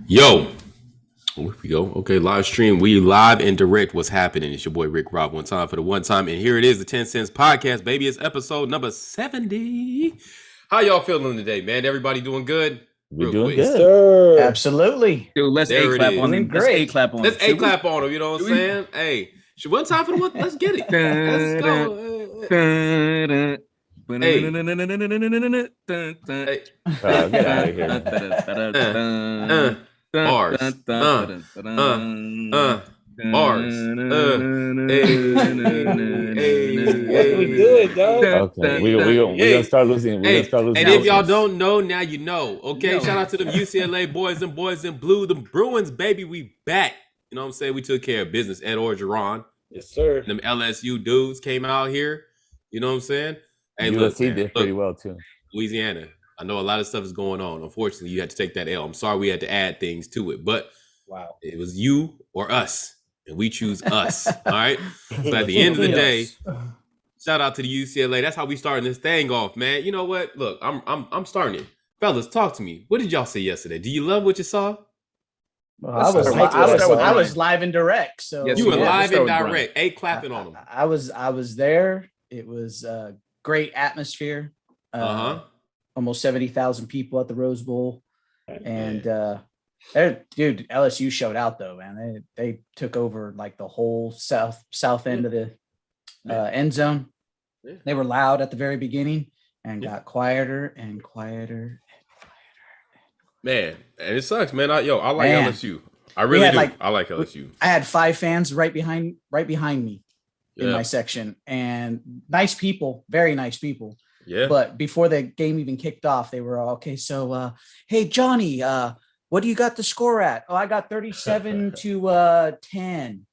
Yo, here we go. Okay, live stream. We live and direct what's happening. It's your boy Rick Rob. One time for the one time. And here it is, the 10 Cents Podcast, baby. It's episode number 70. How y'all feeling today, man? Everybody doing good? We're doing quick. good. Sir. Absolutely. Dude, let's There A-clap it on is. him. Great. Let's A-clap on him. Let's A-clap on them, you know what I'm saying? Hey, one time for the one. Let's get it. Let's go. Hey. Get out of here. Bars. Bars. What we doing, dog? Okay, we're gonna start losing. We're gonna start losing. And if y'all focus. don't know, now you know. Okay, shout out to them UCLA boys and boys in blue, the Bruins, baby. We back. You know what I'm saying? We took care of business. Ed Orgeron, Yes, sir. them LSU dudes came out here. You know what I'm saying? Hey, USC man, did pretty well too. Louisiana. I know a lot of stuff is going on. Unfortunately, you had to take that L. I'm sorry we had to add things to it, but Wow. it was you or us, and we choose us. All right. So at the end of the day, shout out to the UCLA. That's how we starting this thing off, man. You know what? Look, I'm starting it. Fellas, talk to me. What did y'all say yesterday? Do you love what you saw? Well, Let's start with I Ryan. was live and direct. So Yes, You were Yeah, live let's and start with direct. A clapping on them. I was there. It was a great atmosphere. Almost 70,000 people at the Rose Bowl. And dude, LSU showed out though, man. They took over like the whole south end of the end zone. Yeah. They were loud at the very beginning and got quieter and quieter. Man, and it sucks, man. I like Man. LSU. I really had, do. like- I like LSU. I had 5 fans right behind me in Yeah. my section, and nice people, very nice people. Yeah. But before the game even kicked off, they were all, okay. So, hey Johnny, what do you got the score at? Oh, I got 37 to 10.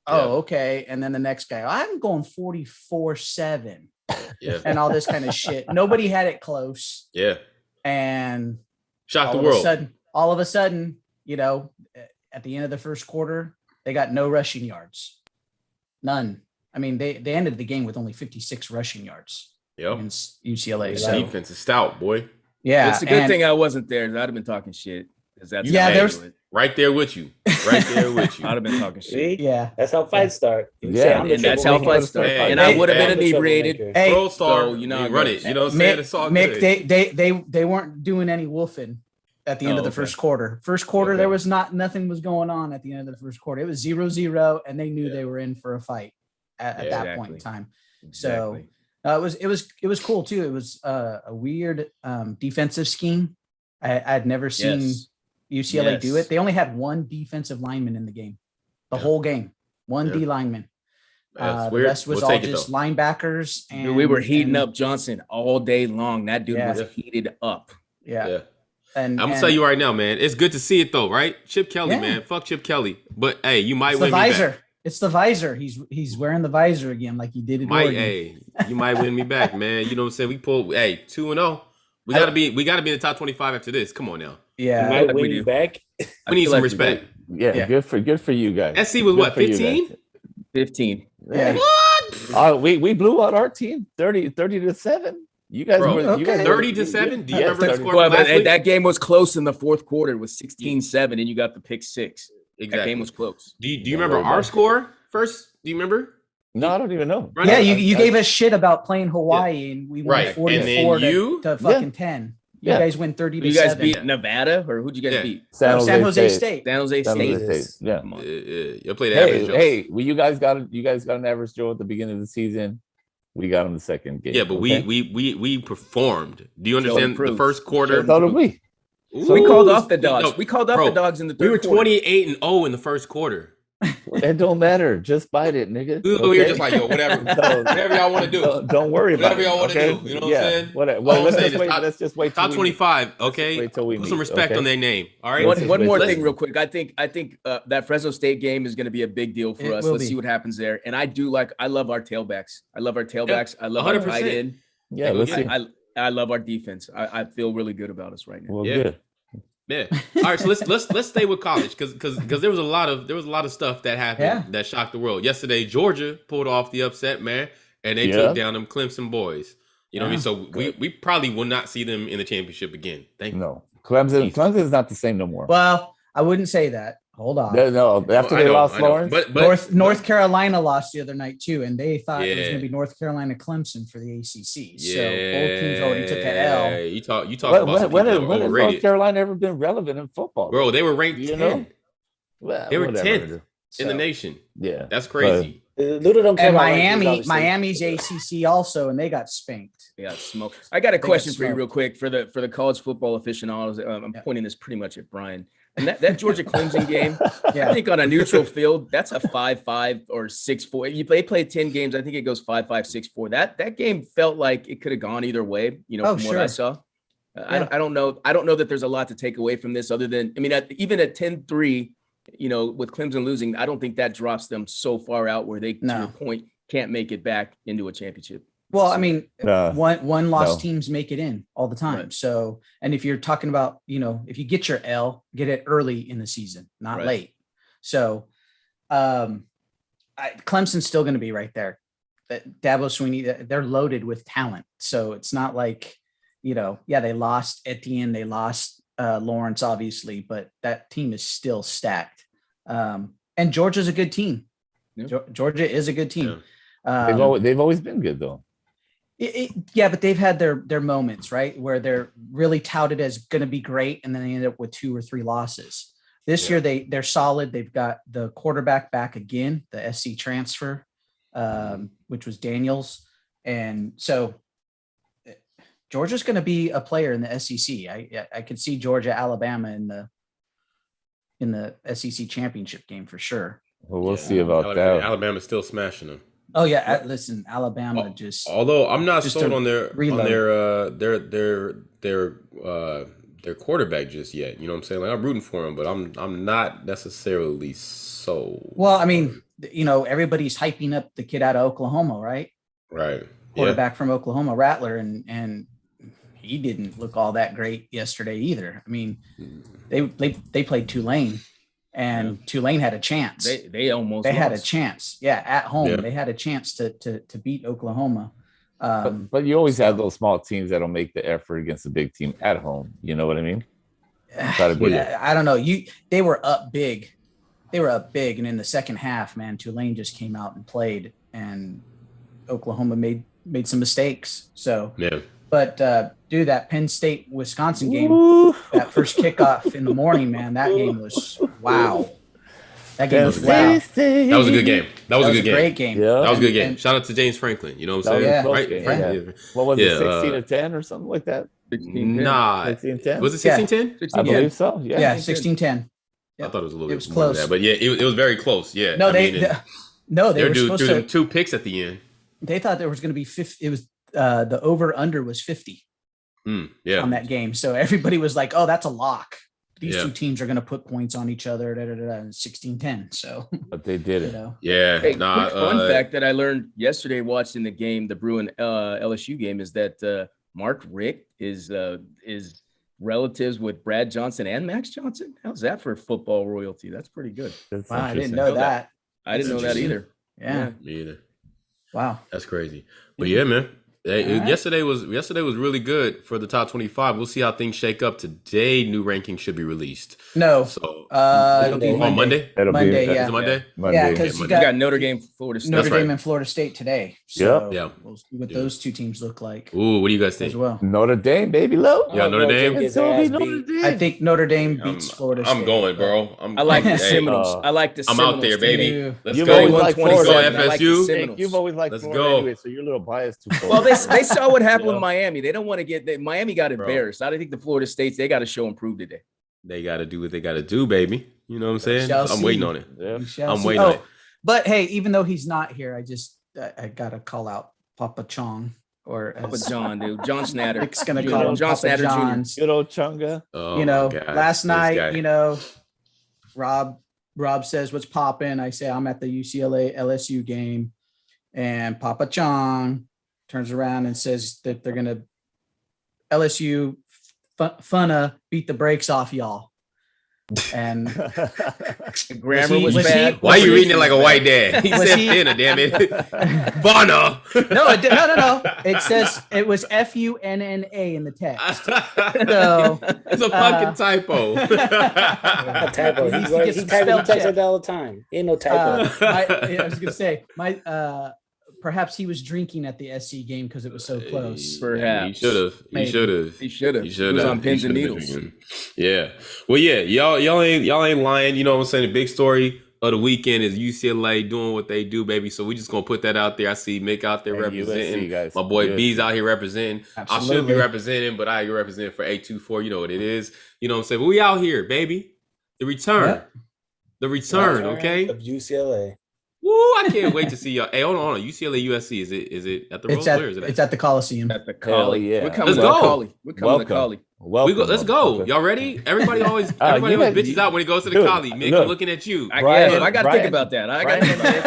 Yeah. Oh, okay. And then the next guy, I'm going 44-7 Yeah. and all this kind of shit. Nobody had it close. Yeah. And Shock the all world. of a sudden, you know, at the end of the first quarter, they got no rushing yards. None. I mean, they ended the game with only 56 rushing yards Yep. against UCLA. The So defense is stout, boy. yeah, It's a good and- thing I wasn't there. I'd have been talking shit. That's Yeah, how I there's- do it. Right there with you. Right there with you. I'd have been talking shit. See? Yeah. That's how fights start. You Yeah. say, I'm the And that's how troublemaker. fights start. Hey, And I hey, would have hey, been I'm the inebriated. troublemaker. Hey, Pro star, So, you know, run it. You know what I'm saying? It's all good. They weren't doing any woofing at the end of the okay. first quarter. First quarter, Okay. there was nothing was going on at the end of the first quarter. It was 0-0, and they knew they were in for a fight at Yeah, that point in exactly. time. So it was cool too. It was a weird defensive scheme. I'd never seen Yes. UCLA do Yes. it. They only had one defensive lineman in the game, the Yeah. whole game. One Yeah. D lineman. That's The weird. rest was We'll all take it, just though. linebackers. And Dude, we were heating and- up Johnson all day long. That dude Yeah. was heated up. Yeah. Yeah. And I'm gonna and tell you right now, man. It's good to see it though, right? Chip Kelly, Yeah. man. Fuck Chip Kelly. But hey, you might it's the win me visor. back. It's the visor. He's wearing the visor again, like he did in Might, Oregon. hey, you might win me back, man. You know what I'm saying? We pulled 2-0. We gotta be in the top 25 after this. Come on now. You Yeah. might like win we you do. back. We need feel some like we respect. Yeah, Yeah. good for you guys. SC was Good what, for you guys. 15? 15. Yeah. What? We blew out our team 30-7. You guys Bro, were you guys okay. were- 30-7? Do you Yes, remember the 30. score Well, from last but week? that game was close in the fourth quarter. It was 16-7, and you got the pick 6. That Exactly. game was close. Do you Don't remember worry our about it. score first? Do you remember? No, I don't even know. Run Yeah, it. you gave us shit about playing Hawaii, and we won Right. 44 And then you- to fucking 10. You Yeah. guys win 30 Who to you guys 7. beat Nevada, or who'd you guys Yeah. beat? San Jose State. San Jose San State. Jose State. Yeah. Come on. You played average. Joe. Hey, well, you guys got an average Joe at the beginning of the season. We got him the second game. Yeah, but okay? we performed. Do you understand the improved. first quarter? So did we. We called off the dogs. No, We called off bro, the dogs in the we third were quarter. 28-0 in the first quarter. It don't matter. Just bite it, nigga. We were okay? just like, yo, whatever. So- Whatever y'all want to do. Don't worry about Whatever it. y'all wanna okay? do, you know what I'm saying? Whatever. All Well, I'm let's saying just is wait. top- Let's just wait. till Top we- 25, okay? wait till we Put some meet, respect okay? on their name. All right. One, Let's one just more wait. thing, real quick. I think that Fresno State game is going to be a big deal for It us. will Let's be. see what happens there. And I love our tailbacks. I love our tailbacks. I love our 100%. tight end. Yeah, let's see. I love our defense. I feel really good about us right now. Well, Yeah. good. Yeah. All right, so let's stay with college because there was a lot of stuff that happened that shocked the world. Yesterday, Georgia pulled off the upset, man, and they took down them Clemson boys. You know what I mean? So we probably will not see them in the championship again. Thank you. No, Clemson is not the same no more. Well, I wouldn't say that. Hold on. No, after I they know, lost I know. Lawrence. But North Carolina lost the other night too, and they thought it was Yeah. going to be North Carolina Clemson for the ACC. So both teams already took an L. You talk about some When people that has were North overrated. Carolina ever been relevant in football? Bro, they were ranked You 10. know? Well, They were whatever. 10th in the So- nation. Yeah, That's crazy. Luda don't care And about rankings, obviously. Miami's ACC also, and they got spanked. Yeah, smoke. I got a got question for you smoked. real quick for the college football aficionados. I'm pointing this pretty much at Brian. And that Georgia Clemson game, I Yeah, think on a neutral field, that's a 5-5 or 6-4. They played 10 games. I think it goes 5-5, 6-4. That game felt like it could have gone either way, Oh, from what I sure. saw. Yeah. I don't know. I don't know that there's a lot to take away from this other than, even at 10-3, with Clemson losing, I don't think that drops them so far out where they, to No. your point, can't make it back into a championship. well, I mean, No. one loss No. teams make it in all the time. Right. So, and if you're talking about, if you get your L, get it early in the season, not Right. late. So, Clemson's still going to be right there. Dabo Swinney, they're loaded with talent. So it's not like, they lost Etienne, they lost Lawrence, obviously, but that team is still stacked. And Georgia's a good team. Yeah. Georgia is a good team. they've always been good though. Yeah, but they've had their moments, right, where they're really touted as going to be great, and then they end up with 2 or 3 losses. This year they're solid. They've got the quarterback back again, the SC transfer, which was Daniels, and so Georgia's going to be a player in the SEC. I could see Georgia, Alabama in the SEC championship game for sure. Well, we'll see about that. Alabama's still smashing them. Oh yeah, listen, Alabama just. Although I'm not just sold a on their reload. their quarterback just yet. You know what I'm saying? Like, I'm rooting for him, but I'm not necessarily so. Well, I mean, everybody's hyping up the kid out of Oklahoma, right? Right. Quarterback from Oklahoma, Rattler, and he didn't look all that great yesterday either. I mean, they played Tulane, and Tulane had a chance. They almost had a lost. chance. Yeah, at home Yeah. they had a chance to beat Oklahoma. But you always have those small teams that'll make the effort against a big team at home. You know what I mean? Gotta be there. I don't know. They were up big. And in the second half, man, Tulane just came out and played, and Oklahoma made some mistakes. So Yeah. but dude, that Penn State Wisconsin game, Woo. that first kickoff in the morning, man, that game was wow. That game was wow. That was a good game. That was a good game. Great game. Yeah. That was a good game. And- Shout out to James Franklin. You know what That I'm was saying? a close Right? game, Franklin, yeah. What was Yeah, it, 16-10 or something like that? 16-10. Nah. 16-10? Was it Yeah. 16-10? I 16-10. believe so. Yeah. Yeah, 16-10. I thought it was a little It bit was more than close. that, but yeah, it was very close. Yeah. No, I they mean, and they they're were due supposed through them to. 2 picks at the end. They thought there was going to be 50. It was the over under was 50 Yeah. on that game, so everybody was like, "Oh, that's a lock. These Yeah. 2 teams are going to put points on each other." 16-10. So But they did it. Yeah. Hey, Nah. quick fun fact that I learned yesterday watching the game, the Bruin LSU game, is that Mark Richt is relatives with Brad Johnson and Max Johnson. How's that for football royalty? That's pretty good. That's wow, I didn't interesting. know that. I didn't know that interesting. either. Yeah. Me either. Wow. That's crazy. But yeah, man. Hey, All right. yesterday was really good for the top 25. We'll see how things shake up today. New rankings should be released. No. So It'll be on Monday? That'll Monday, be yeah. Is it Monday? Monday. Yeah, because Monday. you You got got Notre Dame, Florida State. Notre That's right. Dame and Florida State today. So Yeah. we'll see what Yeah. those 2 teams look like Ooh, what do you guys as think? well. Notre Dame, baby, low. Yeah, Notre Dame. Get It's their gonna be ass Notre beat. Dame. I think Notre Dame beats Florida State. I'm going, bro. I like the Hey, Seminoles. I like the I'm Seminoles. out there, too. baby. Ew. Let's You've go. always liked Let's go, Florida. I like the FSU. Seminoles. You've always liked Let's Florida go. anyway, so you're a little biased to Well, Florida. they saw what happened Yeah. with Miami. They don't want to Miami got Bro. embarrassed. I don't think the Florida States, they got to show and prove today. They got to do what they got to do, baby. You know what I'm saying? Shall I'm waiting see. on it. Yeah. We shall I'm see. waiting on it. But hey, even though he's not here, I gotta call out Papa Chong, or Papa as John, dude. John Snatter. Nick's gonna You call know, him John Papa Snatter Jr. John's. Good old Chunga. Oh, You know, my God. last This night, guy. Rob says what's popping. I say I'm at the UCLA LSU game, and Papa Chong turns around and says that they're gonna LSU funna beat the brakes off y'all. And The grammar Was was, he- bad. Why are you he- reading it like a white dad? He was said he- thinner, damn it. Bono. no. It says it was FUNNA in the text. So It's a fucking typo. A typo. He He, needs to get he some types spell like that check. all the time. Ain't no typo. I was gonna say perhaps he was drinking at the SC game because it was so close. Perhaps. He should have. He Maybe. should have. He should have. He He should was have. on pins and needles. Yeah. Well, yeah. Y'all ain't lying. You know what I'm saying? The big story of the weekend is UCLA doing what they do, baby. So we just gonna put that out there. I see Mick out there And representing. USC, guys. My boy USC. B's out here representing. I should be Absolutely. representing, but I represent for 824. You know what it is. You know what I'm saying? But we out here, baby. The return. Yep. The return. Okay. Of UCLA. Woo! I can't wait to see y'all. Hey, hold on. UCLA USC. Is it at the Rose? Where is it? It's at the Coliseum. At the Hell Collie. yeah. We're coming Let's to go. Collie. We're coming to Welcome. Collie. We go. Let's go. motherfucker. Y'all ready? Everybody always you always got- bitches out when he goes to the Dude, collie. Mick, look. I'm looking at you. I Brian- got to Brian- think about that. I got to Brian- think about it.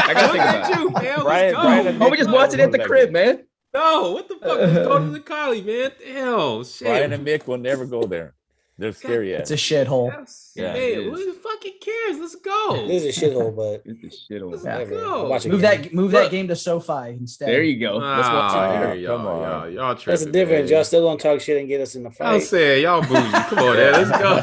I got to think Look about at it. you, man. Brian- Let's go. Brian- Oh, we just watched it at the crib, man. No, what the fuck? Let's go to the collie, man. Hell, shit. Brian and Mick will never go there. They're scary It's ass. a shithole. Yes. Yeah, Man, it who is. the fucking cares? Let's go. This is a shithole, but It's the shit on. Let's whatever. go. I'll watch it Move again. that game to SoFi instead. There you go. Let's watch it Ah, there. y'all, Come on. y'all That's the tripping, difference. man. Y'all still gonna talk shit and get us in the I'm fight. saying y'all bougie. Come on, man. Let's go.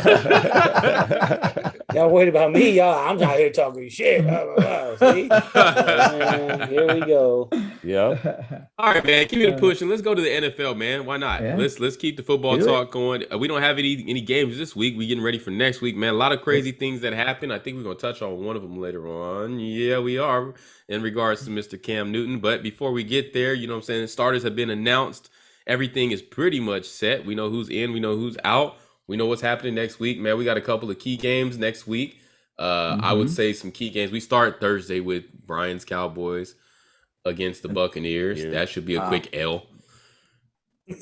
Y'all worried about me, y'all. I'm out here talking shit. See? Man, here we go. Yeah. All right, man. Keep it pushing. Let's go to the NFL, man. Why not? Yeah. Let's keep the football Do it. talk going. We don't have any games this week. We getting ready for next week, man. A lot of crazy things that happen. I think we're gonna touch on one of them later on. Yeah, we are in regards to Mr. Cam Newton. But before we get there, you know what I'm saying? Starters have been announced. Everything is pretty much set. We know who's in. We know who's out. We know what's happening next week, man. We got a couple of key games next week. I would say some key games. We start Thursday with Brian's Cowboys against the Buccaneers. Yeah. That should be a Wow. quick L.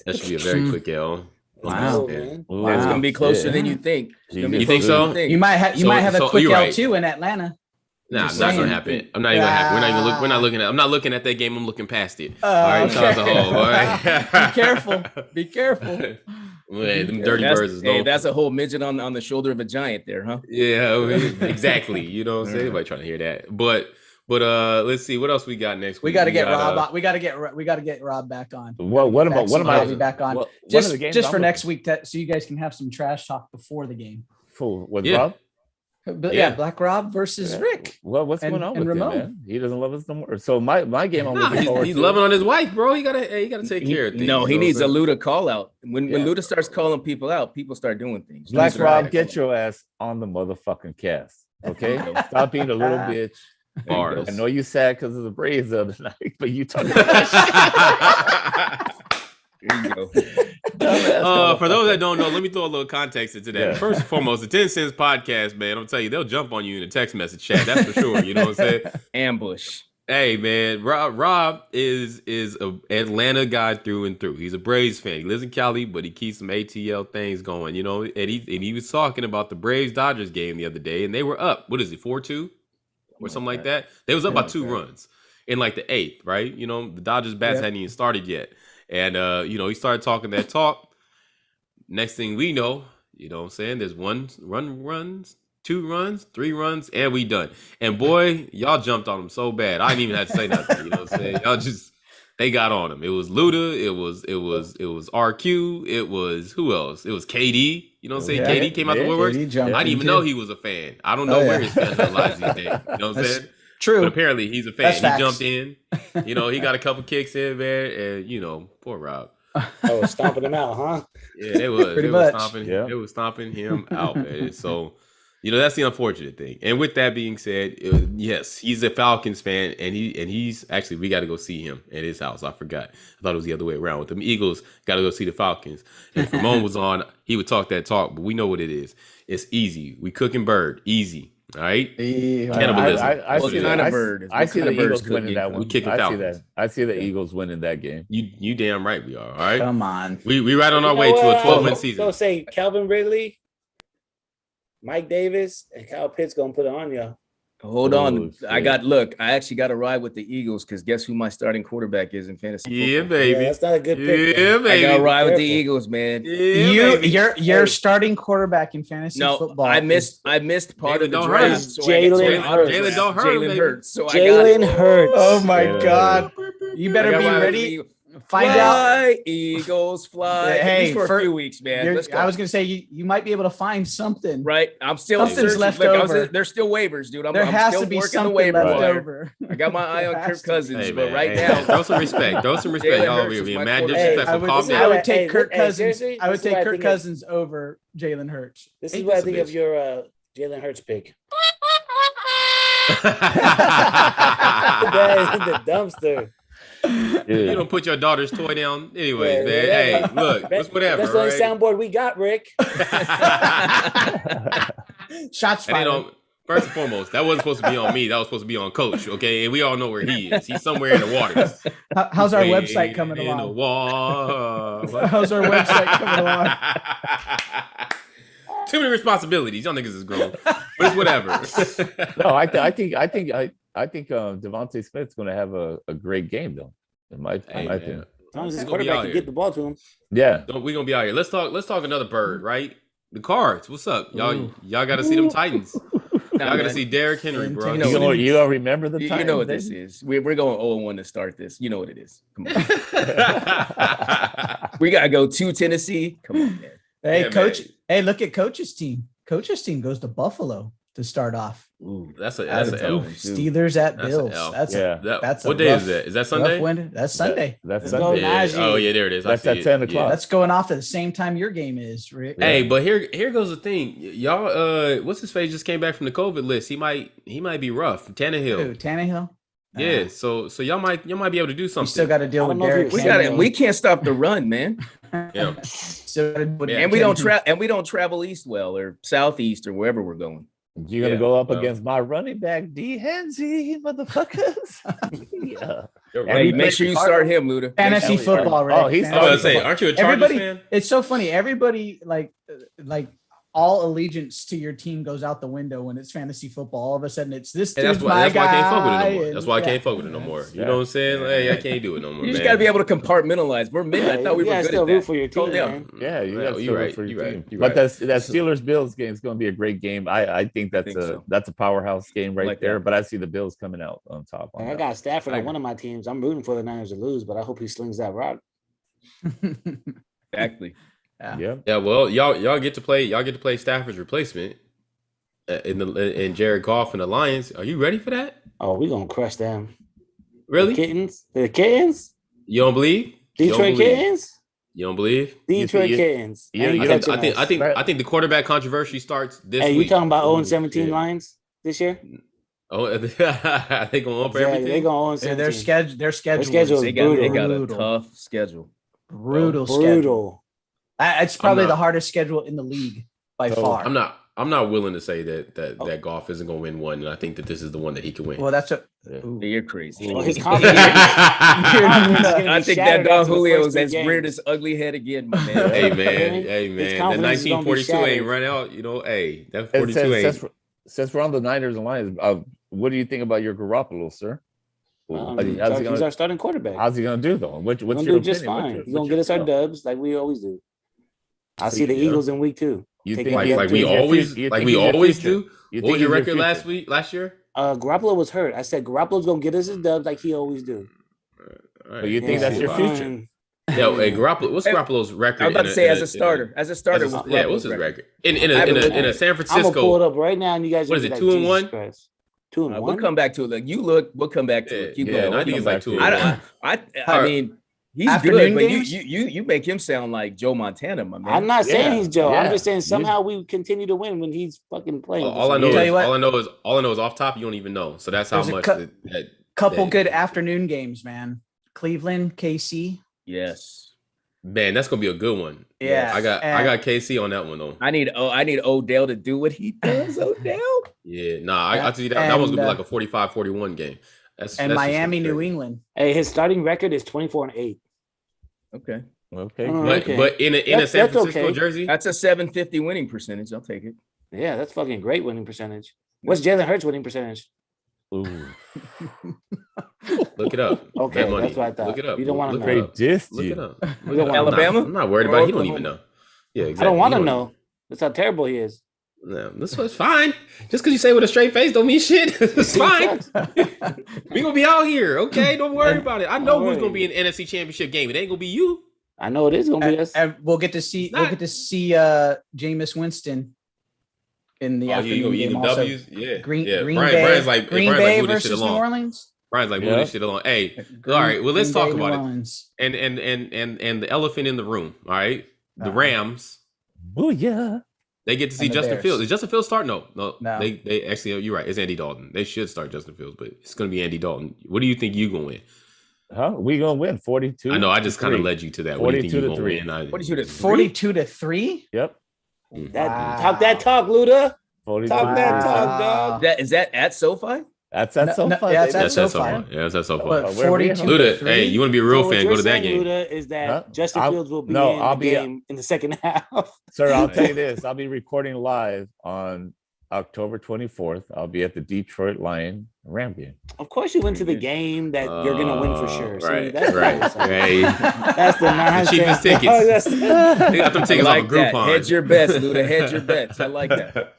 That should be a very quick L. Wow. Man. Ooh, It's gonna be closer shit. than you think. It's gonna be You think closer than so? You might have So a quick you're L right. too in Atlanta. Nah, Just it's not gonna saying. happen. I'm not even gonna happen. We're not even look. We're not looking at. I'm not looking at that game. I'm looking past it. All right, shout out to home. All right, Be careful. Be careful. Man, them dirty That's, birds is hey, no. that's a whole midget on the shoulder of a giant there, huh? Yeah, exactly. You know what I'm saying? Everybody trying to hear that. But let's see what else we got next week. We got to get got, Rob. We got to get Rob back on. What about Back- what am Bobby I back on? what- one of Just the games just I'm for looking next week, so you guys can have some trash talk before the game. for with Yeah. Rob? But Yeah. yeah, Black Rob versus Yeah. Rick. Well, what's And- going on and with him, Ramon. man? He doesn't love us no more. So my game I'm Nah, looking forward he's to. loving on his wife, bro. He gotta take care of things. No, he you know needs what a I'm Luda call out. When Yeah. Luda starts calling people out, people start doing things. Black Luda's Rob, right. get your ass on the motherfucking cast. Okay? Stop being a little bitch. Bars. I know you sad because of the Braves the other night, but you talking about that There you go. shit. Dumbass For those that motherfucker. don't know, let me throw a little context into that. Yeah. First and foremost, the 10 Cents podcast, man, I'm telling you, they'll jump on you in a text message chat. That's for sure. You know what I'm saying? Ambush. Hey, man, Rob is a Atlanta guy through and through. He's a Braves fan. He lives in Cali, but he keeps some ATL things going, you know. And he was talking about the Braves-Dodgers game the other day, and they were up. What is it, 4-2? Or something like that? They was up by 2 runs in like the 8th, right? You know, the Dodgers bats Yep. hadn't even started yet. And, you know, he started talking that talk. Next thing we know, you know what I'm saying? There's 1 runs, 2 runs, 3 runs, and we done. And boy, y'all jumped on him so bad. I didn't even have to say nothing. You know what I'm saying? Y'all just they got on him. It was Luda, it was RQ, it was who else? It was KD. You know what I'm saying? Yeah. KD came out the Yeah, woodworks. KD jumped I didn't in even too. know he was a fan. I don't know Oh, where yeah. his fans lies these days. You know what I'm That's saying? True. But apparently he's a fan. That's He facts. jumped in. You know, he got a couple kicks in there, and you know, poor Rob. Oh, stomping them out, huh? Yeah, they was. Pretty They was much. stomping. Yeah. They was stomping him out, man. So, you know, that's the unfortunate thing. And with that being said, yes, he's a Falcons fan, and he's actually we got to go see him at his house. I forgot. I thought it was the other way around. With them Eagles, got to go see the Falcons. And if Ramon was on, he would talk that talk, but we know what it is. It's easy. We cooking bird, easy. All right. Cannibalism. I What see kind that. of bird is- I what see kind the of bird Eagles is winning cooking? that one. We kicking I see Falcons. that. I see the Eagles winning that game. You damn right we are. All right. Come on. We right on our You way know to a what? 12-win Don't season. say Calvin Ridley, Mike Davis, and Kyle Pitts gonna put it on y'all. Hold on. Oh, I shit. actually got to ride with the Eagles because guess who my starting quarterback is in fantasy Yeah, football? baby. Yeah, that's not a good pick. Yeah, man. I baby. got to ride with the Careful. Eagles, man. Yeah, baby. Your Hey. starting quarterback in fantasy No, football. I is- missed part Jalen of the don't draft. hurt him. So I get- Jalen Hurts. Jalen don't hurt him, Jalen baby. Hurts. So Jalen Hurts. Oh my Jalen God! Hurts. You I better got be to ride with the ready. Eagles. Find out. Fly, Eagles, fly. At Hey, least for for- a few weeks, man. Let's go. I was gonna say you might be able to find something. Right, I'm still Something's searching. left Look, over. There's still waivers, dude. I'm There has still to be working the something waiver left wire. over. I got my eye on There has Kirk to be. Cousins, Hey, but man, right hey, now, throw some respect. Throw some respect. Jalen Y'all Hurts be is being my mad quarterback. disrespectful. I would, Calm this is I down. would take Hey, Kirk hey, Cousins. seriously? I would This is what take I Kirk think of- Cousins over Jalen Hurts. This Ain't is what I this a think of bitch? your Jalen Hurts pick. That in the dumpster. You Yeah. don't put your daughter's toy down, anyways, Yeah, man. whatever. Hey, look, it's whatever. That's the only right? soundboard we got, Rick. Shots And they fired. don't. First and foremost, that wasn't supposed to be on me. That was supposed to be on Coach. Okay, and we all know where he is. He's somewhere in the waters. How's our Way website coming in the along? water. How's our website coming along? Too many responsibilities. Y'all niggas is grown, but it's whatever. No, I think Devontae Smith's going to have a great game though. In my Hey, opinion. man. As long as his We're gonna be quarterback out can here. get the ball to him. Yeah. We're gonna be out here. Let's talk another bird, right? The Cards. What's up, y'all? Ooh. Y'all got to see them Titans. Nah, Y'all got to man. see Derrick Henry, bro. You know You don't remember the You time? know what this is. We're going 0-1 to start this. You know what it is. Come on. We gotta go to Tennessee. Come on, man. Hey, Yeah, coach. man. Hey, look at coach's team. Coach's team goes to Buffalo to start off. Ooh, That's an That's L. a- Steelers at That's an Bills. L. That's Yeah. That's What a day rough- is that? Is that rough Sunday? win. That's Sunday. That's Let's go, Sunday. Yeah. Najee. Oh yeah, there it is. I That's see at it. 10 Yeah. o'clock. That's going off at the same time your game is, Rick. Hey, but here goes the thing. Y'all, what's his face just came back from the COVID list. He might be rough. Tannehill. Who, Tannehill? Yeah. So y'all might be able to do You something. still got to I deal don't with know if Derrick you- Henry. We can't stop the run, man. Yeah. Still gotta deal with Yeah. And Derrick we don't travel east well or southeast or wherever we're going. You're gonna Yeah, go up well. against my running back, D Henzy, motherfuckers. Yeah. You're And right. he Make played sure you the start him, Luda. Fantasy Make sure you start him. football, Rick. Oh, he's- I Fantasy was gonna say, football. aren't you a Chargers Everybody, fan? it's so funny. Everybody like all allegiance to your team goes out the window when it's fantasy football. All of a sudden, it's this And that's dude's why my I can't fuck with it no guy, more. and- That's why I yeah. can't fuck with it no more. You Yeah. know what I'm saying? Hey, I can't do it no more. You just man. got to be able to compartmentalize. We're mid. I thought we you were gotta good still at root that. for your Calm team, down. man. Yeah, you Yeah, got you're still right, for your you're right, team. you're But right. that Steelers Bills game is going to be a great game. I think that's think so. that's a powerhouse game right Like there. that. But I see the Bills coming out on top. On I that. got Stafford I on one of my teams. I'm rooting for the Niners to lose, but I hope he slings that rock. Exactly. Yeah. Yeah, well, y'all get to play Stafford's replacement in Jared Goff and the Lions. Are you ready for that? Oh, we gonna crush them. Really? The kittens? The kittens? You don't believe? You don't Detroit believe? kittens? You don't believe? Detroit you- kittens. you- Ain't you- touching us. I think the quarterback controversy starts this Hey, week. you talking about Ooh, 0-17 shit. Lions this year? Oh, are they going on for Yeah, everything? they gonna Their 0-17. schedule. Their schedule. schedule is is They got a brutal. tough schedule. Brutal schedule. Brutal. It's probably not- the hardest schedule in the league by So, far. I'm not willing to say that Goff isn't going to win one, and I think that this is the one that he can win. Well, that's a. Yeah. Ooh. You're crazy. Well, his confidence. I think that Don Julio is as weird reared his ugly head again, my man. Hey Really? man, hey His man, that confidence is gonna be 1942 ain't shattered. run out. You know, hey, that And 42 ain't. since we're on the Niners and Lions, what do you think about your Garoppolo, sir? How's he He's gonna- our starting quarterback. How's he going to do though? What's He's gonna your do just opinion? fine. He's gonna get us our dubs like we always do. I see the Yeah. Eagles in week 2. You Take think that Like, he's- like to we your always, you like think we he's your always future? do. You What was think your he's record future? last year? Garoppolo was hurt. I said Garoppolo's gonna get us his dubs like he always do. All right. But you think Yeah, that's your fine. future? Yeah, hey, Garoppolo. What's Hey, Garoppolo's record? I was about to in say a- as a starter. As a starter, as a- what's yeah, what's Garoppolo's his record? In I a haven't looked in at a it. San I'm gonna pull it Francisco. up right now, and you guys What will is be it, like, 2-1? Jesus Christ. 2-1. We'll come back to it. Like you look, we'll come back to Yeah, it. Keep yeah, going. and I we'll think come it's like back to 2 it. I Alright. mean, he's Afternoon good, but games? you make him sound like Joe Montana, my man. I'm not saying Yeah, he's Joe. yeah. I'm just saying You- somehow we continue to win when he's fucking playing. All I know Tell is you what. all I know is off top. You don't even know. So that's how There's a much. cou- Couple that- good afternoon games, man. Cleveland, KC. Yes. Man, that's gonna be a good one. Yeah, I and- got KC on that one though. I need Odell to do what he does. Odell. Yeah, nah, I see that one's gonna be like a 45-41 game. That's And that's just Miami, New crazy. England. Hey, his starting record is 24-8. Okay. Okay. Oh, But okay. but in a That's- San that's Francisco okay. jersey, That's a 750 winning percentage. I'll take it. Yeah, that's fucking great winning percentage. What's Jalen Hurts winning percentage? Ooh. Look it up. Okay, Bet money. that's what I thought. Look it up. You don't wanna Look know. it They up. dissed Look you. it up. You Look don't it up. wanna- Alabama? I'm not worried Or about it. He don't Oklahoma? even know. Yeah, exactly. I don't want He to know. That's how terrible he is. No, this was fine. Just because you say it with a straight face don't mean shit. It's fine. We gonna be out here, okay? Don't worry about it. I know who's gonna be in the NFC Championship game. It ain't gonna be you. I know it is gonna be us. And we'll get to see It's not. Jameis Winston in the Oh, you afternoon gonna be game eating also. W's? Yeah. Green yeah. Bay, Brian's like Green Brian's Bay like move this shit versus New along. Orleans. Brian's like move Yeah. this shit along. Hey, Green- all right. Well, let's Green talk Bay, New about it. Orleans. And the elephant in the room. All right, the Uh-huh. Rams. Oh yeah. They get to see And the Justin Bears. Fields. Is Justin Fields start? No. No. They actually. You're right. It's Andy Dalton. They should start Justin Fields, but it's gonna be Andy Dalton. What do you think you gonna win? Huh? We gonna win 42. I know. I just kind of 3. led you to that. What do you think 42 you to gonna 3. win? I- 42-3. Yep. That Wow. talk that talk, Luda. 42 Talk that talk, dog. Is that at SoFi? That's that No, so no, far. yeah, it's baby. at That's SoFi. so far. Yeah, that's so far. But Where we at? 42 Luda, to hey, 3. you want to be a real So what fan? you're Go to that saying, game. Luda, is that Huh? Justin Fields will be no, in I'll the be- game in the second half. Sir, I'll tell you this. I'll be recording live on October 24th. I'll be at the Detroit Lion Ram game. Of course, you went to the game that you're gonna win for sure. See, Right, that's right, what I'm right. saying. That's the nonsense. cheapest tickets. dog. That's They got them I tickets like on that. Groupon. Hedge your bets, Luda. Hedge your bets. I like that.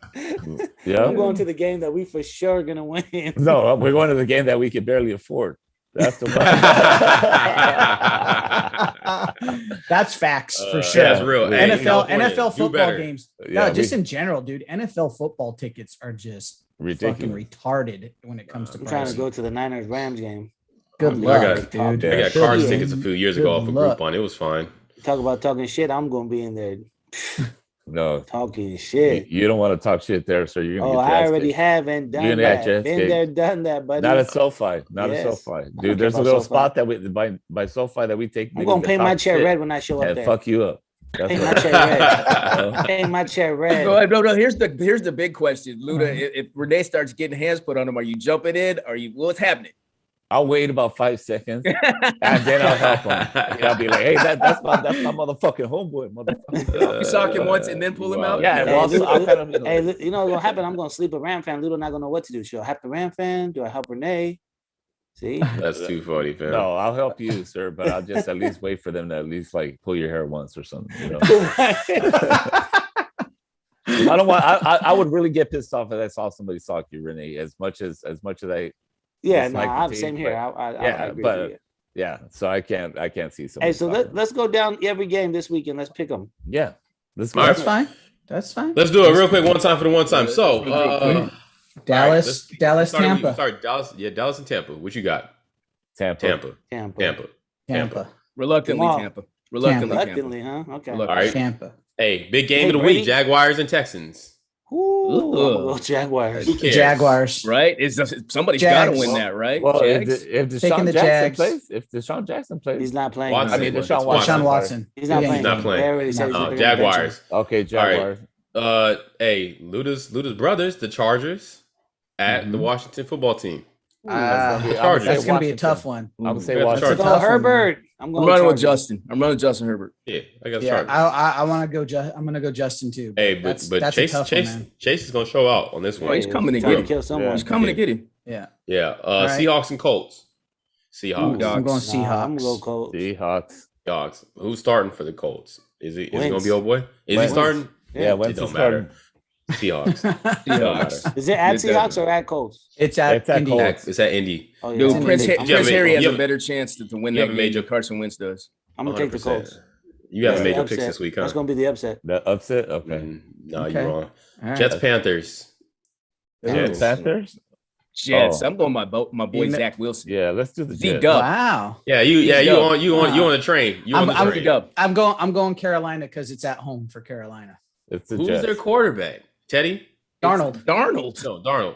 Yeah. I'm going to the game that we for sure gonna win. No, we're going to the game that we could barely afford. That's the one. That's facts for Yeah, sure. That's real. Hey, NFL California, NFL do football better. games. Yeah, No, just we- in general, dude. NFL football tickets are just fucking ridiculous. retarded when it comes to I'm trying to pricing. go to the Niners Rams game. Good I luck, got- dude. I Yeah. got Cards Good tickets a few years ago off of luck. Groupon. It was fine. Talk about talking shit. I'm gonna be in there No, talking you, shit. you don't want to talk shit there, so you're gonna Oh, get your I ass already kicked. have and You're done gonna get that. your ass Been kicked. there, done that, buddy. Not at SoFi. Not Yes. at SoFi. I don't Dude, care there's a about little SoFi. spot that we by SoFi that we take. I'm niggas gonna that paint my talk chair shit red when I show up and there. fuck you up. That's Paint what- my chair red. Paint my chair red. Go ahead. No. Here's the big question, Luda. If Renee starts getting hands put on him, are you jumping in? Are you? What's happening? I'll wait about 5 seconds and then I'll help him. And I'll be like, hey, that's my motherfucking homeboy, motherfucker. You sock him once and then pull him out? Yeah, Hey, well, Luda, I'll kind of, hey, you know what's gonna happen? I'm gonna sleep a Ram fan. Ludo not gonna know what to do. Should I help the Ram fan? Do I help Renee? See? That's too funny, fam. no, I'll help you, sir, but I'll just at least wait for them to at least like pull your hair once or something. You know, I don't want. I would really get pissed off if I saw somebody sock you, Renee. As much as I, Yeah, It's no, like the I'm team, same here. but- I yeah, agree but- with you. yeah. So I can't see somebody. Hey, so socking. let's go down every game this weekend. Let's pick them. yeah, let's All go. right. That's fine. That's fine. Let's do it real quick. One time for the one time. So, Dallas, let's Dallas, start with- Tampa, Sorry, Dallas. Yeah, Dallas and Tampa. What you got? Tampa. Tampa. Tampa. Tampa, Reluctantly, Come on. Tampa. Reluctantly, Tampa. Reluctantly, huh? Okay. Look, All right. Tampa. Hey, big game Hey, of the Brady. week: Jaguars and Texans. Ooh, I'm gonna Ugh. go Jaguars. Who cares? Jaguars. Right? Somebody's got to Jags. win that, right? Well, Jags? if Taking Deshaun the Jackson Jags. plays, He's not playing. Watson. I mean, It's Deshaun Watson. Deshaun Watson. He's not He playing. ain't He's not playing. They already said he's No. gonna be on the bench. Jaguars. Okay, Jaguars. Hey, Luda's brothers, the Chargers, at the Washington football team. Chargers. That's gonna be a tough one. I'm gonna say Yeah, the Washington. Chargers. Go Tough one, Herbert. I'm I'm going running with Chargers. Justin. I'm running with Justin Herbert. Yeah, I got the Yeah, Chargers. I want to go. I'm gonna go Justin too. Hey, but that's Chase a tough one, man. Chase is gonna show out on this Oh, one. he's coming to Trying get him. kill someone. Yeah. He's coming to get him. Yeah, Yeah, right. Seahawks and Colts. Seahawks. Ooh, I'm going Nah, Seahawks. I'm gonna go Colts. Seahawks. Dogs. Who's starting for the Colts? Is it gonna Wentz. be old boy? Is Wentz. he starting? Yeah, It Wentz don't is matter. starting. Seahawks. It don't matter. Seahawks. Is it at It Seahawks doesn't. or at Colts? It's at It's at Indy. Colts. It's at Indy. Oh, yeah. Dude, I'm Prince, gonna You have Harry a- has you a have- better chance to win you that have a game major- than Carson Wentz does. take the 100%. Colts. You have a That's major the picks upset. this week, huh? That's gonna be the upset. The upset. Okay. No, Okay. you're wrong. All right. Jets Panthers. Jets. Panthers. Jets. Oh. I'm going my boy You know- Zach Wilson. Yeah, let's do the Z Jets. Dub. Wow. Yeah, you He's dope. on the train. You on the I'm train. Dub. I'm going Carolina because it's at home for Carolina. It's the Who's Jets. their quarterback? Teddy? Darnold. Darnold. No, Darnold.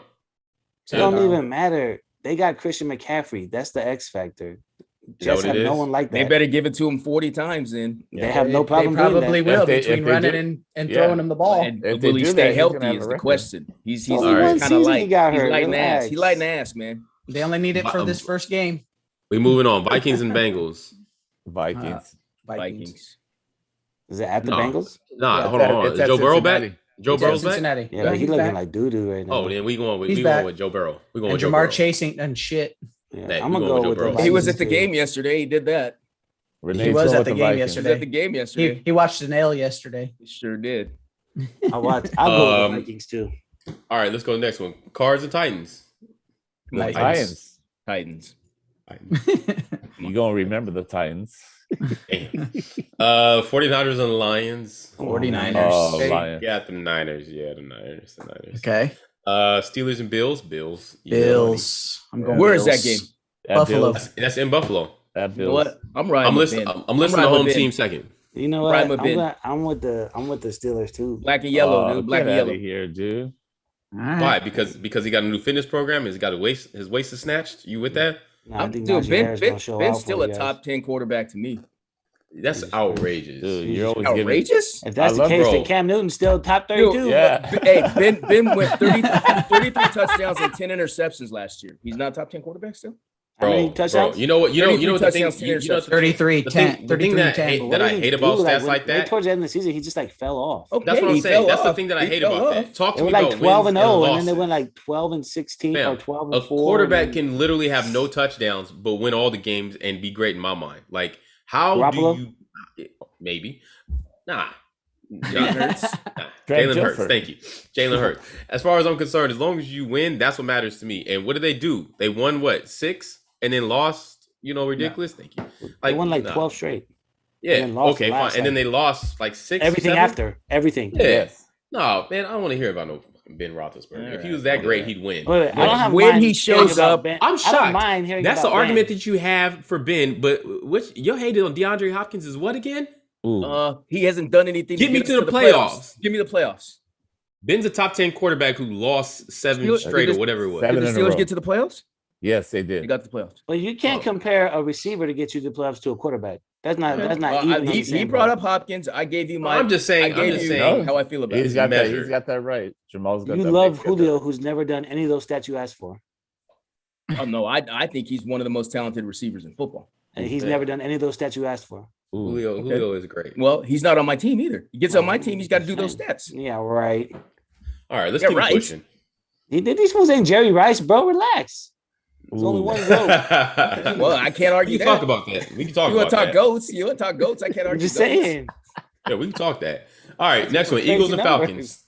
It don't even matter. They got Christian McCaffrey. That's the X factor. that Jets what have it no is? one like They that. better give it to him 40 times then. They have no They problem doing probably that. will If they- between if they running do- and yeah. throwing him the ball. And If they will he do stay that, he's healthy gonna have is a the record. question. He's Only one kind season of he light. got He's hurt. lighting ass. Relax. He lighting ass, man. They only need it for this first game. We moving on. Vikings and Bengals. Vikings. Vikings. Vikings. Is it at the No. Bengals? Nah, Yeah, hold on. it's Is at Joe Burrow Cincinnati. back? Joe He's at Burrow's back. Cincinnati. Yeah, but he he's looking back. like doo doo right now. Oh, then we going with He's back. Joe Burrow. We going And with Joe Jamar Burrow. Chase ain't done shit. Yeah, Hey, I'm we gonna going with go Joe with the Burrow. He was Vikings, at the too. game yesterday. He did that. Renee's He was going at with the game Vikings. He was yesterday. at the game yesterday. He watched an L yesterday. He sure did. I'll go with the Vikings too. All right, let's go to the next one. Cards and Titans. Come on, Nice. Titans. Titans. You gonna remember the Titans? Damn. 49ers and Lions. 49ers. Oh, Hey, Lions. Yeah, the Niners. Yeah, the Niners. Okay. Steelers and Bills. Bills. Bills. I'm going. Where is that Bills. game? That Buffalo. Bills- That's in Buffalo. That You know Bills. what? I'm riding. I'm with listening. Ben. I'm listening to riding home with team Ben. second. You know what? Prime of Ben. I'm with the Steelers too. Black and yellow, Oh, dude. Black get and outta yellow. here, dude. All right. Why? Because he got a new fitness program. He's got his waist is snatched. You with that? Nah, I think Dude, Najee Ben, Harris Ben, gonna show Ben's out still for a you guys. top 10 quarterback to me. That's outrageous. Dude, you're always giving. Outrageous? If that's I the love case, bro. then Cam Newton's still top 32. Yeah. Hey, Ben went 33 touchdowns and 10 interceptions last year. He's not top 10 quarterback still? How many Bro, touchdowns? you know what? You know what the thing. touchdowns, 10 You know what the thing- 33, the 10. thing- the thing that I 33, hate- 10. But what I did he hate do? about stats when- like that- right towards the end of the season, he just like fell off. Okay, That's what I'm he saying. fell That's the off. thing that I He hate fell about off. that. Talk They to were me like about 12 wins and 0, and then losses. they went like 12 and 16 or Fam, 12 a and 4. quarterback and- can literally have no touchdowns but win all the games and be great in my mind. Like, how Garoppolo? do you? Maybe. Nah. Jalen Hurts. Nah. Trent Jalen Hurts. Dilfer. Thank you, Jalen Hurts. As far as I'm concerned, as long as you win, that's what matters to me. And what did they do? They won what 6 and then lost. Ridiculous. Thank you. They won like nah. 12 straight. Yeah. and then lost Okay. the Fine. last, And then like- they lost like 6. Everything 7? after. Everything. Yeah. Yes. No, man. I don't want to hear about no fucking Ben Roethlisberger. If he was Alright, that great, okay. he'd win. Wait, I don't have When mind he shows hearing about up, Ben. I'm I don't shocked. mind hearing That's the about argument Ben. that you have for Ben, but which your hate on DeAndre Hopkins is what again? Ooh. He hasn't done anything. Get me us to the playoffs. Give me the playoffs. Ben's a top 10 quarterback who lost 7 Steelers- straight or Steelers- whatever it was. Seven Did the in a row. Steelers get to the playoffs? Yes, they They did. got to the playoffs. But you can't Oh. compare a receiver to get you to the playoffs to a quarterback. That's not even. on the He same brought boat. up Hopkins. I gave you my. I'm just saying. I gave you saying. how I feel about He's it. got that. measure. He's got that right. Jamal's got You that. love He's got that. Julio, who's never done any of those stats you asked for, Oh no, I think he's one of the most talented receivers in football. and he's Okay. never done any of those stats you asked for. Ooh. Julio is great. Well, he's not on my team either. He gets on my team. He's got to do those stats. Yeah, right. All right, let's Yeah, keep right. it pushing. These fools ain't Jerry Rice, bro. Relax. There's only Ooh. one goat. Well, I can't we argue can that. talk about that. We can talk You want about to talk that. goats? You want to talk goats? I can't I'm argue. just goats. saying. Yeah, we can talk that. All right, next one. Crazy Eagles and numbers. Falcons.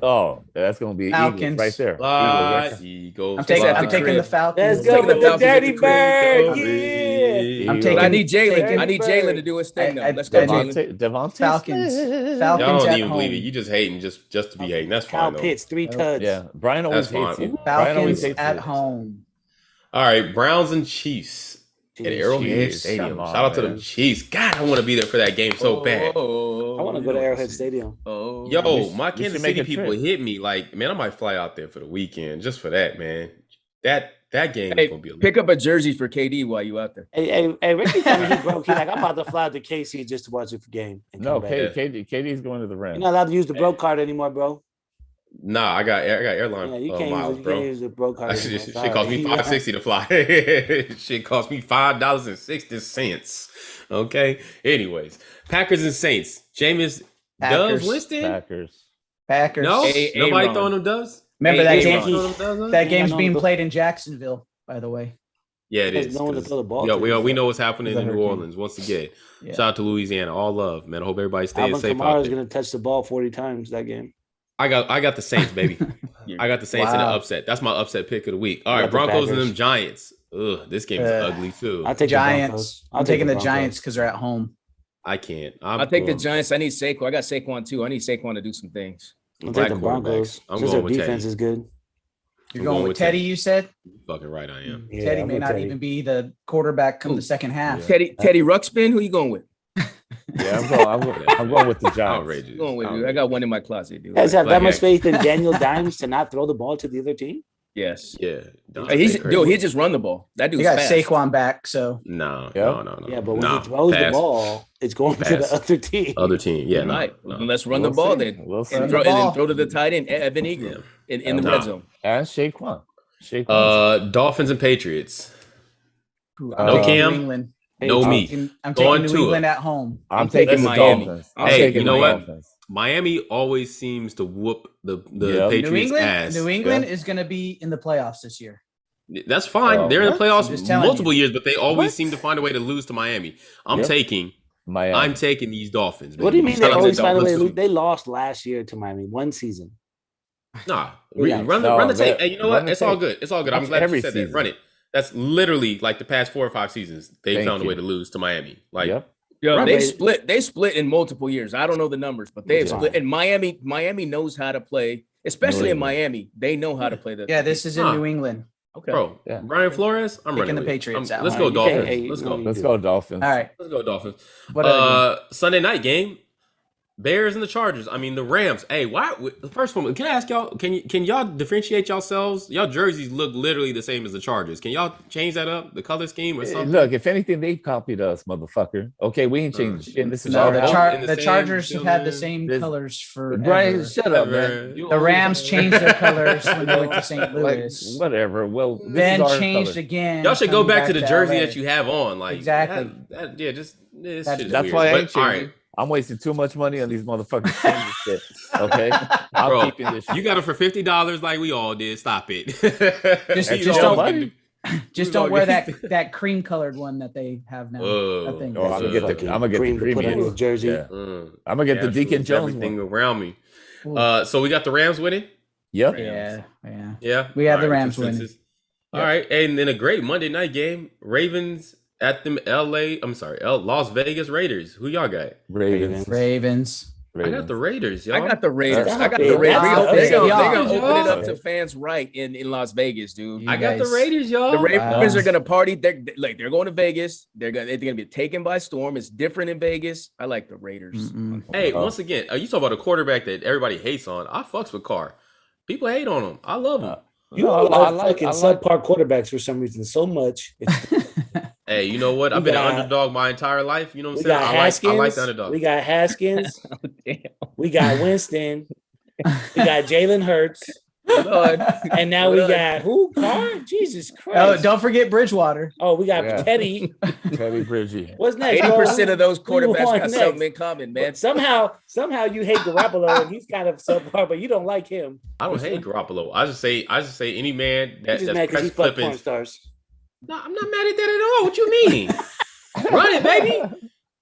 Oh, that's gonna be Falcons. Eagles right there. Fly, Eagles right Eagles. I'm taking crib. the Falcons. Let's go Taking the with the Falcons at dirty the crib. bird. Go, Yeah. I'm Eagles. taking- I need Jalen. Taking I need Jalen to do his thing now. I- Let's go, I- Jalen. Devontae Falcons. Smith. Falcons. Y'all don't at even home. believe it. You just hating just to be hating. That's Kyle fine though. Pitts, 3 tuds. Yeah, Brian always That's hates fine. you. Brian always Falcons hates at you. home. All right, Browns and Chiefs at Arrowhead Jeez, Stadium. come on, Shout out to man. the Chiefs. God, I want to be there for that game so bad. I want to go to Arrowhead Stadium. Oh, Yo, we my should Kansas make City a people trip. hit me like, man, I might fly out there for the weekend just for that, man. That game Hey, is gonna be a pick up a jersey for KD while you out there. Hey, Ricky told me he broke. He's like, I'm about to fly to KC just to watch the game. And No, come back. KD's going to the You're Rams. not allowed to use the broke card anymore, bro. Nah, I got airline Yeah, you can't, miles, use, you bro. can't use the broke card anymore. Shit cost me $5.60 to fly. Shit cost me $5.60. Okay. Anyways, Packers and Saints. Jameis Packers. Doves Winston. Packers. Packers. No, A- nobody Aaron. throwing them doves. Remember that Aaron. game? Throwing them doves, huh? That game's no, being but- played in Jacksonville, by the way. Yeah, it There's is. no one to 'cause- throw the ball Yeah, to. we know what's happening It's a in New hurricane. Orleans once again. Yeah. Shout out to Louisiana. All love, man. I hope everybody stays Alvin safe out Kamara is there. going to touch the ball 40 times that game. I got the Saints, baby. I got the Saints in the Wow. upset. That's my upset pick of the week. All I right, got the Broncos and Packers. them Giants. Ugh, this game is ugly too. I'll take the Giants. Broncos. I'm I'll take taking the Broncos. Giants because they're at home. I can't. I'll take the going- Giants. I need Saquon. I got Saquon too. I need Saquon to do some things. I'll Black take the Broncos. quarterbacks. I'm Since going their with defense Teddy. is good. You're I'm going with Teddy, you said? Fucking right, I am. Yeah, Teddy I'm may with not Teddy. even be the quarterback come the second half. Teddy Ruxpin. Who you going with? Yeah, I'm going with the Giants. Outrageous. You going with, dude? I got one in my closet, dude. You guys have that Black much Yankees. faith in Daniel Dimes to not throw the ball to the other team? Yes. Yeah. He just run the ball. That dude's You got fast. Saquon back, so No. Yeah. Yeah, but when Nah, he throws the pass. ball, it's going to Pass. the other team. Other team. Yeah, no. Right. no. Let's run the We'll ball see. then. We'll see. And Run throw, the and then ball. throw to the tight end, Evan Ingram, in the Nah. red zone. And Shaquan. Dolphins and Patriots. I'm No taking Cam, New England. no Hey, me. I'm Going taking to New it. England at home. I'm taking taking the Miami. Dolphins. I'm Hey, taking you know what? Dolphins. Miami always seems to whoop the Yep. Patriots' ass. New England is going to be in the playoffs this year. That's fine. Oh, They're in the what? playoffs I'm just telling multiple you. years, but they always What? seem to find a way to lose to Miami. I'm Yep. taking Miami. these Dolphins. What do you baby. mean Shout they out to always the find a way to Dolphins. lose? They lost last year to Miami, one season. Nah, Relax. run the tape. Hey, you know Run what? the It's all tape. good. It's all good. I'm Watch glad every you said season. that. Run it. That's literally like the past 4 or 5 seasons. They Thank found a you. way to lose to Miami. Like, Yep. Yo, Right, they baby. split in multiple years. I don't know the numbers, but they've Yeah. split. And Miami knows how to play, especially in England. Miami. They know how to play the. Yeah, this is in Huh. New England. Okay. bro, Yeah. Brian Flores, I'm Picking running the with it. Patriots out. Let's All go right, you Dolphins. can't- Let's no, go. you Let's do. go Dolphins. All right. Let's go Dolphins. What other game? Sunday night game. Bears and the Chargers. I mean the Rams. Hey, why? The first one. Can I ask y'all? Can y'all differentiate yourselves? Y'all jerseys look literally the same as the Chargers. Can y'all change that up? The color scheme or something? Look, if anything, they copied us, motherfucker. Okay, we ain't changed shit. This is No, our the the, Char- fault. in the the same Chargers have had the building. same This- colors for Brian, shut up, Whatever. man. You The Rams always- changed their colors when they went to St. Like, Louis. whatever. Well, this Then is our changed color. again. Y'all should go coming back to the jersey LA. that you have on. Like Exactly. Yeah, just this That's- shit is That's weird. why I But, ain't all changing. right, I'm wasting too much money on these motherfuckers changing shit. Okay, I'm Bro, keeping this. you got it for $50 like we all did. Stop it. Just You don't- always money. Just Who's don't all wear getting- that cream colored one that they have now. Whoa. That thing. Oh, I'm gonna get the. Fucking I'm gonna get the cream to put premium. on his jersey. Yeah. Mm. I'm gonna get the Yeah, Deacon moves Jones everything one. around me. Ooh. So we got the Rams winning. Yep. Yeah. Yeah, We have All the right, Rams winning. consensus. All right, and then a great Monday night game: Ravens at the Las Vegas Raiders. Who y'all got? Ravens. Ravens. I got the Raiders, y'all. I got the Raiders. Stop I got it. the Raiders. Stop They're it. gonna Y'all. open it up Y'all. to fans right in Las Vegas, dude. You I got the guys- Raiders, y'all. The Ravens Wow. are gonna party. They're going to Vegas. They're gonna be taken by storm. It's different in Vegas. I like the Raiders. Mm-mm. Hey, Oh. once again, you talk about a quarterback that everybody hates on. I fucks with Carr. People hate on him. I love him. You No, all I love like- fucking I like- subpar quarterbacks for some reason so much. Hey, you know what? I've We been an got- underdog my entire life. You know what We I'm got saying? Haskins. I like the underdog. We got Haskins. Damn. We got Winston. We got Jalen Hurts. Lord. And now we Lord. got who? Carr? Jesus Oh, Christ. don't forget Bridgewater. Oh, we got Yeah. Teddy. Teddy Bridgie. What's next? 80% of those Who you quarterbacks want got next? something in common, man. But somehow you hate Garoppolo and he's kind of subpar, but you don't like him. I don't hate Garoppolo. I just say any man He's that, just that's mad because he press fucked porn clippings. stars. No, I'm not mad at that at all. What you mean? Run it, baby.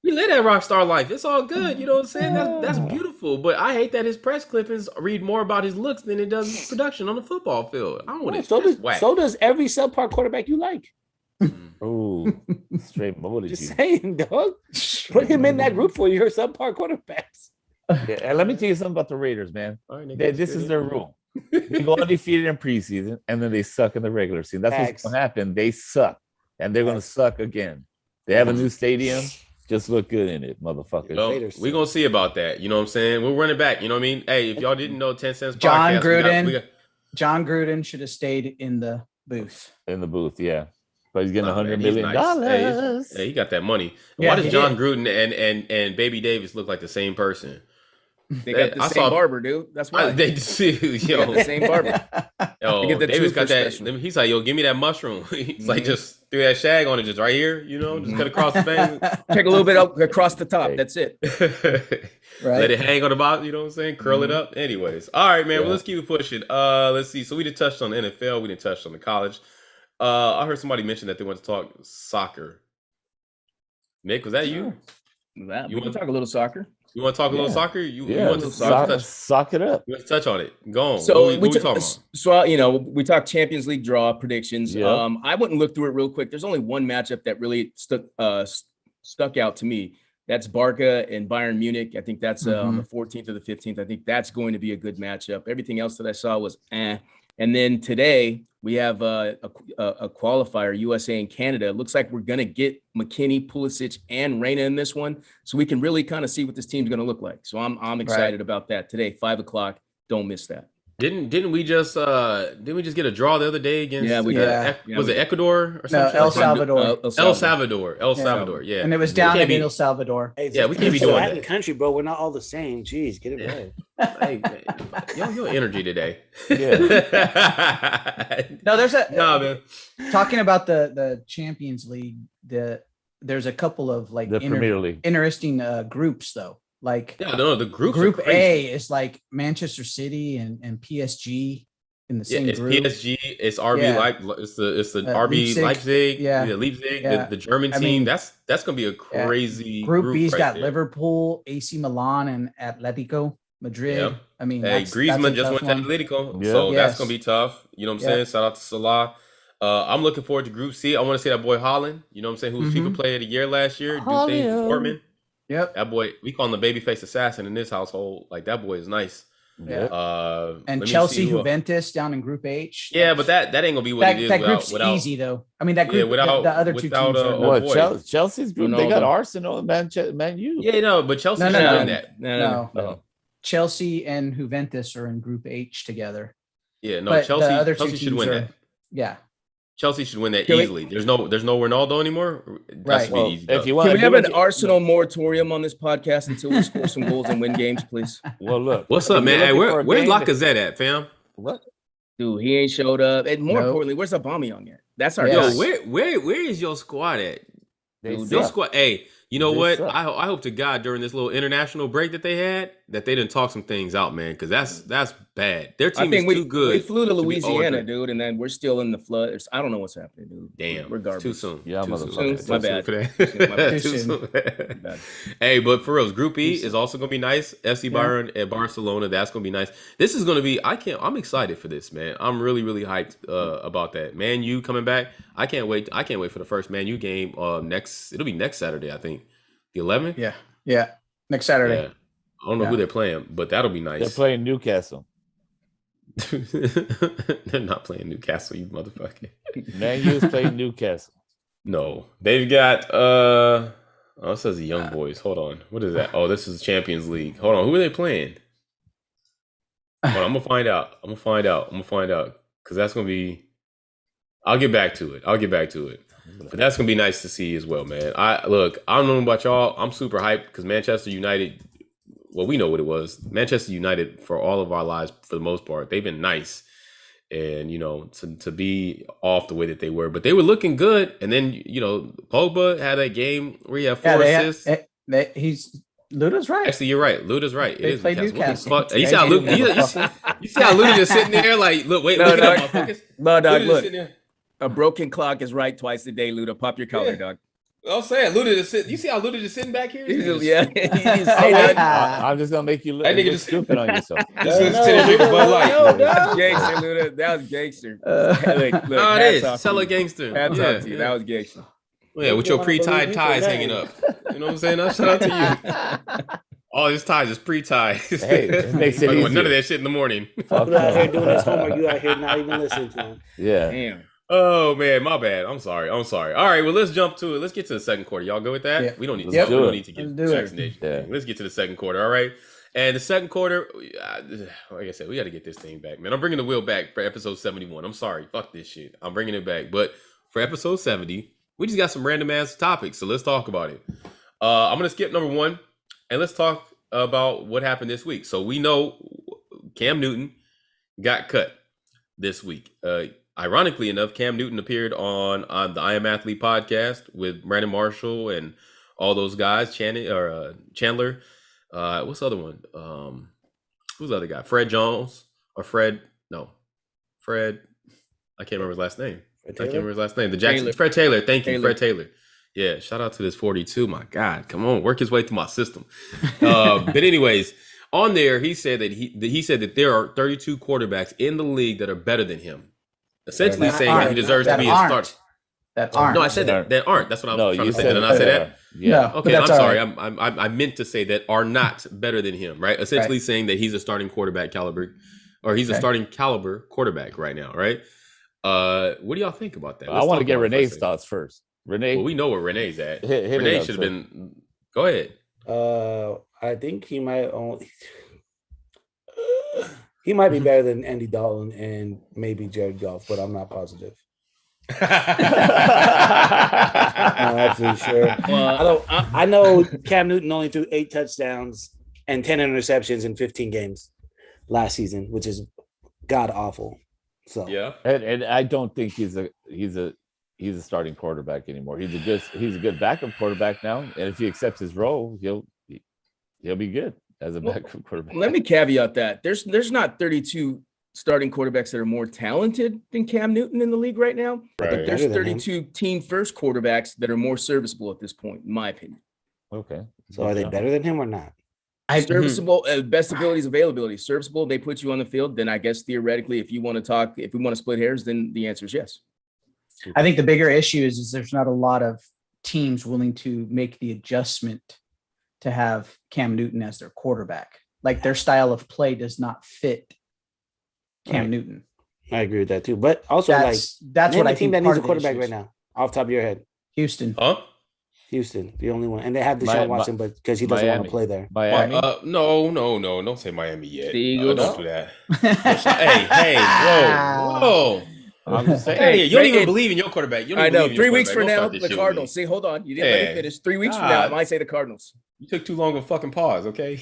We live that rock star life. It's all good. You know what I'm saying? That's beautiful. But I hate that his press clippings read more about his looks than it does his production on the football field. I don't want it. So That's does, whack. so does every subpar quarterback you like. Ooh, straight molded Just you. saying, dog. Put him in that group for your subpar quarterbacks. Yeah, and let me tell you something about the Raiders, man. All right, nigga, This that's is good. their rule. They go undefeated in preseason, and then they suck in the regular season. That's Facts. what's going to happen. They suck, and they're going to suck again. They have a new stadium. Just look good in it, motherfuckers. Well, Raiders. we're gonna see about that. You know what I'm saying? We're running back. You know what I mean? Hey, if y'all didn't know 10 cents John podcast, Gruden. we got John Gruden should have stayed in the booth. In the booth, yeah. But he's getting Nah, man, $100 he's million. nice. Hey, he got that money. Yeah, Why does he John did. Gruden and Baby Davis look like the same person? They got the I same saw- barber, dude. That's why. They see, They got yo, the same barber. yo, They get the Davis got toothbrush that. special. He's like, yo, give me that mushroom. He's like, just threw that shag on it, just right here. You know, just cut across the face. Take a little bit up across the top. That's it. Right. Let it hang on the bottom, you know what I'm saying? Curl it up. Anyways. All right, man. Well, Yeah. let's keep it pushing. Let's see. So we did touch on the NFL, we didn't touch on the college. I heard somebody mention that they want to talk soccer. Nick, was that you? That, You we can want- talk a little soccer. You want to talk a little Yeah. soccer? You Yeah, want to sock, touch, sock it up. you want to touch on it? Go on. So what we talking about? we talked Champions League draw predictions. Yeah. I went and looked through it real quick. There's only one matchup that really stuck out to me. That's Barca and Bayern Munich. I think that's on the 14th or the 15th. I think that's going to be a good matchup. Everything else that I saw was eh. And then today we have a qualifier, USA and Canada. It looks like we're going to get McKinney, Pulisic, and Reina in this one, so we can really kind of see what this team's going to look like. So I'm excited about that today, 5:00. Don't miss that. Didn't we just get a draw the other day against Yeah, we did. was it Ecuador or No, something? El Salvador. El Salvador, yeah. And it was down can't in be- El Salvador. Hey, Yeah, we can't be it's a doing Latin that. country, bro. We're not all the same. Jeez, get it Yeah. right. Hey, man, your energy today. No, there's a Nah, man. talking about the Champions League. There's a couple of like The Premier League. interesting groups though. Like Yeah, no, the groups Group are crazy. A is like Manchester City and PSG in the Yeah, same it's group. PSG, it's RB Yeah. it's the RB Leipzig. Yeah. Leipzig, Yeah. the German I team. mean, That's gonna be a Yeah. crazy Group group B's right got there. Liverpool, AC Milan, and Atletico Madrid. Yeah. I mean, Hey, that's Griezmann a just tough went to one. Atletico, Yeah. so that's gonna Yes. be tough. You know what I'm Yeah. saying? Shout out to Salah. I'm looking forward to Group C. I want to see that boy Holland. You know what I'm saying? Who was FIFA Mhm. Player of the Year last year? Do things for Holland. Dortmund. Yep. That boy, we call him the babyface assassin in this household. Like that boy is nice. Yeah. let And me Chelsea, see who- Juventus down in Group H. Yeah, but that ain't gonna be what it is that group's without easy though. I mean, that Yeah, group, without- the other two without, teams are. Oh, What boy. Chelsea's group? They got Ronaldo. Arsenal and Man U. Yeah, no, but Chelsea No, should no, win no. that. No. Chelsea and Juventus are in Group H together. Yeah, no, But Chelsea. the other two Chelsea should teams win are. that. Yeah. Chelsea should win that Can we- easily. There's no Ronaldo anymore. That Right. should be Well, an easy. if dub. you want, Can we have an Arsenal moratorium on this podcast until we score some goals and win games, please? Well, look. What's if up, you're man? Hey, looking for a where's game that- Lacazette at, fam? What? Dude, he ain't showed up. And more Nope. importantly, where's Aubameyang at? That's our Yes. Yo, guy. where is your squad at? They Dude, Your suck. squad. Hey, you know They what? suck. I hope to God during this little international break that they had that they didn't talk some things out, man, because that's bad. Their I team think is too good. we flew to be Louisiana, 0-3. dude, and then we're still in the flood. I don't know what's happening, dude. Damn, we're it's garbage. too soon. Yeah, too motherfucker. soon. My Too bad. soon for that. My bad. Too Too soon. Bad. Hey, but for real, Group E Too is soon. also gonna be nice. FC Yeah. Bayern at Barcelona, that's gonna be nice. This is gonna be. I'm excited for this, man. I'm really hyped about that. Man U coming back. I can't wait. I can't wait for the first Man U game. It'll be next Saturday, I think, the 11th. Yeah. Yeah. Next Saturday. Yeah. I don't know who Yeah. they're playing, but that'll be They're nice. playing Newcastle. They're not playing Newcastle, you motherfucker. Man U's playing Newcastle. No, they've got oh, it says the Young Boys. Hold on, what is that? Oh, this is Champions League. Hold on, who are they playing? Hold on, I'm gonna find out. Because that's gonna be. I'll get back to it. But that's gonna be nice to see as well, man. I don't know about y'all. I'm super hyped because Manchester United. Well, we know what it was. Manchester United for all of our lives, for the most part, they've been nice, and to be off the way that they were, but they were looking good. And then Pogba had that game where he had 4 assists. He's Luda's right. Actually, you're right. Luda's right. They It is played Newcastle. Newcastle. What the fuck? You see how Luda? You see how Luda just sitting there like, look, wait, No, look at dog. that, motherfuckers. No, dog, Luda just look. sitting there. A broken clock is right twice a day, Luda. Pop your collar, Yeah. dog. I'm saying Luda just sit. You see how Luda just sitting back here? Yeah. Hey, That I'm just gonna make you look, That nigga look just- stupid on yourself. Just listen to the nigga Bud Light. No, was dog. gangster, Luda. That was gangster. Look, Oh, it hats is. off to Sell a you. gangster. Hats Yeah, off to you. yeah. That was gangster. Yeah, with your pre-tied ties hanging up. You know what I'm saying? Now, shout out to you. All his ties is pre-tied. Hey, it makes it Fucking with none of easier. that shit in the morning. Fuck You out here no. doing his homework. You out here not even listening to him. Yeah. Damn. Oh man, my bad. I'm sorry. All right, well let's jump to it. Let's get to the second quarter. Y'all go with that? Yeah. We don't need Let's to. We do don't it. need to get Let's do it. vaccination. Yeah. Let's get to the second quarter. All right. And the second quarter, like I said, we got to get this thing back, man. I'm bringing the wheel back for episode 71. I'm sorry, fuck this shit. I'm bringing it back. But for episode 70, we just got some random ass topics, so let's talk about it. I'm gonna skip number 1, and let's talk about what happened this week. So we know Cam Newton got cut this week. Ironically enough, Cam Newton appeared on the I Am Athlete podcast with Brandon Marshall and all those guys. Chandler. What's the other one? Who's the other guy? Fred Jones or Fred? No, Fred. I can't remember his last name. I can't remember his last name. The Jackson. Taylor. Fred Taylor. Thank you, Taylor. Fred Taylor. Yeah, shout out to this 42. My God, come on, work his way through my system. But anyways, on there, he said that there are 32 quarterbacks in the league that are better than him. Essentially That saying that he aren't. deserves to That be a aren't. starter. That aren't. No, I said that aren't. That's what I No, was trying you to say. said Did I not say that? Yeah. No. But Okay, I'm that's all sorry. right. I meant to say that are not better than him, right? Essentially saying that he's a starting quarterback caliber, or he's a Okay. starting caliber quarterback right now, right? What do y'all think about that? I Let's want to talk get about it for a Renee's second. thoughts first. Renee, Well, we know where Renee's at. hit it Renee up, should have sir. been. Go ahead. I think he might only. He might be better than Andy Dalton and maybe Jared Goff, but I'm not positive. I'm absolutely sure. Well, I know Cam Newton only threw 8 touchdowns and 10 interceptions in 15 games last season, which is god awful. So Yeah. and I don't think he's a starting quarterback anymore. He's a good backup quarterback now, and if he accepts his role, he'll He'll be good as a Well, backup quarterback. Let me caveat that there's not 32 starting quarterbacks that are more talented than Cam Newton in the league right now. Right. But there's Better than him. 32 team first quarterbacks that are more serviceable at this point, in my opinion. Okay. So are they better than him or not? Serviceable, best abilities, availability, serviceable. They put you on the field. Then I guess theoretically, if we want to split hairs, then the answer is yes. I think the bigger issue is there's not a lot of teams willing to make the adjustment to have Cam Newton as their quarterback. Like their style of play does not fit Cam Newton. I agree with that too. But also, That's name what a I team think that part needs a of the quarterback issue right is. now, off the top of your head. Houston. Huh? Houston, the only one, and they have Deshaun Watson, but because he doesn't want Miami. to play there. Miami. No, don't say Miami yet. The Eagles. Don't do that. hey, whoa. I'm just saying. Hey, you don't even Hey, believe in your quarterback. You don't I even know. believe in your 3 weeks from quarterback. now, Don't start this the shit Cardinals. with me. See, hold on. You didn't let me Yeah. finish. 3 weeks from now, I might say the Cardinals. You took too long of fucking pause, okay?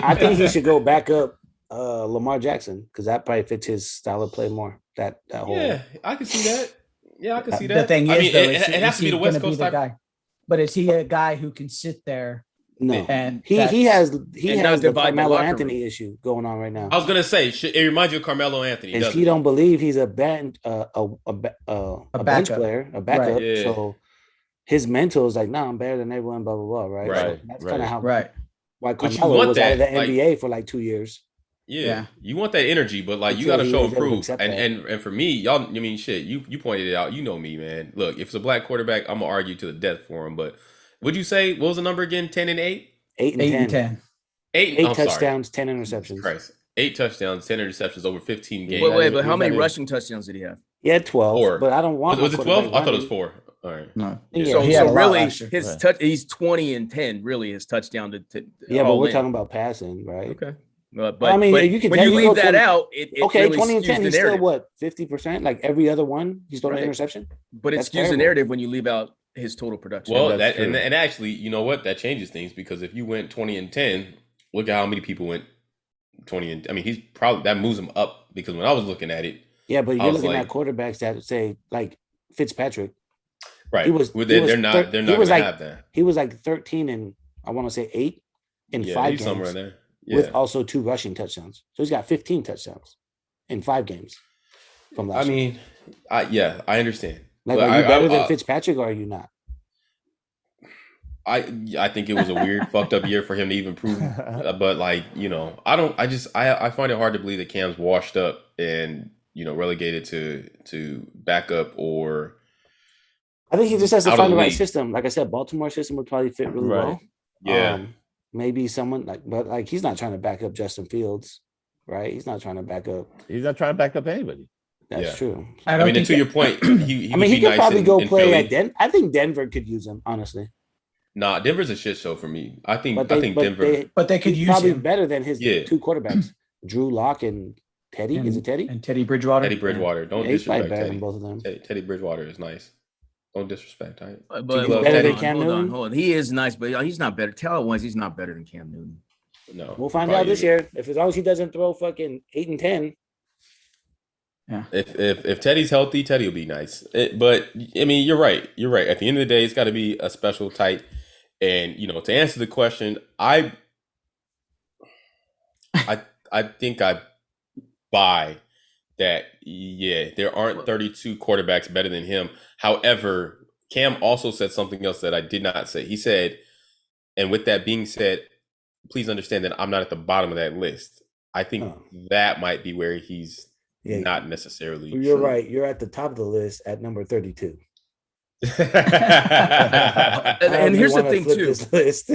I think he should go back up Lamar Jackson because that probably fits his style of play more. That whole Yeah, I can see that. Yeah, I can see that. The thing is, I mean, though, it has to be the West gonna Coast the type. guy. But is he a guy who can sit there no. and He that's- has not the divide the Carmelo locker Anthony issue going on right now. I was gonna say, it reminds you of Carmelo Anthony. And doesn't he it? don't believe he's a bench bench backup. player, a backup. Right. Yeah. So his mental is like, no, I'm better than everyone, blah blah blah. Right. Right. So that's kind of how right. why But you Carmelo want was out of the that, like- NBA for like 2 years. Yeah, you want that energy, but like you Until got to he show was able to improve. accept And for me, y'all, I mean, shit, you pointed it out. You know me, man. Look, if it's a black quarterback, I'm gonna argue to the death for him. But would you say what was the number again? 10 and 8. 8 and 8 10. and 10. 8. Eight I'm sorry. touchdowns, 10 Jesus interceptions. Christ. 8 touchdowns, 10 interceptions over 15 games. Wait, but how he's many not even- rushing touchdowns did he have? He had 12, 4. but I don't want. Was my it 12? quarterback I thought it was running. 4. All right. No. Yeah, So, he had a lot really, last year. his Right. touch, he's 20 and 10. Really, his touchdown to Yeah, but all we're in. talking about passing, right? Okay. But I mean, you can when tell you you leave go that 20 out, it Okay, really 20 and skews 10. the He's still narrative. what 50%? Like every other one, he's throwing Right. an interception. But it That's skews the terrible. narrative when you leave out his total production. Well, that's true. and actually, you know what? That changes things because if you went 20 and 10, look at how many people went 20 and I mean, he's probably that moves him up because when I was looking at it, Yeah, but I you're was looking like- at quarterbacks that say like Fitzpatrick. right? He was- Well, he was they're not he going was to like- have that. He was like 13 and I want to say 8 in Yeah, 5 he's games somewhere in there. with Yeah. also 2 rushing touchdowns. So he's got 15 touchdowns in 5 games from last I year. mean, I understand. Like, but are you better I- than Fitzpatrick or are you not? I think it was a weird, fucked up year for him to even prove. But like, you know, I find it hard to believe that Cam's washed up and relegated to backup or I think he just has to Out of find the the right league. system. Like I said, Baltimore system would probably fit really Right. well. yeah. Maybe someone but he's not trying to back up Justin Fields, right? He's not trying to back up. He's not trying to back up anybody. That's Yeah. true. I I don't mean, and think to your point, he I would mean, he be could nice probably in, go in play Philly. at Denver. I think Denver could use him, honestly. Nah, Denver's a shit show for me. I think But I think Denver. but they could he's use probably him better than his Yeah. 2 quarterbacks, Drew Lock and Teddy. Is it Teddy? and Teddy Bridgewater. Teddy Bridgewater. Don't Yeah, he's probably disrespect better Teddy. than both of them. Teddy Bridgewater is nice. Don't disrespect. But He's hold better than on, Cam hold on, Newton? hold on. He is nice, but he's not better. Talent-wise, he's not better than Cam Newton. No, We'll find probably out this isn't. year. If as long as he doesn't throw fucking 8 and 10. If Teddy's healthy, Teddy will be nice. But I mean, you're right. You're right. At the end of the day, it's got to be a special type. And to answer the question, I think I buy that. Yeah, there aren't 32 quarterbacks better than him. However, Cam also said something else that I did not say. He said, and with that being said, please understand that I'm not at the bottom of that list. I think Oh. that might be where he's Yeah, not necessarily. you're true. right. You're at the top of the list at number 32. And here's the thing, too. This list.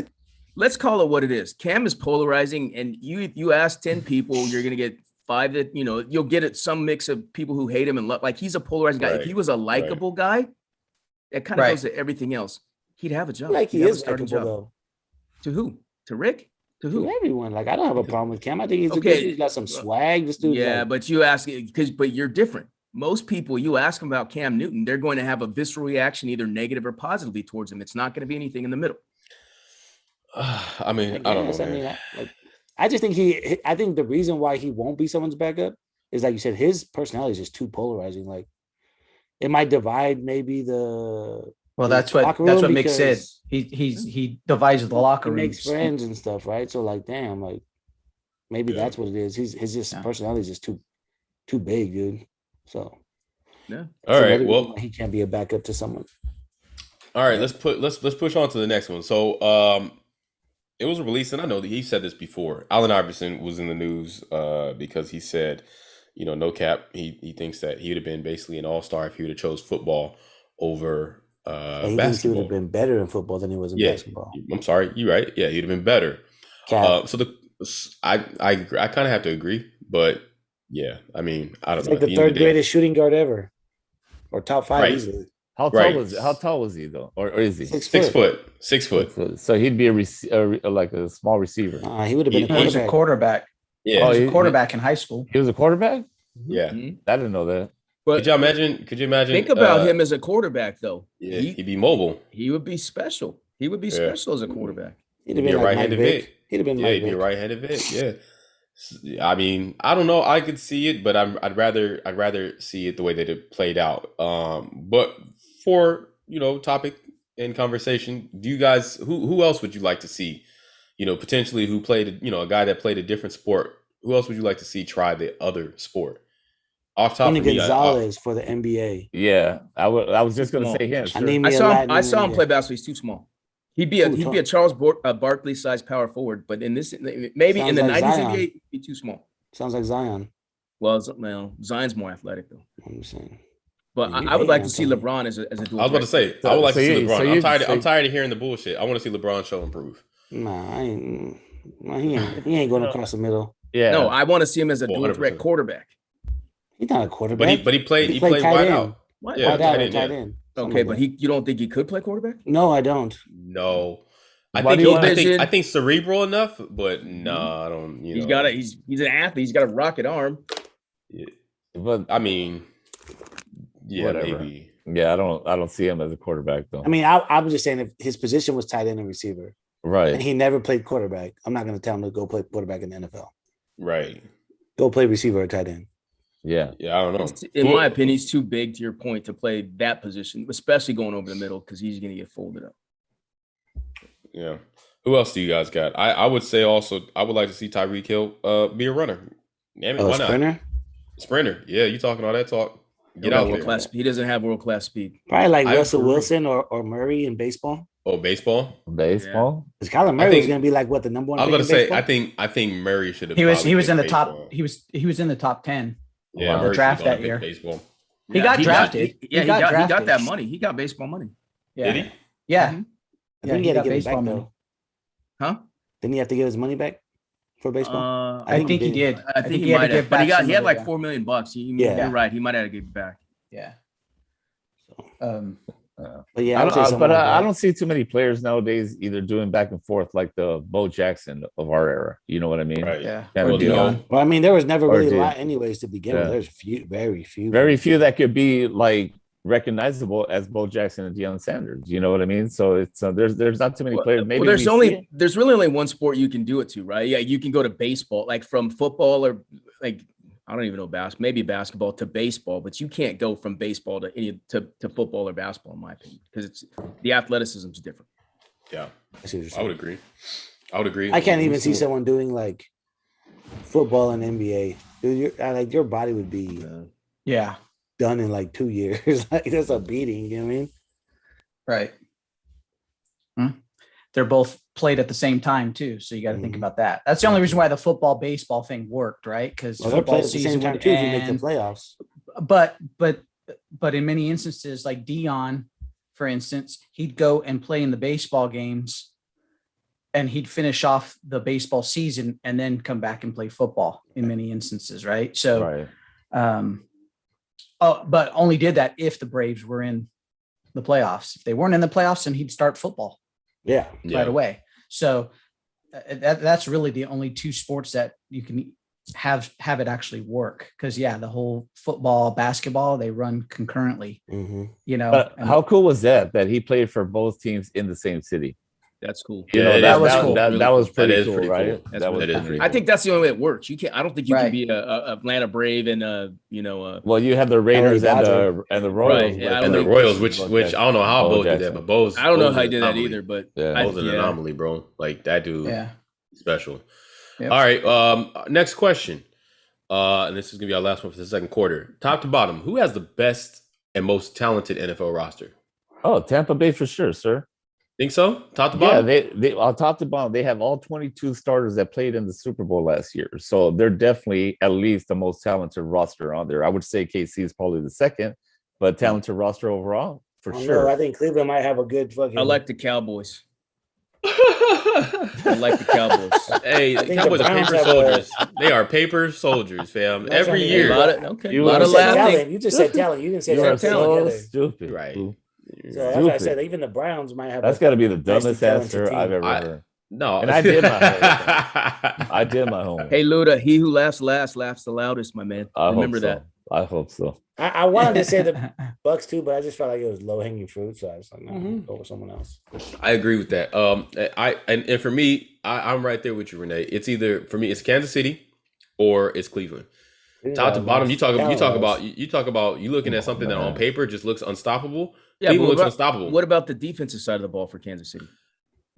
Let's call it what it is. Cam is polarizing, and you ask 10 people, you're gonna get 5 that you'll get it some mix of people who hate him and love. Like, he's a polarizing guy. If Right. he was a likable guy, that kind of Right. goes to everything else. He'd have a job. Like he He'd have a is starting likable job. though. To who? To Rick? To To who? everyone. Like I don't have a problem with Cam. I think he's a Okay. good dude. He's got some swag. This dude. Yeah, but you ask but you're different. Most people, you ask them about Cam Newton, they're going to have a visceral reaction, either negative or positively towards him. It's not going to be anything in the middle. I mean, I don't know, man. I just think I think the reason why he won't be someone's backup is like you said, his personality is just too polarizing. Like it might divide maybe the Well, in that's the what locker that's room what Mick said. because He divides the locker he room. makes friends and stuff, right? So like, damn, like maybe Yeah. that's what it is. His just Yeah. personality is just too big, dude. So Yeah. All that's right. another reason Well, why he can't be a backup to someone. all right. Let's push on to the next one. So, it was released, and I know that he said this before. Allen Iverson was in the news because he said, no cap. He thinks that he would have been basically an all-star if he would have chose football over And he thinks he would have basketball. been better in football than he was in Yeah, basketball. I'm sorry. You're right. Yeah, he'd have been better. Cap. So I kind of have to agree, but yeah, I mean, I don't He's know. like At the end of third the day- greatest shooting guard ever, or top 5 Right. easily. How tall Right. was he though, or is he 6 6 foot. So he'd be like a small receiver. He would have been a He- He was a quarterback. quarterback. Yeah, He was he- a quarterback in high school. He was a quarterback. yeah. Mhm. I didn't know that. But Could you imagine? think about him as a quarterback, though. Yeah, he'd be mobile. He would be special. He would be Yeah. special as a quarterback. He'd have He'd be been a like Mike right-handed Vick. Vic. He'd have been Yeah, Mike he'd be a Vick. right-handed Vic. Yeah. I mean, I don't know. I could see it, but I'd rather see it the way that it played out. But for topic and conversation, do you guys who else would you like to see? Potentially who played a guy that played a different sport. Who else would you like to see try the other sport? Off top Tony of me, Gonzalez for the NBA. Yeah, I was just gonna say him. I Sure. need I me a saw him. Latin I saw him NBA. play basketball. He's too small. He'd be a Charles Barkley sized power forward, but in this maybe in Sounds the like 90s Zion. NBA, he'd be too small. Sounds like Zion. Well, Zion's more athletic though. I'm just saying. But You I would like hate to see on Tony. LeBron as a dual. I was about to threat. say I would like So to see you- LeBron. so you- I'm tired of hearing the bullshit. I want to see LeBron show improve. Nah, he ain't going across the middle. Yeah, No, I want to see him as a dual 100%. threat quarterback. He's not a quarterback. But he played He played wide tight end. out. What? Yeah, Wide out tight or end, tight yeah. end. Okay, but you don't think he could play quarterback? No, I don't. No. Why I do you think cerebral enough, but no, I don't. He's an athlete. He's got a rocket arm. but I mean, yeah, Whatever. maybe. yeah, I don't see him as a quarterback though. I mean, I was just saying if his position was tight end and receiver, and Right. he never played quarterback, I'm not going to tell him to go play quarterback in the NFL. Right. Go play receiver or tight end. Yeah. Yeah, I don't know. In my opinion, he's too big to your point to play that position, especially going over the middle because he's going to get folded up. Yeah. Who else do you guys got? I would say also I would like to see Tyreek Hill be a runner. Damn it, Oh, why not? sprinter? Sprinter. Yeah, you talking all that talk. Get Got out world there. class. He doesn't have world class speed. Probably like I Russell agree. Wilson or Murray in baseball. Oh, baseball. Baseball. Because Kyler Murray think- is going to be like what the number one. I was pick going to in say baseball? I think Murray should have. He was probably in the picked top. baseball. He was in the top 10. Yeah, Wow. Murray Draft should've that gone year. pick Baseball. He got drafted. He He got got drafted. that money. He got baseball money. Yeah. Did he? Yeah. Mhm. I think he had to give it back though. Huh? Didn't he have to give his money back for baseball? I think he did. I think he had might to have. give But back he had some like of it, $4 million. Yeah. You're right. He might have to give it back. Yeah. But yeah, I would say something But like I that. don't see too many players nowadays either doing back and forth like the Bo Jackson of our era. You know what I mean? Right. Yeah. Kind Or of deal. Dion. Well, I mean, there was never Or really a did. lot, anyways, to begin Yeah. with. There's very few. Very few that could be like recognizable as Bo Jackson and Deion Sanders. You know what I mean? So it's there's not too many players. Maybe there's we see it. there's really only one sport you can do it to, right? Yeah, you can go to baseball, like from football or like I don't even know maybe basketball to baseball, but you can't go from baseball to football or basketball, in my opinion, because it's the athleticism is different. Yeah, I see what you're I saying. would agree. I would agree. I can't even see someone doing like football and NBA. Dude, your body would be Yeah. done in like 2 years. Like that's a beating. You know what I mean? Right. They're both played at the same time too, so you got to think Mhm. about that. That's the only reason why the football baseball thing worked, right? Because Well, they're football playing at the same season time would too if you make end. the playoffs. But in many instances, like Dion, for instance, he'd go and play in the baseball games, and he'd finish off the baseball season and then come back and play football. In many instances, right? So, Right. but only did that if the Braves were in the playoffs. If they weren't in the playoffs, then he'd start football Yeah. Yeah. right away. So that's really the only two sports that you can have it actually work. Because the whole football, basketball, they run concurrently. Mm-hmm. You know, But and- how cool was that he played for both teams in the same city? That's cool. You Yeah, know, it that is was cool. that, that was That pretty is cool, pretty right? cool. That's That was really That is cool. pretty I think that's the only way it works. You can't. I don't think you Right. can be a Atlanta Brave and Well, you have the Raiders Dodger. and the Royals, Right, yeah, I And the think Royals, this is which I don't know how Bo Bo did that, Jackson. but Bo's. I don't know Bo's how he an did that anomaly. either, but Yeah. Bo's an anomaly, bro. Like that dude, Yeah. special. Yep. All right. Next question. And this is gonna be our last one for the second quarter. Top to bottom, who has the best and most talented NFL roster? Oh, Tampa Bay for sure, sir. Think so? Top to Yeah, bottom? they on top to bottom, they have all 22 starters that played in the Super Bowl last year. So they're definitely at least the most talented roster on there. I would say KC is probably the second, but talented roster overall for I don't sure. know. I think Cleveland might have a good fucking. I like the Cowboys. I like the Cowboys. Hey, I the think Cowboys the are Browns paper have a- soldiers. They are paper soldiers, fam. That's Every what I mean. year. A lot of, okay, You a lot are of so laughing. talent. You just said talent. You didn't say You that are so talent. stupid. Right. fool. So that's why I said Stupid. even the Browns might have. That's a got to be the nicely dumbest talented answer team. I've ever I- heard. No. And I did my homework. I did my homework. Hey, Luda, he who laughs last laughs the loudest, my man. I Remember hope so. that. I hope so. I wanted to say the Bucks too, but I just felt like it was low hanging fruit, so I was like, no, Mhm. go with someone else. I agree with that. And for me, I'm right there with you, Renee. It's either for me, it's Kansas City or it's Cleveland. Top to bottom, you talk about you looking at something that on paper just looks unstoppable. Yeah, Cleveland but looks what, unstoppable. what about the defensive side of the ball for Kansas City?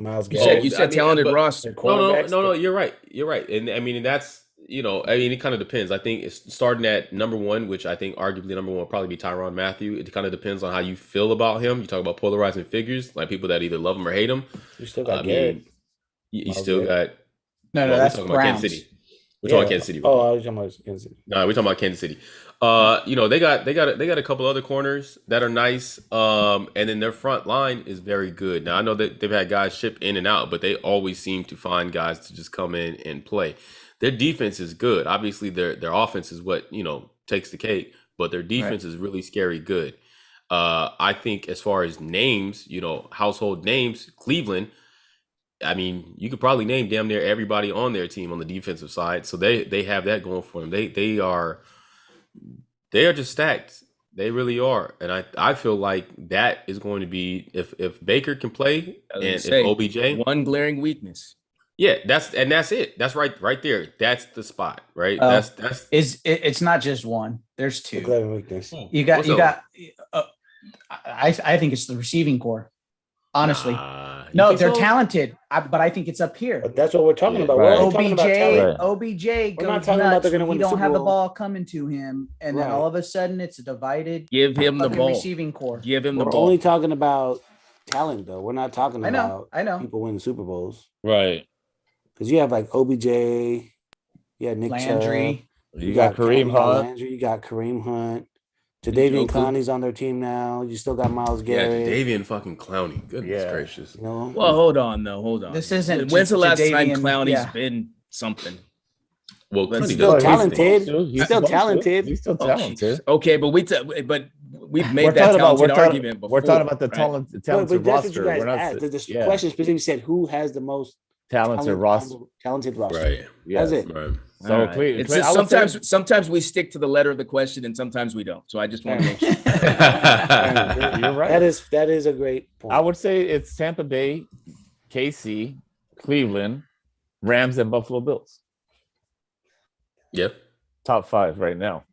Miles You Oh, said, you Garrett. said I mean, talented but- roster. No. You're right. And I mean, that's it kind of depends. I think it's starting at number one, which I think arguably number one will probably be Tyrann Mathieu. It kind of depends on how you feel about him. You talk about polarizing figures, like people that either love him or hate him. You still got I Garrett. mean, you Miles still Garrett. got. No, well, that's we're talking about Browns. Kansas City. We're talking about Kansas City. Oh, I was talking about Kansas City. No, we're talking about Kansas City. They got a couple other corners that are nice. And then their front line is very good. Now I know that they've had guys ship in and out, but they always seem to find guys to just come in and play. Their defense is good. Obviously, their offense is what takes the cake, but their defense is really scary good. I think as far as names, household names, Cleveland. I mean, you could probably name damn near everybody on their team on the defensive side. So they have that going for them. They are just stacked. They really are. And I feel like that is going to be if Baker can play I was and gonna say, if OBJ. one glaring weakness. Yeah, that's it. That's right there. That's the spot, right? Oh. That's It's not just one. There's The two. glaring weakness. You got What's you up? got. I think it's the receiving core. Honestly, Nah, you no, think they're so? talented. But I think it's up here. But that's what we're talking Yeah. about. Right. We're only talking about talent. OBJ We're goes not talking about nuts they're gonna when win you the don't Super have the Bowl. ball coming to him, and then Right. all of a sudden it's a divided Give him the fucking ball. receiving core. Give him the We're ball. only talking about talent, though. We're not talking I know, about I know. people winning Super Bowls. Right. Because you have like OBJ, you had Nick Landry. Chubb, You got Kareem you got Hunt. Landry, you got Kareem Hunt. Jadavian Njoku. Clowney's on their team now. You still got Miles Yeah, Garrett. Davian fucking Clowney. Goodness Yeah. gracious. You know, Well, hold on, though. Hold on. This isn't When's the last time Jadeveon, Clowney's yeah. been something? Well, Let's Clowney see. Still does talented. He's still talented. He's still Oh, talented. okay, but we've made We're that talking about talented argument before. we're talking about the right? talented But that's what roster. you guys We're not asked. The yeah. question specifically said who has the most talented roster. talented roster. Right. Yes. That's it. Right. So All right. Cle- It's Cle- just I would say- sometimes we stick to the letter of the question and sometimes we don't. So I just want to make sure. You're right. That is a great point. I would say it's Tampa Bay, KC, Cleveland, Rams, and Buffalo Bills. Yeah. Top five right now.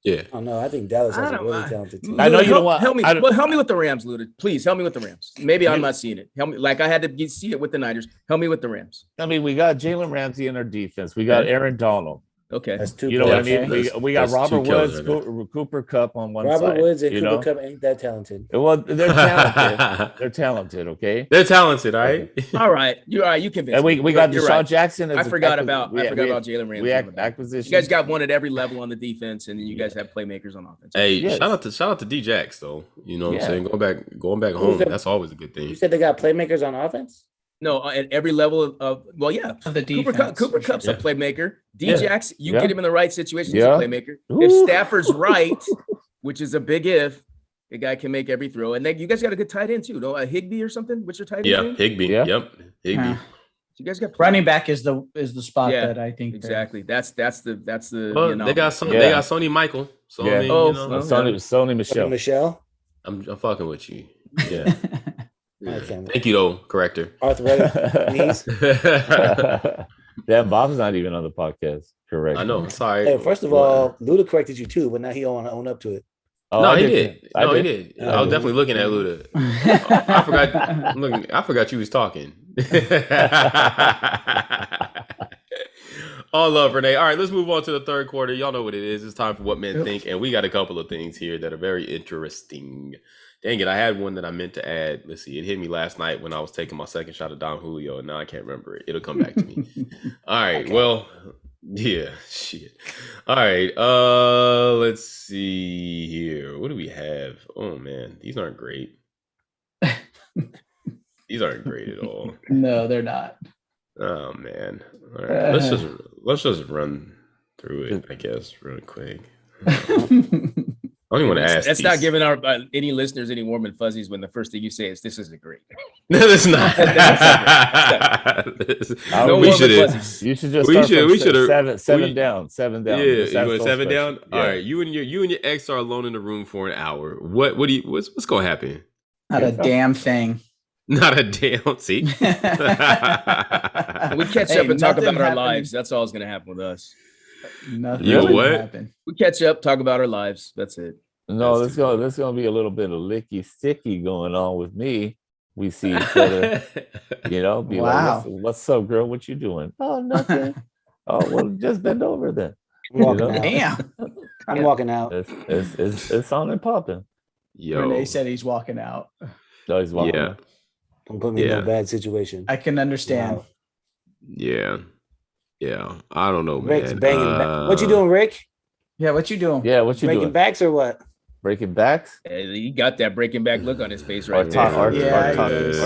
Yeah. Oh no, I think Dallas has I a don't- really I- talented team. I know Luda, you don't want- Help me. I don't- Well, help me with the Rams, Luda. Please help me with the Rams. Maybe I'm not seeing it. Help me. Like I had to see it with the Niners. Help me with the Rams. I mean, we got Jalen Ramsey in our defense. We got Okay. Aaron Donald. Okay. That's two. You know what I players. mean? We got That's Robert two killers Woods, right there. Cooper Cup on one Robert side. Woods and you Cooper know? Cup ain't that talented. Well, they're talented. They're talented, okay? They're talented, all right? All right. You're all right. You convinced And me. we got You're Deshaun right. Jackson. I forgot about Jalen Ramsey. We on the back. acquisition. You guys got one at every level on the defense, and then you guys have playmakers on offense. Hey, Yes. shout out to D-Jax though. You know what Yeah. I'm saying? Going back Who's home, the- that's always a good You thing. said they got playmakers on offense. No, at every level of well, yeah. Of the Cooper, defense. Cooper Cup's Yeah. a playmaker. Yeah. D-Jax, you Yeah. get him in the right situation, Yeah. he's a playmaker. Ooh. If Stafford's right, which is a big if, the guy can make every throw. And then you guys got a good tight end too, no? A Higbee or something? What's your tight end? Yeah, name? Higby. Yeah. Yep. Higby. Yeah. You guys got Running back is the spot Yeah, that I think they're- exactly. That's the Well, you know. they got Yeah. they got Sony Michael. So Yeah. I mean, Oh, you know, well. Sony Michelle. Michelle. I'm fucking with you. Yeah. Okay. Thank you, though, corrector. Arthritic knees. Damn, Bob's not even on the podcast. Correct. I know. Sorry. Hey, first of all, Luda corrected you too, but now he don't want to own up to it. Oh, No, I he did. did. No, he did. I I was did. definitely looking at Luda. I forgot. Look, I forgot you was talking. All love, Renee. All right, let's move on to the third quarter. Y'all know what it is. It's time for What Men Think, and we got a couple of things here that are very interesting. Dang it, I had one that I meant to add. Let's see. It hit me last night when I was taking my second shot of Don Julio, and now I can't remember it. It'll come back to me. All right. Okay. Well, yeah, shit. All right. Let's see here. What do we have? Oh man, these aren't great. These aren't great at all. No, they're not. Oh man. All right. Let's just run through it, I guess, real quick. I don't even want to ask. That's not these. giving our any listeners any warm and fuzzies when the first thing you say is, "This isn't great." No, it's not. No we warm should and have. fuzzies. You should just We start should- from we should've- seven we- down. Yeah, you That's want so 7 down? special. All Yeah. right, you and your ex are alone in the room for an hour. What's gonna happen? Not a damn thing. Not a damn. See, We catch Hey, up and talk nothing about our happened. lives. That's all that's going to happen with us. Nothing You know really what? happened. We catch up, talk about our lives. That's it. No, That's there's gonna be a little bit of licky sticky going on with me. We see each other, be Wow. like, what's up, girl? What you doing? Oh, nothing. Oh, well, just bend over then. I'm walking know? out. Damn. I'm walking out. It's on and popping. Yo, Renee said he's walking out. No, he's walking. yeah, Don't put me in Yeah. a bad situation. I can understand. Wow. yeah. I don't know, Rick's man. banging back. What you doing, Rick? Yeah, what you doing? Yeah, what you Breaking doing? backs or what? Breaking backs? He got that breaking back look on his face Or right talk- now. or- Yeah,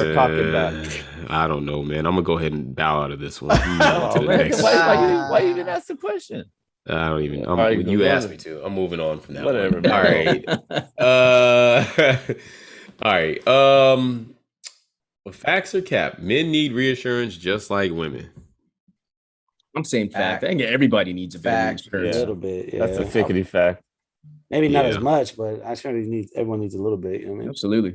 or talking back. I don't know, man. I'm gonna go ahead and bow out of this one. Oh, To the man, next. why you even ask the question? I don't even. All right, you go asked ahead. me to. I'm moving on from that. Whatever, One. All man. right. All right. Facts or cap? Men need reassurance just like women. I'm saying fact. Fact. I think everybody needs a bit of Fact. A reassurance. little bit. Yeah. That's a thickety fact. Maybe not as Yeah. much, but I certainly need. Everyone needs a little bit. You know what I mean? Absolutely.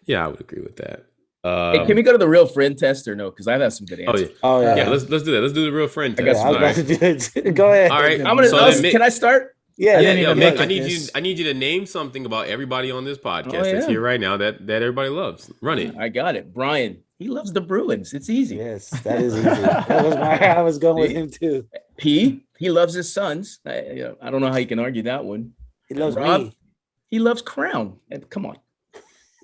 Yeah, I would agree with that. Hey, can we go to the real friend test or no? Because I've had some good Oh answers. yeah. Oh yeah. Yeah, let's do that. Let's do the real friend I test. got I was All about right. to do it. Go ahead. All right. I'm gonna. So then Mick- can I start? Yeah. Yeah, didn't yeah, even Mick, look I at need this. you to name something about everybody on this podcast Oh, that's yeah. here right now that everybody loves. Run it. I got it. Brian. He loves the Bruins. It's easy. Yes, that is easy. That was I was going with him too. P. He loves his sons. I don't know how you can argue that one. He loves Rob? me. He loves Crown. And come on.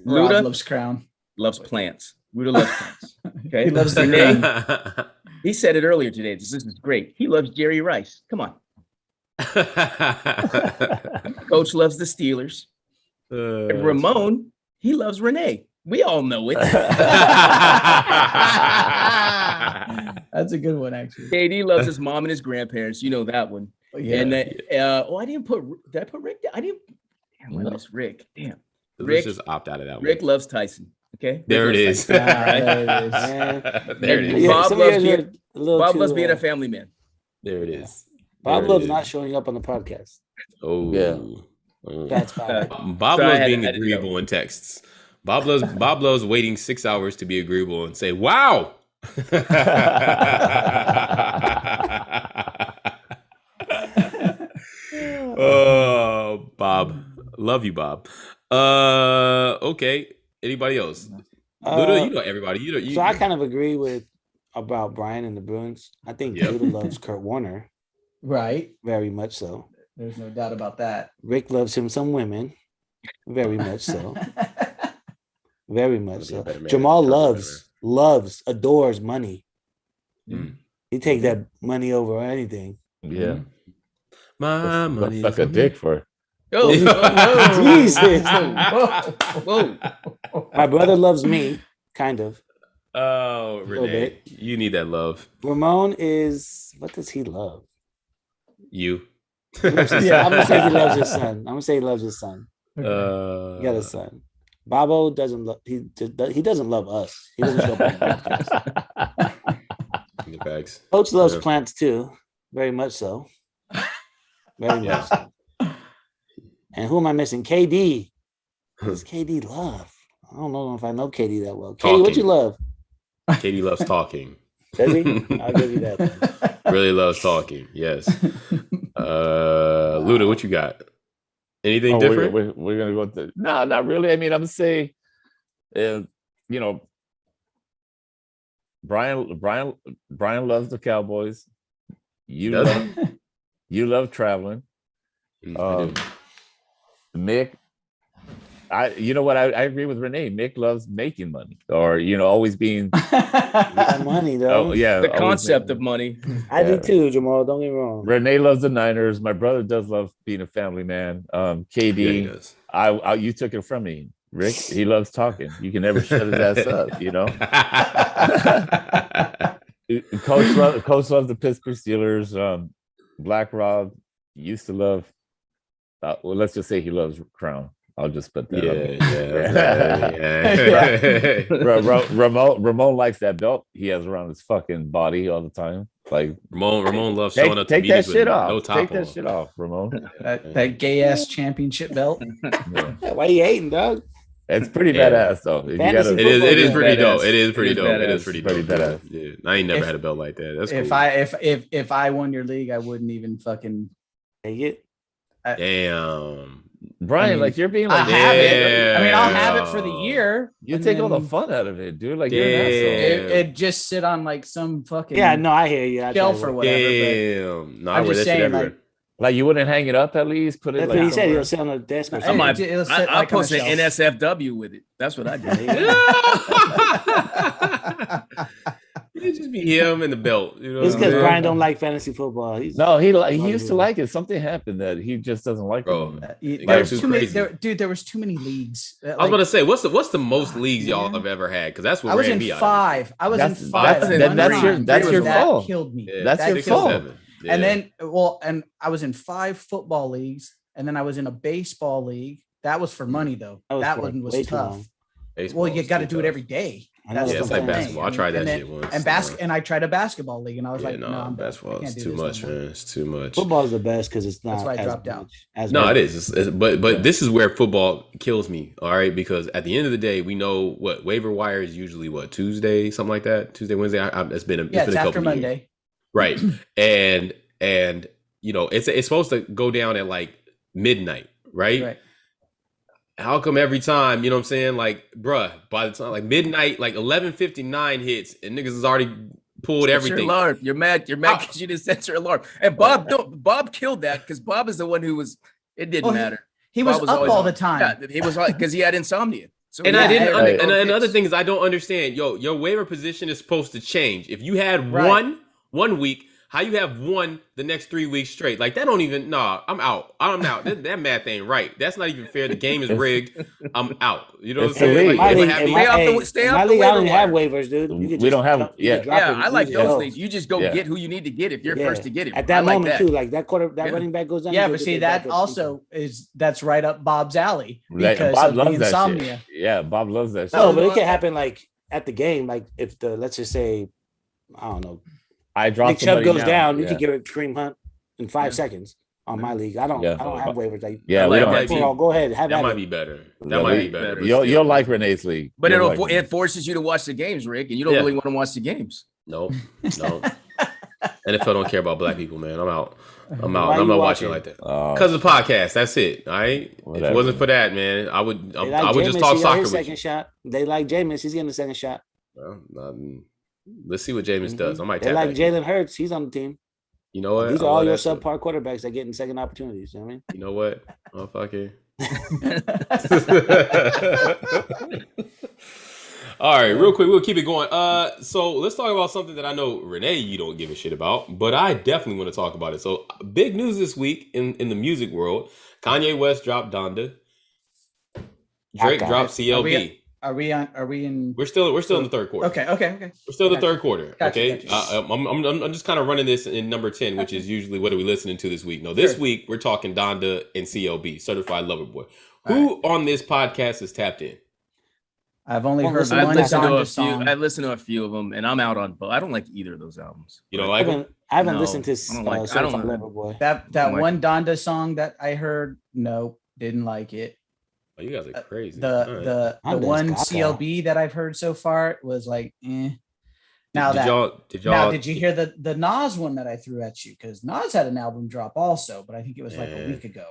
Rob Luda loves Crown. loves plants. Luda loves plants. Okay. He loves the Renee, name. he said it earlier today. This is great. He loves Jerry Rice. Come on. Coach loves the Steelers. And Ramon, he loves Renee. We all know it. That's a good one, actually. KD loves his mom and his grandparents. You know that one. Yeah. And I didn't put. Did I put Rick? I didn't. Damn, I No. missed Rick. Damn. Let's Rick- just opt out of that Rick one. loves Tyson. Okay. There it Rick is. loves Ah, Tyson. there it is. There it is. Yeah. Bob some of you loves guys being- are a little Bob too, loves being a family man. There it is. Bob There it loves is. not showing up on the podcast. Oh, Yeah. Oh. That's fine. Bob So I loves had being to go. agreeable in texts. Bob loves waiting 6 hours to be agreeable and say, "Wow." Oh, Bob, love you, Bob. Okay. Anybody else? Luda, you know everybody. You So I kind of agree with about Brian and the Bruins. I think Yep. Luda loves Kurt Warner Right. very much so. There's no doubt about that. Rick loves him some women, very much so. Very much so. Better man. Jamal Tell me loves, adores money. Mm. He take that money over anything. Yeah. My money. Suck a dick for. Oh, Jesus. Whoa. My brother loves me, kind of. Oh, Little Renee, bit. you need that love. Ramon is, what does he love? You. Yeah, I'm gonna say he loves his son. I'm gonna say he loves his son. He got Uh, a son. Bobo doesn't love. He doesn't love us. He doesn't show up. on the podcast. the bags. Coach loves Yeah. plants too, very much so. Very Yeah. much. So. And who am I missing? KD. What does KD love? I don't know if I know Katie that well. Katie, what you love? Katie loves talking. Does he? I'll give you that. Really loves talking. Yes. Luda, what you got? Anything different? We're gonna go with the no, not really. I mean, I'm gonna say, you know, Brian loves the Cowboys. You love traveling. Mick, you know what? I agree with Renee. Mick loves making money, or always being money though. Oh yeah, The concept of money. I do too, Jamal. Don't get me wrong. Renee loves the Niners. My brother does love being a family man. KD, Yeah, he does. you took it from me. Rick, he loves talking. You can never shut his ass up. Coach loves the Pittsburgh Steelers. Black Rob used to love. Well, let's just say he loves Crown. I'll just put that. Ramon likes that belt he has around his fucking body all the time. Like Ramon loves showing up to take that meetings shit with off. no top Take on. that shit off, Ramon. that gay ass championship belt. Yeah. Why you hating, dog? It's pretty Yeah. badass though. If you Fantasy gotta- It is Badass. pretty dope. It is pretty It is dope. It is badass. pretty Pretty dope. badass. Yeah. I ain't never If- had a belt like that. That's If cool. if I won your league, I wouldn't even fucking. Take it. Damn. Brian, I mean, like you're being I like, have it. I mean, I'll have it for the Damn. year. you and take all the then fun out of it, dude. Like you're an Damn. asshole. It just sit on like some fucking Yeah, no, I hear you. I tell shelf you or what. whatever. Damn. No, I I'm wear just that shit saying, everywhere. Like you wouldn't hang it up at least. Put it That's like what he said. somewhere. He'll sit on the desk or But I might. something. it'll sit I'll like on a post an shelf. NSFW with it. That's what I do. It just be him and the belt. You know It's what I'm because saying? Brian don't like fantasy football. No, he used to like it. Something happened that he just doesn't like Bro. it. There got was too crazy. there was too many leagues. I was about to say, what's the most leagues y'all man. have ever had? Because that's what I was ran in me out. 5. I was in That's- 5. that's- at one that's your- time. that's your That fault. killed me. Yeah, That's That your six killed and fault. me. seven. Yeah. And then I was in 5 football leagues, and then I was in a baseball league. That was for money though. That for one was way too tough. long. Baseball Well, you is got to too do it tough. every day. I know, That's Yeah, the it's like whole thing. basketball. I tried that and then- shit once. And I tried a basketball league, and I was Yeah, like, no, no, I'm done. I basketball can't is do too this no much, more. man. It's too much. Football is the best because it's not. That's why I as dropped out. much as No, much. it is. But this is where football kills me. All right, because at the end of the day, we know what waiver wire is usually Tuesday, something like that. Tuesday, Wednesday. It's been a Yeah, it's been a after couple of years. Monday. Right. and it's supposed to go down at like midnight, right? Right. How come every time, you know what I'm saying? Like, bruh, by the time like midnight, like 11:59 hits and niggas has already pulled Set your everything. alarm. You're mad because you didn't set your alarm. And Bob killed that because Bob is the one who was. It didn't Well, matter. He was Bob was up always all on. the time. Yeah, he was because he had insomnia. So And he I had- didn't. Right. And another picks. thing is, I don't understand. Your waiver position is supposed to change. If you had Right. one week, how you have one the next 3 weeks straight? Like that don't even. Nah, I'm out. I'm out. that math ain't right. That's not even fair. The game is rigged. I'm out. You know what I'm It's saying? illegal. Like, My it would league, have in me- my, Stay off the- hey, stay in off my the league, I don't waiver have wire. waivers, dude. You could We don't have- you could yeah. drop Yeah, it I like easy. those Oh, things. You just go Yeah. get who you need to get if you're yeah. first to get it. At that I like moment that. too, like that Yeah. running back goes down. Yeah, you but go see, get that backup also that's right up Bob's alley Like, because Bob of the loves that insomnia. shit. Yeah, Bob loves that shit. No, but it can happen like at the game. Like if let's just say, I don't know, I dropped Nick Chubb somebody goes now. down, you Yeah. could get a Kareem Hunt in 5 Yeah. seconds on my league. I don't Yeah. have waivers. Like, Yeah, That we don't might have be- well, go ahead, have That at might it. be better. Yeah, That might we- be better. but You'll still. like Renee's league. But You'll like it forces you to watch the games, Rick, and you don't Yeah. really want to watch the games. No. NFL don't care about black people, man. I'm out. I'm out. Why I'm you not watching watching? like that. Oh, Because of the podcast. That's it. All right. If it Whatever. wasn't for that, man, I would. They I like would just Jameis, talk he got soccer his with second you. shot. They like Jameis. He's getting the second shot. Well, let's see what Jameis does. I might They tap like back in. Jalen Hurts. He's on the team. You know what? These I are all love your that shit. subpar quarterbacks that getting second opportunities. You know what I mean? You know what? Motherfucker. All right, real quick, we'll keep it going. So let's talk about something that I know Renee you don't give a shit about, but I definitely want to talk about it. So big news this week in the music world: Kanye West dropped Donda. Drake Okay. dropped CLB. Are we in? We're still in the third quarter. Okay. We're still in the Gotcha. third quarter. Gotcha, Okay. gotcha. I'm just kind of running this in number 10, which is usually what are we listening to this week? No, this Sure. week we're talking Donda and CLB, Certified Lover Boy. Who on this podcast is tapped in? I've only Well, heard listen, I've one listened to Donda a few. song. I've listened to a few of them, and I'm out on both. I don't like either of those albums. You know, I like him? haven't No, listened to I don't like- I Certified don't- Lover Boy. That like one Donda song that I heard, no, didn't like it. Oh, you guys are crazy. The All right. the I'm one just CLB that I've heard so far was like, eh. Now did that y'all now, did you hear the Nas one that I threw at you? Because Nas had an album drop also, but I think it was like a Yeah. week ago.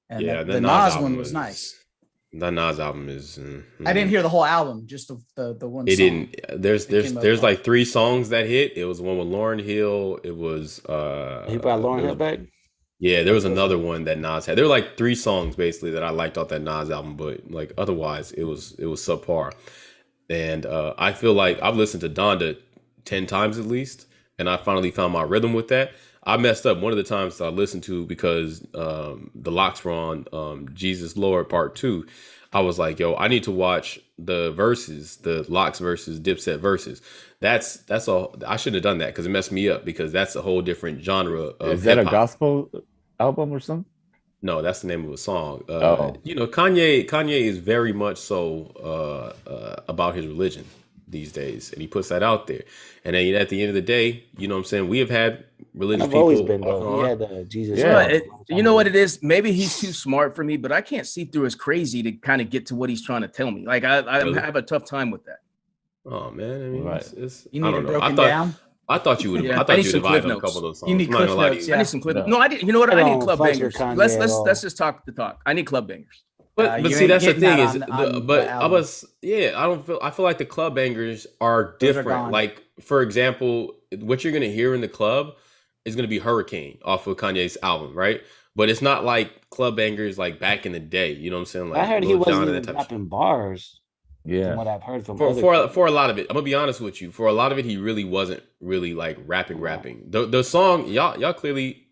And Yeah, the that Nas album one was nice. That Nas album is. I didn't hear the whole album, just the one. It song. didn't. There's came up there's on. like 3 songs that hit. It was one with Lauryn Hill. It was He brought Lauren there Hill was- back. Yeah, there was another one that Nas had. There were like 3 songs basically that I liked off that Nas album, but like otherwise it was subpar. And I feel like I've listened to Donda 10 times at least, and I finally found my rhythm with that. I messed up one of the times I listened to because the locks were on Jesus Lord Part 2. I was like, yo, I need to watch the verses, the locks versus Dipset verses. That's all. I shouldn't have done that because it messed me up because that's a whole different genre of Is that a hip-hop. gospel album or something? No, that's the name of a song. Oh. You know, Kanye is very much so about his religion these days, and he puts that out there. And then at the end of the day, you know what I'm saying? We have had religious I've people. always been off though. and He on. had Jesus. Yeah. Well, you know what it is? Maybe he's too smart for me, but I can't see through his crazy to kind of get to what he's trying to tell me. Like I Really? have a tough time with that. Oh man, I mean, Right. it's You I need it don't know. broken down. I thought you would. Yeah, I I thought need you some would divide cliff on a couple of notes. those songs. You need I'm not gonna cliff lie to notes, you. I yeah. need some clip. No. No, I didn't. You know what? I I need don't club fuck with bangers. Kanye Let's at let's all. just talk the talk. I need club bangers. But You see, ain't that's the getting thing that is, on the but I album. was I don't feel. I feel like the club bangers are Those are different. gone. Like for example, what you're gonna hear in the club is gonna be Hurricane off of Kanye's album, right? But it's not like club bangers like back in the day. You know what I'm saying? Like I heard he Lil Jon wasn't and even that type of shit. rapping bars. From Yeah. what I've heard from For other for a lot of it, I'm gonna be honest with you. For a lot of it, he really wasn't really like rapping. The song y'all clearly.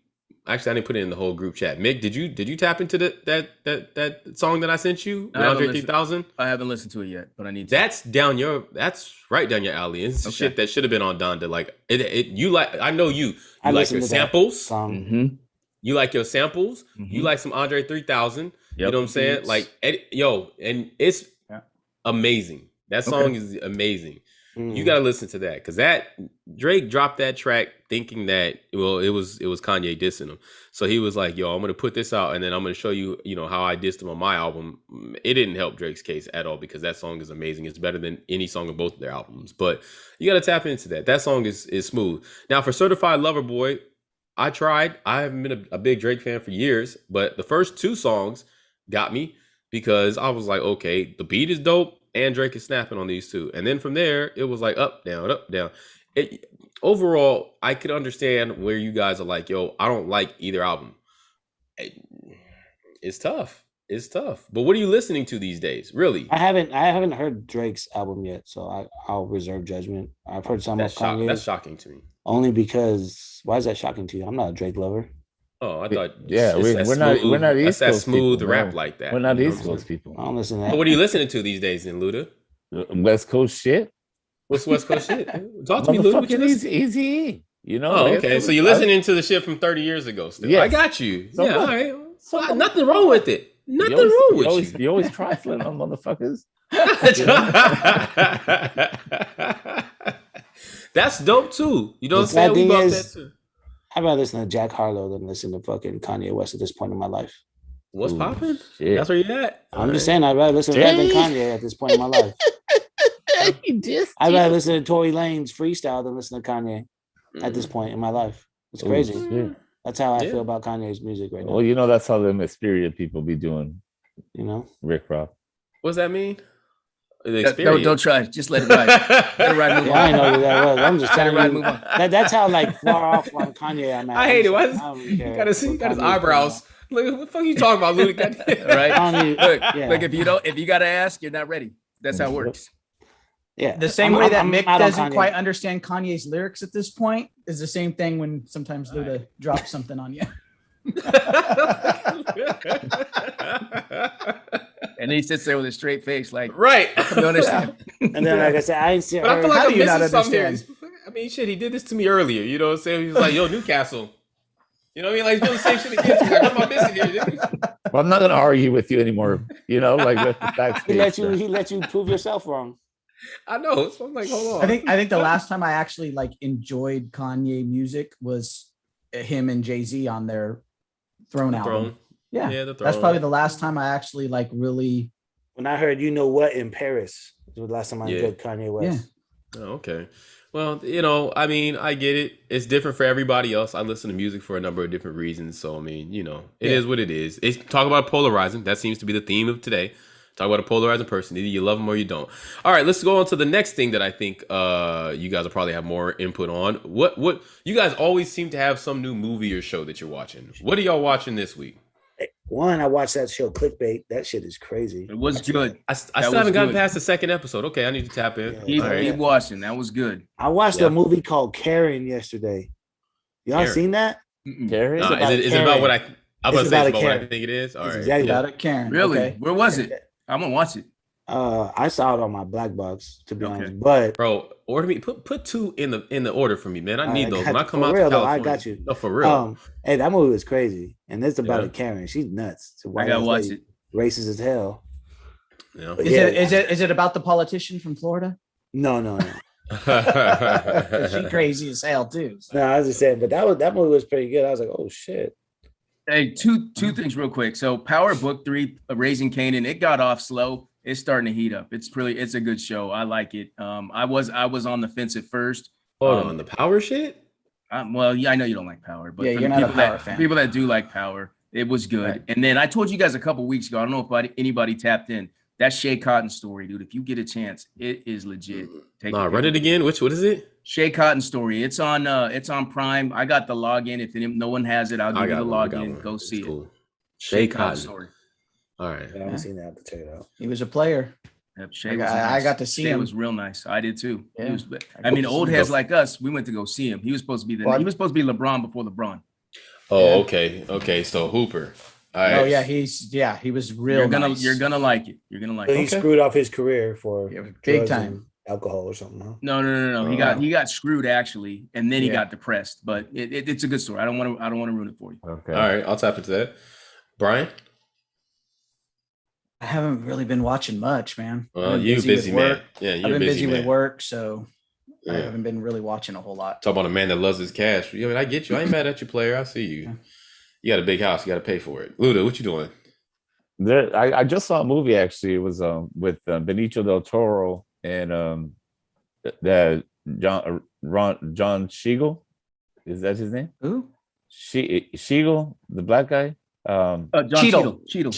Actually, I didn't put it in the whole group chat. Mick, did you tap into that song that I sent you with I haven't Andre listened. 3000? I haven't listened to it yet, but I need to. That's right down your alley. It's Okay. shit that should have been on Donda. Like you like. I know you. I You like listened your to that samples. song. Mm-hmm. You like your samples. You Mhm. like some Andre 3000. You know what I'm saying? Beats. Like and it's Yeah. amazing. That Okay. song is amazing. Mm. You gotta listen to that because that Drake dropped that track thinking that it was Kanye dissing him. So he was like, "Yo, I'm gonna put this out and then I'm gonna show you, how I dissed him on my album." It didn't help Drake's case at all because that song is amazing. It's better than any song of both of their albums. But you gotta tap into that. That song is smooth. Now for Certified Lover Boy, I tried. I haven't been a big Drake fan for years, but the first 2 songs got me because I was like, okay, the beat is dope. And Drake is snapping on these 2. And then from there, it was like up, down, up, down. Overall, I could understand where you guys are like, yo, I don't like either album. It's tough. It's tough. But what are you listening to these days? Really? I haven't heard Drake's album yet, so I'll reserve judgment. I've heard some of Kanye's That's shocking to me. only because why is that shocking to you? I'm not a Drake lover. Oh, I thought Yeah, it's that we're not that's East that Coast smooth people, rap no. like that. We're not you know East what I'm Coast people. I don't listen to saying? that. What are you listening to these days then, Luda? West Coast shit. What's West Coast shit? Talk to me, Luda. What you Motherfucking listen- Easy. You know. Oh, like, okay. So you're listening to the shit from 30 years ago still. Yes. I got you. So yeah, all what? right. So Well, what? nothing wrong with it. Nothing you always, wrong you with always, you. you always trifling on motherfuckers. That's dope too. You know what I'm The saying? sad We thing about is- that too. I'd rather listen to Jack Harlow than listen to fucking Kanye West at this point in my life. What's Ooh, popping? shit. That's where you at. I'm just saying I'd rather listen to that than Kanye at this point in my life. He dissed I'd you. rather listen to Tory Lanez freestyle than listen to Kanye at this point in my life. It's Ooh, crazy. shit. That's how I Yeah. feel about Kanye's music right now. Well, that's how them Xperia people be doing, You know, Rick Ross. What's that mean? The No, experience. don't try. Just let it ride. Let it ride. Move yeah, I on. know who that was. I'm just Let it telling ride. you Move on. that's how like far off from Kanye I'm at. I hate it. Why I does- don't You care gotta see. You what got his Kanye's eyebrows. Look, what the fuck you talking about, Luda? Goddamn. Right? I don't need- Look, yeah. look. If you gotta ask, you're not ready. That's how it works. Yeah, The same I'm- way that I'm Mick out on doesn't Kanye. quite understand Kanye's lyrics at this point is the same thing when sometimes Luda drops something on you. And he sits there with a straight face, like, Right. you understand? And then, like I said, I ain't seen But I her. feel like How I'm do you missing not something here. understand? I mean, shit, he did this to me earlier. You know what I'm saying? He was like, yo, Newcastle. You know what I mean? Like, he's doing the same shit again. Like, what am I missing here, dude? Well, I'm not gonna argue with you anymore. Like let the facts he be let straight. you prove yourself wrong. I know. So I'm like, hold on. I think the last time I actually like enjoyed Kanye music was him and Jay-Z on their Throne album. Throne. Yeah, Yeah, the that's Throne. probably the last time I actually like really. When I heard "You Know What" in Paris, it was the last time I Yeah. enjoyed Kanye West. Oh, okay. Well, I mean, I get it. It's different for everybody else. I listen to music for a number of different reasons. So, I mean, it is what it is. It's talk about polarizing. That seems to be the theme of today. Talk about a polarizing person. Either you love them or you don't. All right, let's go on to the next thing that I think you guys will probably have more input on. What you guys always seem to have some new movie or show that you're watching. What are y'all watching this week? One, I watched that show Clickbait. That shit is crazy. It was good. I still haven't gotten past the second episode. Okay, I need to tap in. Keep, All right. keep watching. That was good. I watched Yeah. a movie called Karen yesterday. Y'all Karen. seen that? Mm-mm. Gary? Nah, about is it about what I'm Karen. about to It's say about it's a about what I Karen. think it is? All It's right. exactly Yeah. About it, Karen. Really? Okay. Where was it? I'm gonna watch it. I saw it on my black box, to be Okay. honest. But Bro, order me put two in the order for me, man. I need those when I come for out real, to though, I California. got you. No, for real. Hey, that movie was crazy, and it's about Yeah. a Karen. She's nuts. It's a I white gotta ass watch lady, it. racist as hell. Yeah. But Is yeah, is it about the politician from Florida? No. She crazy as hell too. So. No, I was just saying, but that movie was pretty good. I was like, oh shit. Hey, two things real quick. So Power Book 3, Raising Canaan, it got off slow. It's starting to heat up. It's a good show. I like it. I was on the fence at first. Hold on, the power shit? Well, yeah, I know you don't like Power, but Yeah, for you're the not a people Power that fan. people that do like Power, it was good. Right. And then I told you guys a couple weeks ago. I don't know if anybody tapped in. That Shea Cotton story, dude. If you get a chance, it is legit. Nah, run it again. What is it? Shea Cotton story. It's on Prime. I got the login. If no one has it, I'll give you the login. Go see it. Shea Cotton. story. All right. I haven't seen that. I have to check it out. He was a player. Yep, Shea I was got- nice. I got to see Shea him. was real nice. I did too. He Yeah. was, I mean, old heads like us, we went to go see him. He was supposed to be he was supposed to be LeBron before LeBron. Oh, Yeah. okay. So Hooper. All right. Oh yeah, he was real. You're gonna nice. you're gonna like it. You're gonna like But he it. screwed off his career for Yeah, big drugs time. and alcohol or something, huh? No. He got screwed actually, and then he Yeah. got depressed. But it's a good story. I don't want to ruin it for you. Okay. All right. I'll tap into that. Brian? I haven't really been watching much, man. I've Well, been you with busy man. work. Yeah, I've you're been busy man. with work, so I Yeah. haven't been really watching a whole lot. Talk about a man that loves his cash. Yeah, I get you. I ain't mad at you, player. I see you. You got a big house. You got to pay for it. Luda, what you doing? I just saw a movie actually. It was with Benicio del Toro and that John Siegel. Is that his name? Who? Siegel, the black guy. John Cheadle. Cheadle.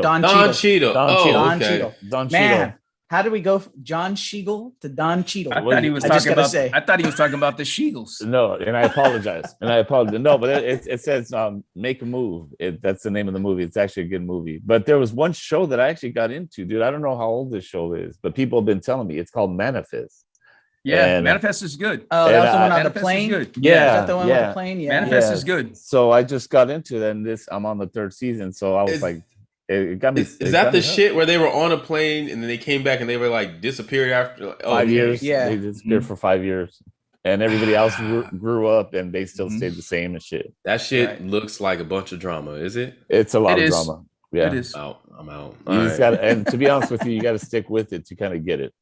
Don Don Cheadle. Cheadle. Don Oh, Cheadle. Don okay. Cheadle. Don Man, Cheadle. how do we go from John Siegel to Don Cheadle? I thought he was I just talking gotta about. say. I thought he was talking about the Sheagles. No, and I apologize. No, but it says Make a Move. That's the name of the movie. It's actually a good movie. But there was one show that I actually got into, dude. I don't know how old this show is, but people have been telling me it's called Manifest. Yeah, And- Manifest is good. Oh, that was the And, one on the Manifest is plane. good. Is that the one with yeah. the plane? Yeah. Manifest Yeah. is good. So I just got into it, and I'm on the third season. So I was Is- like, it got me. Is it that got the me hooked. shit where they were on a plane and then they came back and they were like disappeared after like, 5 years? Yeah. They disappeared for 5 years, and everybody else grew up, and they still stayed the same and shit. That shit Right. looks like a bunch of drama, is it? It's a lot It of is. drama. Yeah, It is. I'm out. You All just right. got, and to be honest with you, you got to stick with it to kind of get it.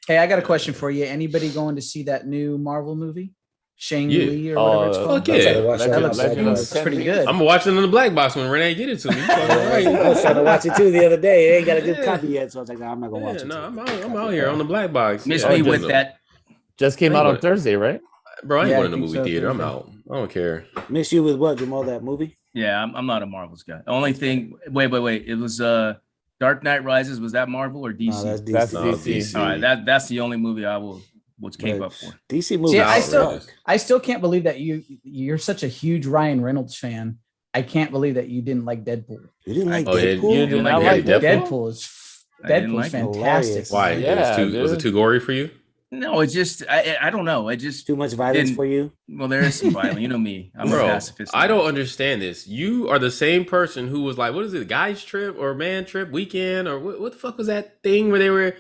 Hey, I got a question for you. Anybody going to see that new Marvel movie? Shang Yeah. Li or whatever it's called? fuck yeah. That looks That looks Legend of the that's pretty 10 good. I'm watching on the black box when Renee get it to me. You fucking right. I was trying to watch it too the other day. It ain't got a good Yeah. copy yet, so I was like, nah, I'm not gonna watch Yeah, it. no, till- I'm out here on the black box. Miss Yeah, me I with just- that. Just came I out ain't on Thursday, right? Bro, I ain't Yeah, going I to the think movie so, theater. I'm Thursday. out. I don't care. Miss you with what, Jamal? That movie? Yeah, I'm not a Marvels guy. The only thing. Wait. It was Dark Knight Rises. Was that Marvel or DC? No, that's DC. That's No, DC. DC. All right, that's the only movie I will cape But up for. DC movie. See, I still, outrageous. I still can't believe that you're such a huge Ryan Reynolds fan. I can't believe that you didn't like Deadpool. You didn't like Oh, yeah, Deadpool? you did not Yeah, like Deadpool? Deadpool is I didn't Deadpool's like it. fantastic. Hilarious. Why? Yeah, was it dude. too gory for you? No, it's just I don't know. It just Too much violence Didn't- for you? well, there is some violence. You know me. I'm a Bro, pacifist. I don't understand this. You are the same person who was like, what is it, guys trip or man trip weekend or what the fuck was that thing where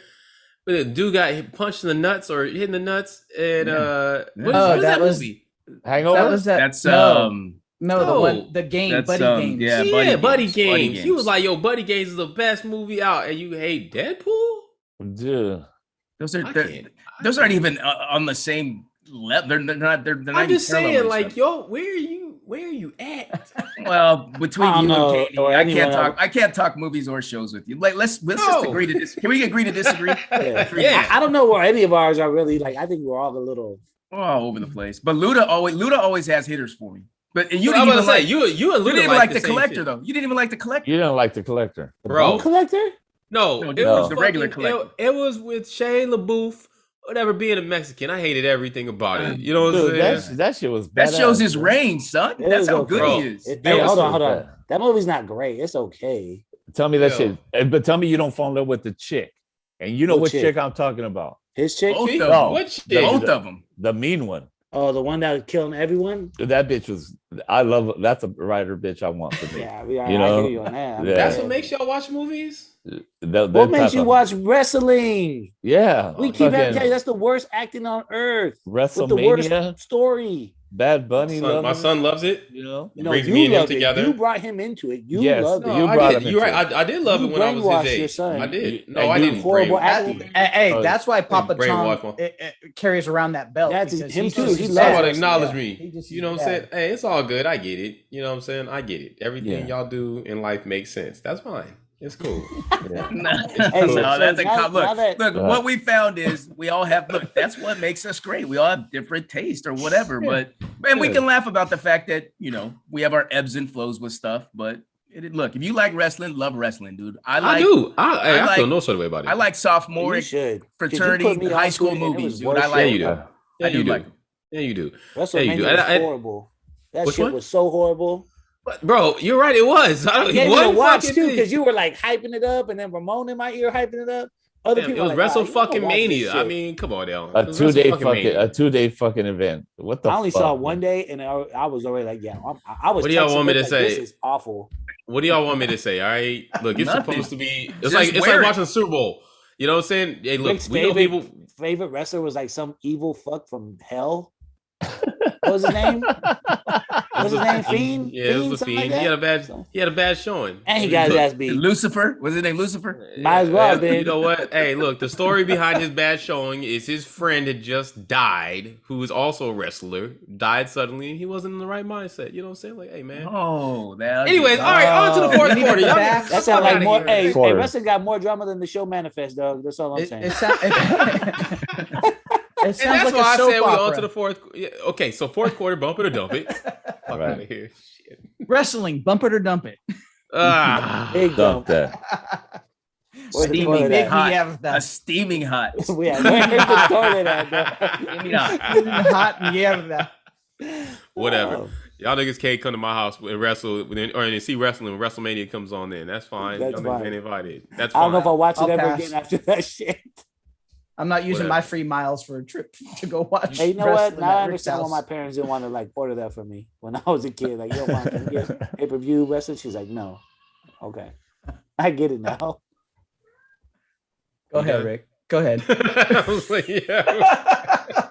where the dude got punched in the nuts or hit in the nuts and what Oh, is that was- movie? Hangover. That was that. That's no, No. the one, the game, That's, Buddy Games. yeah. Yeah, Buddy Buddy Games. Games. Buddy He was Games. like, yo, Buddy Games is the best movie out and you hate Deadpool? Dude. those I are can't. those aren't even on the same level. They're not. They're not. I'm even just parallel saying, with like, each yo, where are you? Where are you at? Well, between I don't you know, and Katie, or I anyone can't talk. else. I can't talk movies or shows with you. Like, let's just No. agree to this. Can we agree to disagree? Yeah. Yeah. I don't know where any of ours are really. Like, I think we're all a little. All over the place. But Luda always has hitters for me. But and you I'm didn't about even to say like you and you Luda didn't even like the same collector shit. though. You didn't even like the collector. You didn't like the collector, Bro. Bone collector? No, No, it the was regular fucking- collector. It was with Shia LaBeouf, whatever. Being a Mexican, I hated everything about it. You know what dude. I'm saying? That shit was That shows badass, his bro. range, son. It That's is how okay. good Bro. he is. Hey, That hold was on, hold on. bad. That movie's not great. It's okay. Tell me that Yo. shit, but tell me you don't fall in love with the chick, and you know What what chick? chick I'm talking about? His chick? Both See? of No. them. What shit? The- Both of them. The mean one. Oh, the one that was killing everyone? That bitch was. I love. That's a writer bitch I want for me. Yeah, You know? I hear you on that. Yeah. That's what makes y'all watch movies. What makes you watch wrestling? Yeah, We keep having to fucking tell you that's the worst acting on earth. With the worst WrestleMania. story. Bad Bunny. My son loves it. You know. It brings me and him loved it. together. You brought him into it. You Yes. loved No, it. You I brought did. him You're into right. I did love You it when I was brainwashed his your age. son. I did. You- No, and I you didn't horrible brainwash acting. him. Hey, Oh, that's why Papa brainwash Tom him. carries around that belt. That's because him he's too. just- He It's loves all about it. acknowledge Yeah, me. he just- You know what I'm yeah. saying? Hey, it's all good. I get it. You know what I'm saying? I get it. Everything Yeah. y'all do in life makes sense. That's fine. It's cool. Yeah. No, Hey, so that's a now look. that- Look, what we found is we all have look. That's what makes us great. We all have different taste or whatever. But and we Yeah. can laugh about the fact that we have our ebbs and flows with stuff. But look, if you like wrestling, love wrestling, dude. I do. I I feel like- no sort of way about it. I like You sophomoric should. 'Cause you fraternity put me high onto school it and it movies, was dude. worse I Yeah, like you it. do. Yeah. Yeah, I do you do. like it. Yeah, you do. WrestleMania do. was I- horrible. That Which shit one? was so horrible. But, bro, you're right. It was. I I gave one it a watch fucking too thing. because you were like hyping it up, and then Ramon in my ear hyping it up. Other Damn, people it was were like, Wrestle "Nah, you gotta fucking watch this Mania. I shit." mean, come on now. A It was Wrestle 2-day fucking fucking Mania. a 2-day fucking event. What the? I only fuck, saw man? one day, and I was already like, "Yeah, I was." What do y'all texting want me Rick to like, say? This is awful. What do y'all want me to say? All right, look, it's Nothing. supposed to be. It's Just like wear it. watching the Super Bowl. You know what I'm saying? Hey, look, Rick's we know people. favorite wrestler was like some evil fuck from hell. What was his name? What was his name? Fiend? Yeah, it was the Something like Fiend. that? He had a bad. So- He had a bad showing. And he got his Look, ass beat. Lucifer was his name? Lucifer. Might as well, You man. know what? Hey, look, the story behind his bad showing is his friend had just died, who is also a wrestler, died suddenly, and he wasn't in the right mindset. You know what I'm saying? Like, hey, man. Oh, that. Anyways, all right, on to the fourth we need quarter. the Y'all back. That sounds like more. Hey, Quarter. wrestling got more drama than the show manifest, dog. That's all I'm It, saying. it, sound- it And sounds that's like why a I soap said we on opera. to the fourth. Yeah, okay, so fourth quarter, bump it or dump it. Fuck Right. out of here. Shit. Wrestling, bump it or dump it. Ah. Big Dump dump. that. Where's the Steamy toilet big at? hot. have A that. steaming hot. Where's the toilet at, dog? Steaming hot. Hot and you have that. Whatever. Oh, Y'all niggas can't come to my house and wrestle and see wrestling when WrestleMania comes on. Then that's fine. That's Y'all niggas fine. ain't invited. That's I fine. don't know if I'll watch it I'll ever pass. again after that shit. I'm not using Whatever. my free miles for a trip to go watch. Hey, you know what? wrestling Now I at Rick's understand why house. my parents didn't want to like order that for me when I was a kid. Like, yo, mom, can we get pay-per-view wrestling? She's like, no. Okay. I get it now. Go You ahead, done? Rick. Go ahead. I was like, yeah.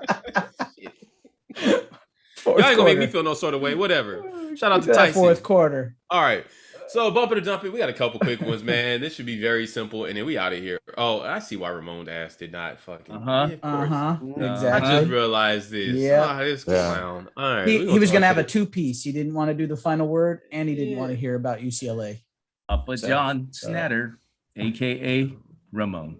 Y'all ain't gonna make me feel no sort of way. Whatever. Shout out to That Tyson. fourth quarter. All right. So bump it or dump it. We got a couple quick ones, man. This should be very simple, and then we out of here. Oh, I see why Ramon's ass did not fucking. Uh-huh. Yeah, of course. Uh-huh. I Exactly. just realized this. Yeah. This Yeah. clown. All right. He was talk going to have a it. two-piece. He didn't want to do the final word, and he didn't Yeah. want to hear about UCLA. Upper So- John Snatter, aka Ramon.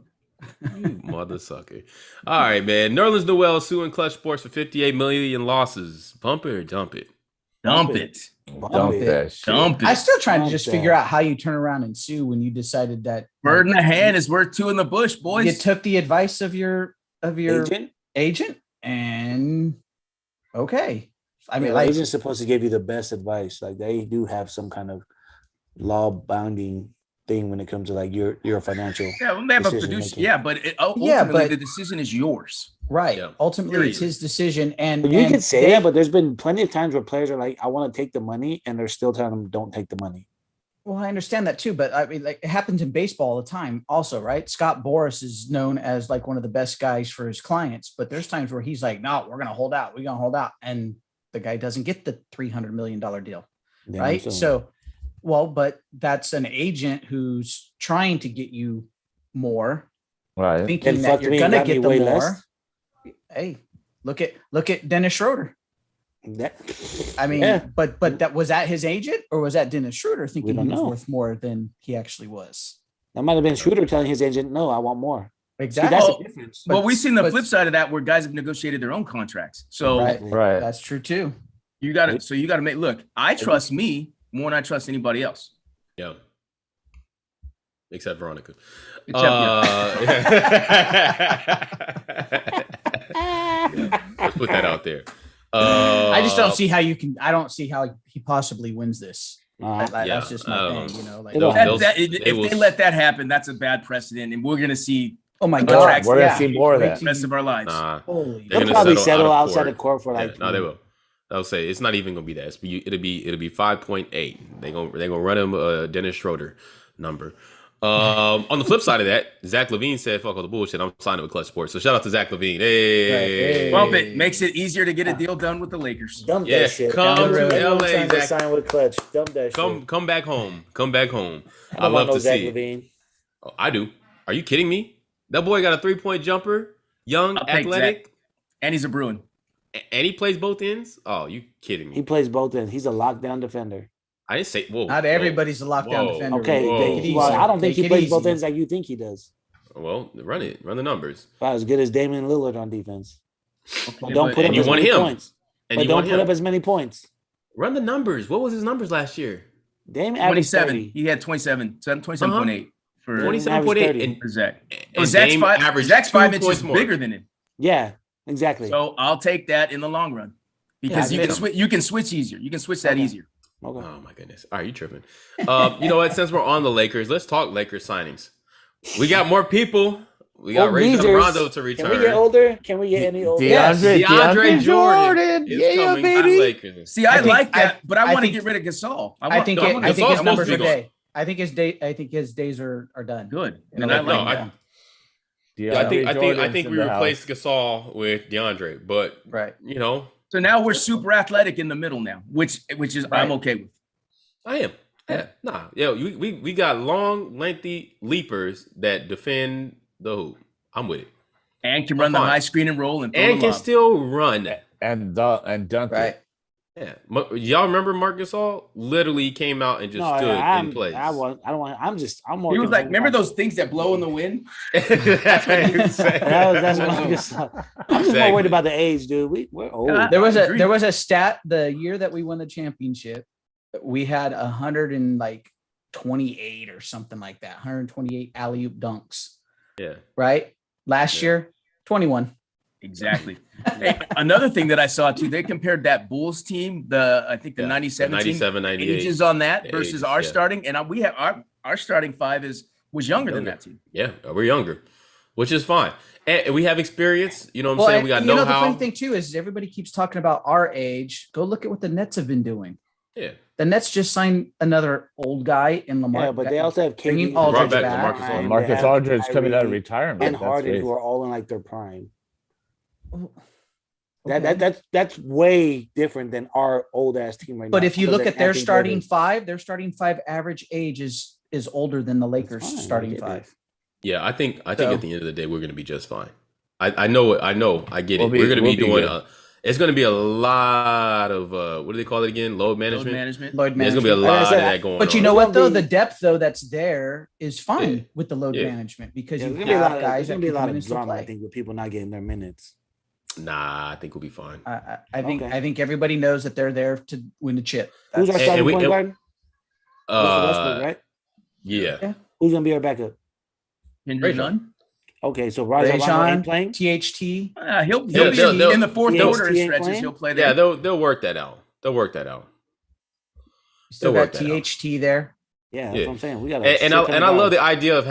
You mother sucker. All right, man. Nerlens Noel suing Clutch Sports for 58 million losses. Bump it or dump it? Dump it. Dump it. that shit. Dump it. I'm still trying to Dump just that. figure out how you turn around and sue when you decided that Bird in the hand is worth two in the bush, you boys. took the advice of your Agent? agent and okay. I mean, Yeah, like, agent's supposed to give you the best advice. Like they do have some kind of law bounding thing when it comes to like your financial. Yeah, well, they have a decision producer. making. Yeah, but ultimately Yeah, but- the decision is yours. right. Yeah. Ultimately, it's Period. his decision, and But you and can say they- that, but there's been plenty of times where players are like, "I want to take the money," and they're still telling them, "Don't take the money." Well, I understand that too, but I mean, like, it happens in baseball all the time, also, right? Scott Boras is known as like one of the best guys for his clients, but there's times where he's like, "No, we're gonna hold out. We're gonna hold out," and the guy doesn't get the $300 million deal, You know what I'm right? saying? So, well, but that's an agent who's trying to get you more, Right. thinking Then that fucked you're me and gonna got me get the way more. less. Hey, look at Dennis Schroeder. I mean, Yeah. but that was that his agent or was that Dennis Schroeder thinking he don't was know. worth more than he actually was? That might have been Shooter telling his agent, "No, I want more." See, Exactly. that's Well, the difference. Well, we've seen the but- flip side of that where guys have negotiated their own contracts. So Right. Right. That's true too. you got to make, look, I trust me more than I trust anybody else. Yeah. Except Veronica. Except Let's put that out there. I just don't see how you can. I don't see how he possibly wins this. Uh, Yeah, That's just my thing. You know, like It'll They'll- if will- they let that happen, that's a bad precedent, and we're gonna see oh my Contracts, god, we're gonna yeah. see more of Wait that. the till rest you- of our lives. Nah, Holy, They're They'll gonna probably settle settle out of outside court. of court for like. no, they will. I'll say it's not even gonna be that. It'll be 5.8. They're gonna run him a Dennis Schroeder number. On the flip side of that, Zach Levine said, "Fuck all the bullshit. I'm signing with Clutch Sports." So shout out to Zach Levine. Hey, Hey. Bump it makes it easier to get a deal done with the Lakers. Dump Yeah, that shit. come Dump to it. Everyone LA, trying to Zach. sign with Clutch. Dump that shit. come back home. Come back home. I I don't want love no to Zach see. Levine. Oh, I do. Are you kidding me? That boy got a 3-point jumper, young, I'll take athletic, And he's a Bruin. and he plays both ends. Oh, you kidding He me? plays both ends. He's a lockdown defender. I didn't say. Whoa. Not everybody's a lockdown Whoa. defender. Okay, Whoa. they- Take it well, easy. I don't think Take he it plays both easy. ends like you think he does. Well, run it. Run the numbers. About as good as Damian Lillard on defense. But Yeah, don't but- put up And you as want many him. points. And But you don't want put him. up as many points. Run the numbers. What was his numbers last year? Dame averaged 27. 30. He had 27.8 for 27.8. 30. And, for Zach. and Zach's Dame five, averaged Zach's 2 5 points inches more. bigger than him. Yeah, exactly. So I'll take that in the long run because Yeah, you I can think- switch. You can switch easier. You can switch that Okay. easier. Okay. Oh my goodness. All right, you tripping. You know what? Since we're on the Lakers, let's talk Lakers signings. We got more people. We got Oh, Rajon Weezers. Rondo to return. Can we get older? Can we get any older? DeAndre Jordan is Yeah, coming to the baby. Lakers. See, I, I think- like that, but I I want to think- get rid of Gasol. I think no, it, I think Gasol's his supposed numbers to are be gone. day. I think his days are done. good. You And know, I no, like I- that. Yeah, I think Jordan's we in the replaced house. Gasol with DeAndre, but Right. you know, So now we're super athletic in the middle now, which is I'm Right. okay with. I am. Yeah, nah, yeah, we got long, lengthy leapers that defend the hoop. I'm with it, And can run the fine. high screen and roll and throw and the can lob. still run. and dunk Right. it. Yeah, y'all remember Marc Gasol? Literally came out and just No, stood I'm, in place. I want. I don't want. I'm more. He was like, concerned remember about- those things that blow in the wind? That's what he said. That's what I'm just. I'm just more Exactly. worried about the age, dude. We're old. Yeah. There I agree. was a stat the year that we won the championship. We had 128 or something like that. 128 alley oop dunks. Yeah. Right. Last Yeah. year, 21. Exactly. Hey, another thing that I saw too, they compared that Bulls team, I think the Yeah, 97 team, 97, 98. ages on that The versus ages, our yeah. starting, and we have our starting five was younger than Younger. that team. Yeah, we're younger, which is fine. And we have experience. You know what I'm Well, saying? and We got you know the know-how. funny thing too is everybody keeps talking about our age. Go look at what the Nets have been doing. Yeah. The Nets just signed another old guy in Lamar. Yeah, but they also have Bringing KD, Aldridge Brought back back. Marcus Aldridge. and Marcus they have Aldridge coming out of Kyrie retirement. and That's Harden, great. who are all in like their prime. Okay. That's way different than our old ass team right now. But if you other look than at their Anthony starting Davis. five, their starting five average age is older than the Lakers fine, I starting get five. it. Yeah, I think So- at the end of the day we're gonna be just fine. I know I get it. We'll be- we're gonna be we'll be doing good. it's gonna be a lot of what do they call it again? Load Load management. management. Load There's gonna be a management. Like I lot said, of that going But you on. know There's what though? gonna be- The depth though that's there is fine Yeah. with the load Yeah. management because Yeah, you there's gonna be a have lot of, guys there's that gonna be a can lot come in of and still drama, I play. think, with people not getting their minutes. Nah, I think we'll be fine. I think Okay. I think everybody knows that they're there to win the chip. Who's our That's- starting we- point and- guard? Westbrook, right? Yeah. Who's gonna be our backup? Kendrick Rajon. Nunn. Okay, so Rajon Rondo Rajon, ain't playing. THT. He'll They'll- be they'll- in the fourth they'll- quarter and THT ain't stretches. playing? He'll play Yeah, there. they'll work that out. They'll work that out. Still They'll got work that out. THT there. Yeah, that's Yeah. what I'm saying. We got And I love the idea of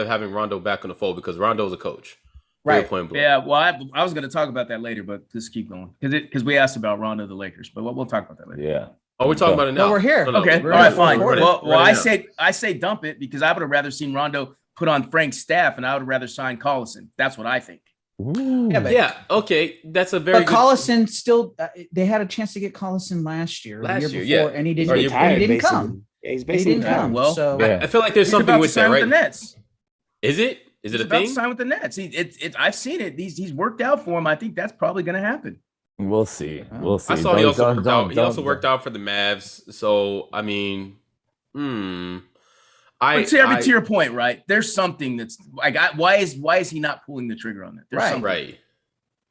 having Rondo back on the fold because Rondo's a coach. Right. Point blank. Yeah, well, I was going to talk about that later, but just keep going because we asked about Rondo the Lakers, but we'll talk about that later. Yeah. Oh, we're talking about it now. No, we're here. Okay, all We're right, in fine. order. Well, Run it now. I say dump it because I would have rather seen Rondo put on Frank's staff, and I would have rather signed Collison. That's what I think. Yeah, but, Yeah, okay. That's a very but good Collison still they had a chance to get Collison last year, or the Last year year, before, yeah. and he Or didn't. you- And he didn't come. Yeah, he's He basically didn't retired. come. Well, so Yeah. I feel like there's He's something about to with sign that, with right? the Nets. Is it? Is it He's a about to thing? sign with the Nets. I've seen it. He's worked out for him. I think that's probably going to happen. We'll see. We'll see. I saw he Don't- also don't- worked out. don't- He also don't- worked out for the Mavs. So I mean, But to your point, right? There's something that's like, why is he not pulling the trigger on that? There's Right. something. right.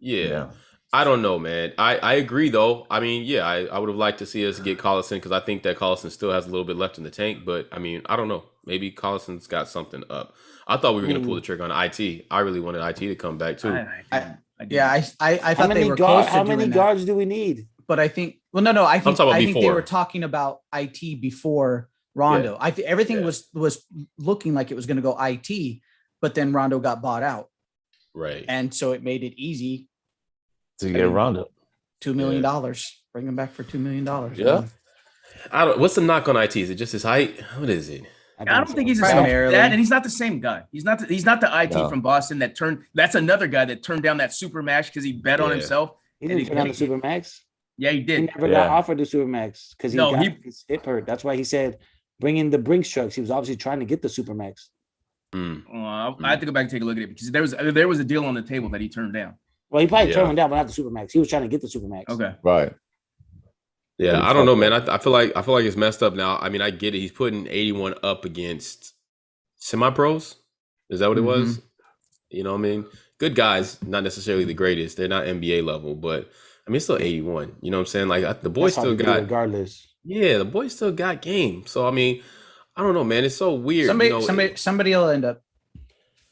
Yeah. Yeah. I don't know, man. I agree though. I mean, yeah, I would have liked to see us get Collison because I think that Collison still has a little bit left in the tank. But I mean, I don't know. Maybe Collison's got something up. I thought we were going to pull the trigger on IT. I really wanted IT to come back too. I Yeah, I How thought they many were close to how many doing that. guards do we need? But I think, well, no, I think talking about I think they before. were talking about IT before Rondo. I think everything Yeah. was looking like it was going to go IT, but then Rondo got bought out, Right. and so it made it easy. To get Rondo. $2 million, bring him back for $2 million. Yeah. I don't. What's the knock on IT? Is it just his height? What is it? I don't think he's the Primarily. same. That, and he's not the same guy. He's not the IT No. from Boston that turned. That's another guy that turned down that super max because he bet on Yeah. himself. He didn't turn down the Supermax. Yeah, he He did. never Yeah. got offered the Supermax because he No, got he- his hip hurt. That's why he said bring in the Brinks trucks. He was obviously trying to get the Supermax. Mm. I have to go back and take a look at it because there was a deal on the table that he turned down. Well, he probably Yeah. turned him down, but not the Supermax. He was trying to get the Supermax. Okay. Right. Yeah, Pretty I don't know, fucked man. I feel like it's messed up now. I mean, I get it. He's putting 81 up against semi-pros. Is that what it was? You know what I mean? Good guys, not necessarily the greatest. They're not NBA level, but I mean, it's still 81. You know what I'm saying? Like the boy That's how still we do got, regardless. yeah, the boy still got game. So I mean, I don't know, man. It's so weird. Somebody will end up.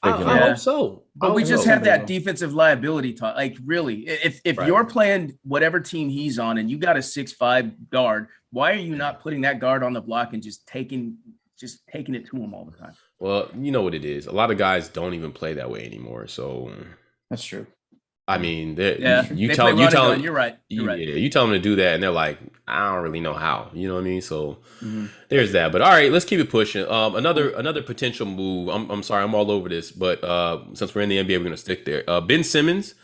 I Yeah. hope so. But I we hope just so. have that defensive liability talk. Like, really, if Right. you're playing whatever team he's on and you got a 6'5" guard, why are you not putting that guard on the block and just taking it to him all the time? Well, you know what it is. A lot of guys don't even play that way anymore. So That's true. I mean, Yeah, you they tell play run and them. gun. You're right. You're right. Yeah, you tell them to do that, and they're like, I don't really know how. You know what I mean? So Mhm. there's that. But all right, let's keep it pushing. Another potential move. I'm sorry, I'm all over this, but since we're in the NBA, we're gonna stick there. Ben Simmons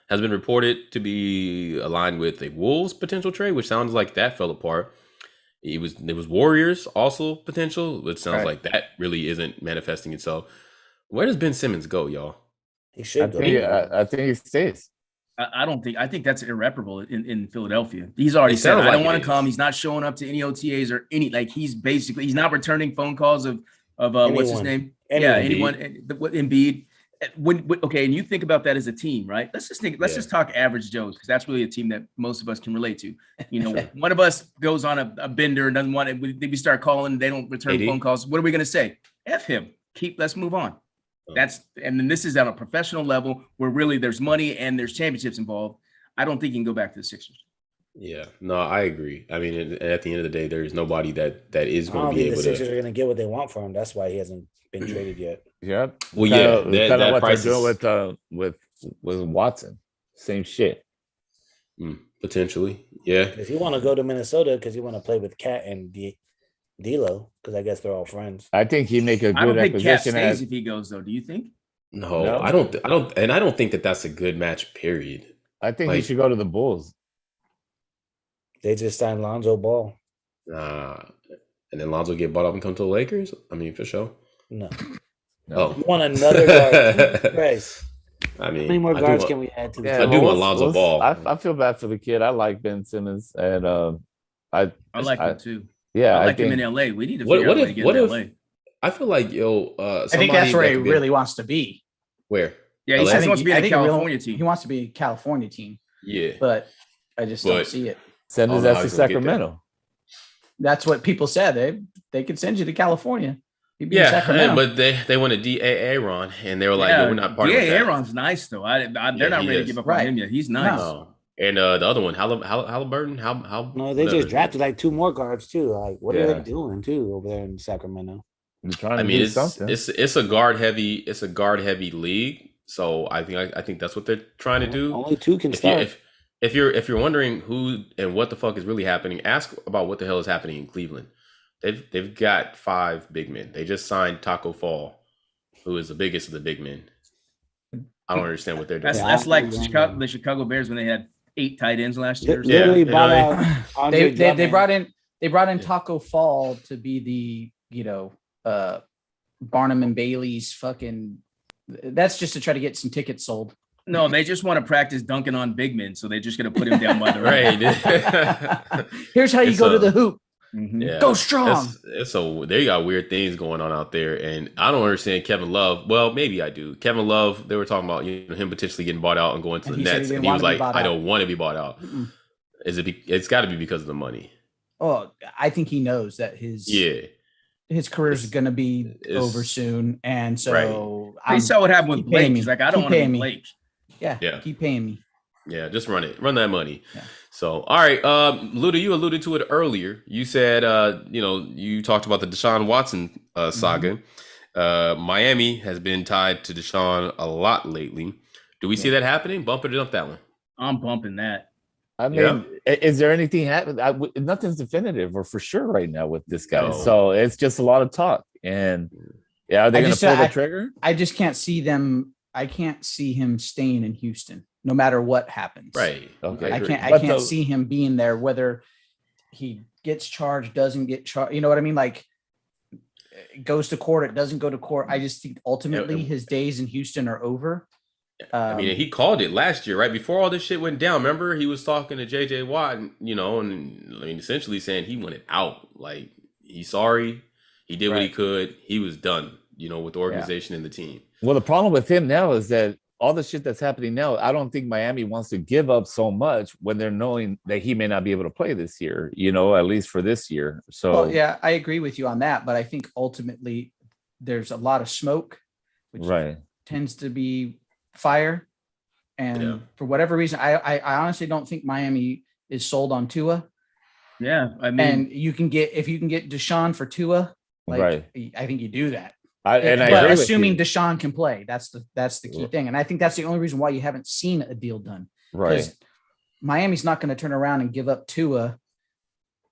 has been reported to be aligned with a Wolves potential trade, which sounds like that fell apart. There was Warriors also potential, which sounds Right. like that really isn't manifesting itself. Where does Ben Simmons go, y'all? He I should go. think he stays. I think that's irreparable in Philadelphia. He's already It said, sounds I like don't it want to is. come. He's not showing up to any OTAs or any, like he's not returning phone calls of what's his Anyone. name? Anyone. Anyone. Embiid. Okay, and you think about that as a team, right? Let's just talk average Joes, because that's really a team that most of us can relate to. You know, one of us goes on a bender and doesn't want it. We start calling, they don't return AD? phone calls. What are we gonna say? F him. Let's move on. And then this is at a professional level where really there's money and there's championships involved. I don't think he can go back to the Sixers. Yeah, no, I agree. I mean, at the end of the day, there is nobody that is I going don't to be think the able Sixers to. are going to get what they want for him. That's why he hasn't been traded yet. Yeah. Well, yeah, Kinda that what price they're doing is with Watson. Same shit. Potentially. Yeah, If you want to go to Minnesota because you want to play with Cat and D'Lo, because I guess they're all friends. I think he make a I don't good think Cat acquisition stays as if he goes, though. Do you think? no, I don't think that that's a good match. Period. I think he like- should go to the Bulls. They just signed Lonzo Ball. And then Lonzo get bought up and come to the Lakers. I mean, for sure. No. Oh, You want another guard. Jesus Christ. I mean, How many more I do guards want- can we add to the Yeah, I team? do well, want Lonzo Ball. I feel bad for the kid. I like Ben Simmons, and I like him too. yeah, I like him think in LA. We need to What- figure what out a way if- to get what him if- LA. I feel like I think that's somebody where that he could be- really wants to be. Where? Yeah, he LA? says he wants to be in a he really- California He team. wants to be a California team, Yeah. but I just But- don't see it. send I his don't know ass how to he's gonna get there. Sacramento. That's what people said. They could send you to California. He'd be in Yeah, Sacramento. but they want a DA Ron, and they were like, Yeah, we're not part of DA that. Aaron's nice though. They're not he ready to is. give up Right. on him yet. He's nice. No. And the other one, Halliburton, how No, they whatever. just drafted like 2 more guards too. Like, what are Yeah. they doing too over there in Sacramento? They're trying I to mean, do it's something. it's a guard heavy league. So I think that's what they're trying to do. Only 2 can If, start. if you're wondering who and what the fuck is really happening, ask about what the hell is happening in Cleveland. They've got 5 big men. They just signed Taco Fall, who is the biggest of the big men. I don't understand what they're doing. That's like Yeah. the Chicago Bears when they had 8 tight ends last year. Yeah, Literally you bought know, out Andre they Drummond. brought in Yeah. Taco Fall to be the Barnum and Bailey's fucking. That's just to try to get some tickets sold. No, they just want to practice dunking on big men, so they're just going to put him down by the Right. Here's how you It's go to a- the hoop. Mhm. Yeah. Go strong. It's so they got weird things going on out there, and I don't understand Kevin Love. Well, maybe I do. Kevin Love, they were talking about him potentially getting bought out and going to And the he said he Nets, didn't and he was wanna be like, bought "I out." don't want to be bought out." Mm-mm. Is it? It's got to be because of the money. Oh, I think he knows that his career is It's- going to be it's- over soon, and so They I'm- saw what happened with keep paying Blake. me. He's like, I don't Keep want to paying be me. Blake. Yeah. keep paying me. Yeah, just run it. Run that money. Yeah. So, all right, Luda, you alluded to it earlier. You said, you talked about the Deshaun Watson saga. Miami has been tied to Deshaun a lot lately. Do we see that happening? Bump it up that one. I'm bumping that. I mean, Yeah. is there anything happening? Nothing's definitive or for sure right now with this guy. No. So it's just a lot of talk. And are they I going just- to pull the I- trigger? I just can't see them. I can't see him staying in Houston, no matter what happens. Right. Okay. I agree. can't. I But can't the- see him being there, whether he gets charged, doesn't get charged. You know what I mean? Like, it goes to court, it doesn't go to court. I just think ultimately Yeah. his days in Houston are over. I mean, he called it last year, right before all this shit went down. Remember, he was talking to JJ Watt, and I mean, essentially saying he wanted out. Like, he's sorry, he did what he Right. could, he was done. With the organization and the team. Well, the problem with him now is that all the shit that's happening now, I don't think Miami wants to give up so much when they're knowing that he may not be able to play this year, at least for this year. So, Well, yeah, I agree with you on that, but I think ultimately there's a lot of smoke, which right. tends to be fire. And Yeah. for whatever reason, I honestly don't think Miami is sold on Tua. Yeah, I mean, And if you can get Deshaun for Tua, like, Right. I think you do that. I But agree with assuming you. Deshaun can play, that's the key thing. And I think that's the only reason why you haven't seen a deal done. Right. Because Miami's not going to turn around and give up Tua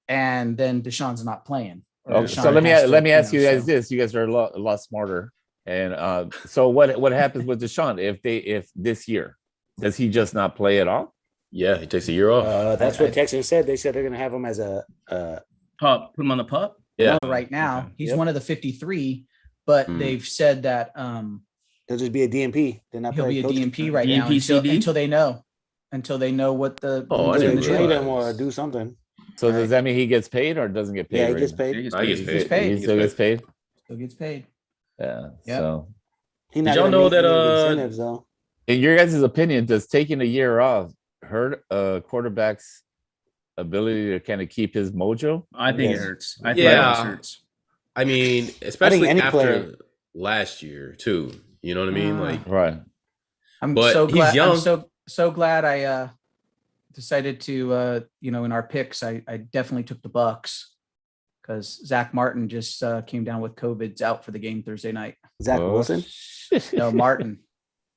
and then Deshaun's not playing. Or Okay, Deshaun so let me has to, ask you guys so- this. You guys are a lot smarter. And so what happens with Deshaun if this year does he just not play at all? Yeah, he takes a year off. That's what Texans said. They said they're going to have him as a pup, put him on the pup. Yeah, Right now, Okay. he's Yep. one of the 53, but Mm. they've said that He'll just be a DMP. They're not he'll be a playing DMP right now DMP until, CD? until they know what the Oh, I what's didn't in the Trade trade. realize. him or do something. So does that mean he gets paid or doesn't get paid? Yeah, he right gets now? paid. I guess He gets paid. paid. He still gets paid. Still gets paid. Yeah. Yep. So, He Did not y'all gonna know meet that, any incentives though. in your guys' opinion, does taking a year off hurt a quarterback's ability to kind of keep his mojo? I think Yes. it hurts. I think it Yeah. hurts. I mean, especially any after player- last year too. You know what I mean? Like, Right. I'm But so he's glad. young. I'm so glad I decided to in our picks. I definitely took the Bucks because Zach Martin just came down with COVID's out for the game Thursday night. Zach Oh, Wilson. No, Martin.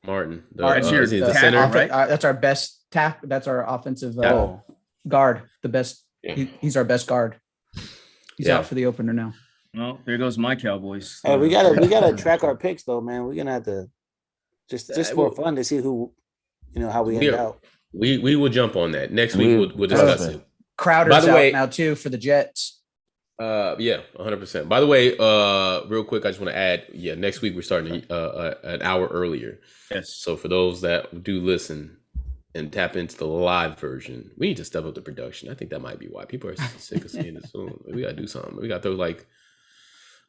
Martin. That's your is he the tackle, center? right? That's our best That's our offensive Tackle. guard. The best. Yeah. He's our best guard. He's Yeah. out for the opener now. Well, there goes my Cowboys. Hey, we gotta track our picks though, man. We're gonna have to just for well- fun to see who, how we We end are- out. We will jump on that next week. We'll discuss Perfect. it. Crowder's By the out way- now too for the Jets. Yeah, 100%. By the way, real quick, I just want to add, next week we're starting an hour earlier. Yes. So for those that do listen and tap into the live version, we need to step up the production. I think that might be why people are sick of seeing this. So we gotta do something. We gotta throw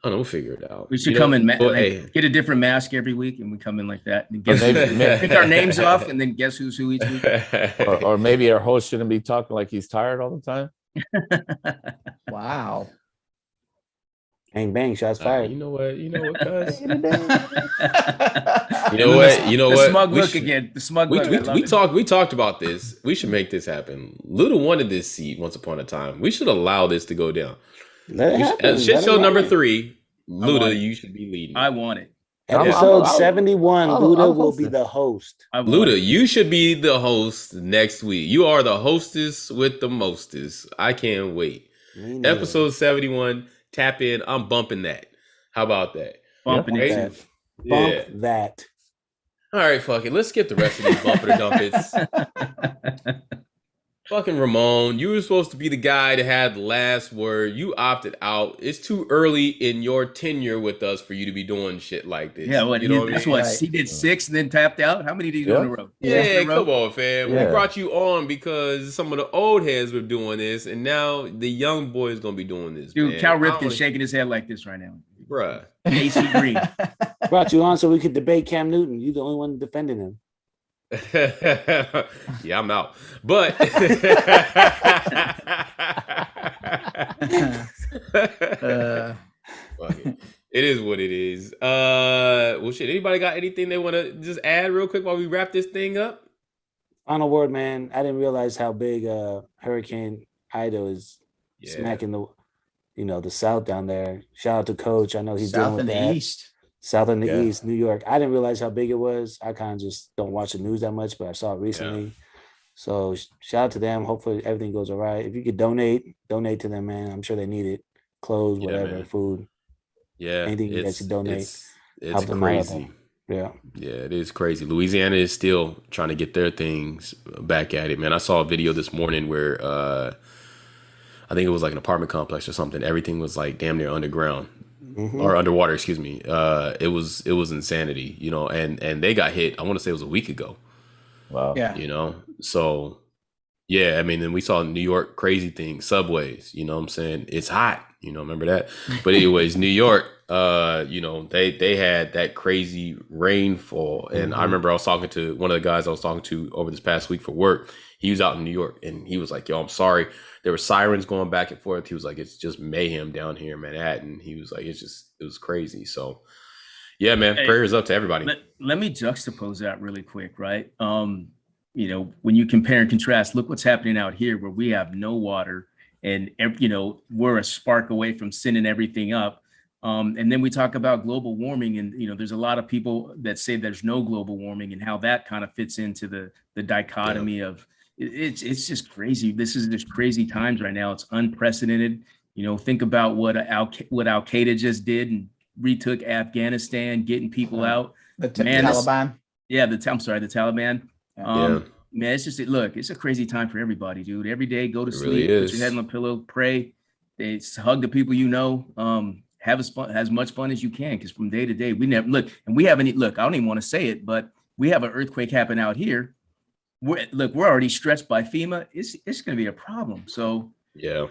I don't know, we'll figure it out. We should come in, But, hey, get a different mask every week, and we come in like that. And guess Maybe- pick our names off, and then guess who's who each week. Or maybe our host shouldn't be talking like he's tired all the time. Wow. Bang bang, shots you fired. know what, cuz? You You know what? You know the what? smug We look should- again. The smug look. I love We it. talked about this. We should make this happen. Luda wanted this seat once upon a time. We should allow this to go down. Let it happen. Shit Let show it number happen. 3, want Luda, it. you should be leading. I want it. Episode I'll- 71, I'll Luda will host be it. the host. I want Luda, it. you should be the host next week. You are the hostess with the mostest. I can't wait. Me neither. Episode 71, tap in. I'm bumping that. How about that? Bumping Bump it. that. too. Bump Yeah. that. All right, fuck it. Let's skip the rest of these bumper dumpets. Fucking Ramon, you were supposed to be the guy that had the last word. You opted out. It's too early in your tenure with us for you to be doing shit like this. Yeah, what, you know what I that's mean? what Right. he did 6 and then tapped out. How many did he do in a row? Yeah, Six in a row? come on, fam. We Yeah. brought you on because some of the old heads were doing this, and now the young boys gonna be doing this. Dude, man. Cal I don't Ripken's shaking his head like this right now. bruh. AC Green. Brought you on so we could debate Cam Newton. You're the only one defending him. Yeah, I'm out. But Fuck it. It is what it is. Well, shit. Anybody got anything they want to just add real quick while we wrap this thing up? Final word, man. I didn't realize how big Hurricane Ida is Yeah. smacking the South down there. Shout out to Coach. I know he's dealing South with and that. the East. South and the Yeah. East, New York. I didn't realize how big it was. I kind of just don't watch the news that much, but I saw it recently. So shout out to them. Hopefully everything goes all right. If you could donate to them, man. I'm sure they need it. Clothes, Yeah, whatever, man. food. Yeah, Anything you guys can donate, It's help them out. crazy. Yeah. Yeah, it is crazy. Louisiana is still trying to get their things back at it, man. I saw a video this morning where I think it was like an apartment complex or something. Everything was like damn near underground Mhm. or underwater. Excuse me. It was insanity, and they got hit. I want to say it was a week ago. Wow. Yeah. So yeah, I mean, then we saw New York crazy things, subways, what I'm saying? It's hot, remember that? But anyways, New York, they had that crazy rainfall. And I remember I was talking to one of the guys I was talking to over this past week for work. He was out in New York and he was like, yo, I'm sorry. There were sirens going back and forth. He was like, it's just mayhem down here in Manhattan. He was like, it was crazy. So yeah, man, Hey, prayers up to everybody. Let me juxtapose that really quick, right? When you compare and contrast, look what's happening out here where we have no water and, we're a spark away from sending everything up. And then we talk about global warming and, there's a lot of people that say there's no global warming and how that kind of fits into the dichotomy of it's just crazy. This is just crazy times right now. It's unprecedented. Think about what Al-Qaeda just did and retook Afghanistan, getting people out. The Man, this- Taliban. Yeah, the Taliban. Yeah. Man, it's just it's a crazy time for everybody, dude. Every day, go to It sleep, really put is. your head on a pillow, pray. Hug the people you know. Have as much fun as you can, because from day to day, we never look, and we haven't look. I don't even want to say it, but we have an earthquake happen out here. We're already stretched by FEMA. It's going to be a problem. So Yeah.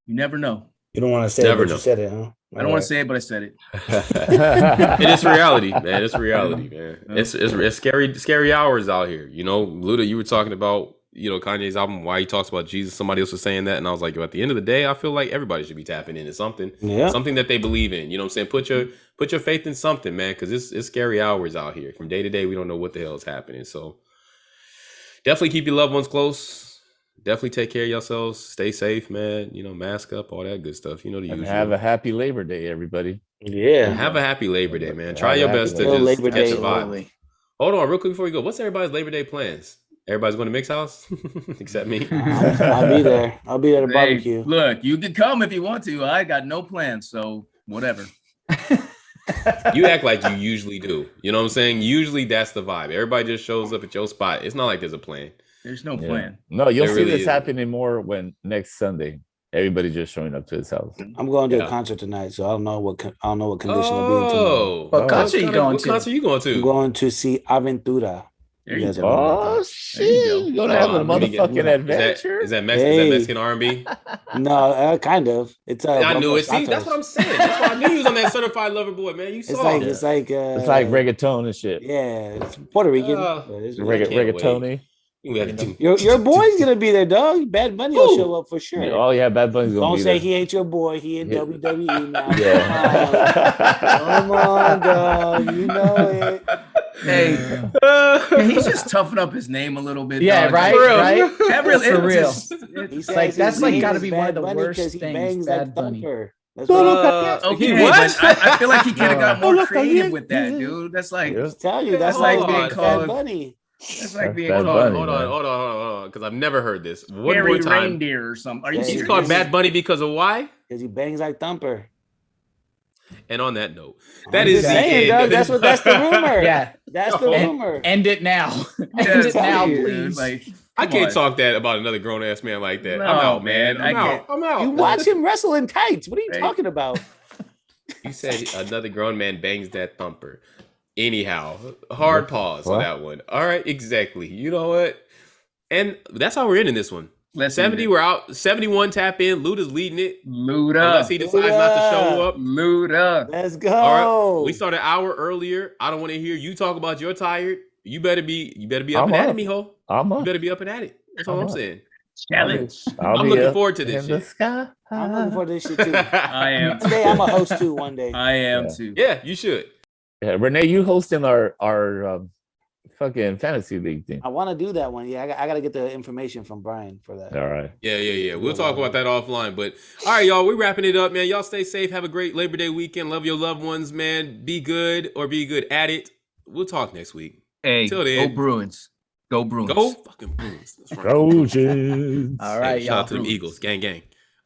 you never know. You don't want to say Never it, but know. you said it, huh? I don't want to say it, but I said it. And it's reality, man. It's reality, man. It's scary hours out here. Luda, you were talking about, Kanye's album, why he talks about Jesus. Somebody else was saying that, and I was like, at the end of the day, I feel like everybody should be tapping into something, Yeah. something that they believe in. You know what I'm saying? Put your faith in something, man, because it's scary hours out here. From day to day, we don't know what the hell is happening. So definitely keep your loved ones close. Definitely take care of yourselves. Stay safe, man. Mask up, all that good stuff. The And usual. have a happy Labor Day, everybody. Yeah. Have a happy Labor Day, man. Have Try a your happy best to Labor just Labor catch Day. a vibe. Absolutely. Hold on, real quick before we go. What's everybody's Labor Day plans? Everybody's going to Mix House, except me. I'll be there. I'll be at a Hey, barbecue. look, you can come if you want to. I got no plans, so whatever. You act like you usually do. You know what I'm saying? Usually that's the vibe. Everybody just shows up at your spot. It's not like there's a plan. There's no Yeah. plan. No, you'll There see really this isn't. happening more when next Sunday. Everybody just showing up to his house. I'm going to Yeah. a concert tonight, so I don't know what condition I'll be in tomorrow. What concert you going What to? concert you going I'm to? going to see Aventura. There You you guys go. ever heard Oh about shit! go. You're gonna have a let me get- motherfucking Is that, adventure. is that Hey. Mexican R&B? that? No, kind of. It's I knew it. See, Santos. that's what I'm saying. That's why I knew you was on that Certified Lover Boy, man. You It's saw like it. it's like It's like reggaeton and shit. Yeah, it's Puerto Rican. Oh. but it's- Reg- can't wait. Reggaetoni. We had to- Your boy's gonna be there, dog. Bad Bunny will show up for sure. Oh yeah, Bad Bunny's gonna Don't be say there. he ain't your boy. He in Yeah. WWE now. Yeah. Come on, dog. You know it. Hey, man, he's just toughen up his name a little bit. Yeah, dog. right, For real. right. That really, For it's real. just- He says like, his that's like name gotta is be one Bad of the Bunny worst 'cause he things, bangs Bad like Bunny. Thumper. That's what okay, What? but I feel like he could have got more Oh, creative with that, dude. That's like Yeah. I tell you. That's Hold like on. being Bad called Bunny. Bunny. that's like being Bad called Bunny. Hold on, because I've never heard this. One Harry more time. Reindeer or something. Are you Yeah, He's serious? called Bad Bunny because of why? Because he bangs like Thumper. And on that note, I'm that is just the saying, end. dog, that's the rumor. Yeah, That's the And- rumor. End it now. End Yes, it now, dude, please. Like, I come can't on. talk that about another grown ass man like that. No, I'm out, man. man, I can't. I'm out. You watch him wrestle in tights. What are you Hey. talking about? You said another grown man bangs that thumper. Anyhow, hard pause on What? that one. All right, exactly. You know what? And that's how we're ending this one. Let's 70, we're out. 71 tap in. Luda's leading it. Luda. Unless he decides not to show up. Luda. Let's go. All right. We started an hour earlier. I don't want to hear you talk about you're tired. You better be up I'm and at it, up. mijo. I'm You up. better be up and at it. That's all I'm I'm up. saying. Challenge. I'll I'm be looking up forward to this in the shit. sky. I'm looking forward to this shit too. I am. Today I'm a host too one day. I am Yeah. too. Yeah, you should. Yeah, Renee, you hosting our fucking fantasy league thing. I want to do that one. Yeah, I got to get the information from Brian for that. All right. Yeah. We'll talk about that offline. But all right, y'all, we're wrapping it up, man. Y'all stay safe. Have a great Labor Day weekend. Love your loved ones, man. Be good or be good at it. We'll talk next week. Hey, Till go then. Bruins. Go Bruins. Go fucking Bruins. That's right. Trojans. All right, Hey, shout y'all. out to them Eagles. Gang, gang.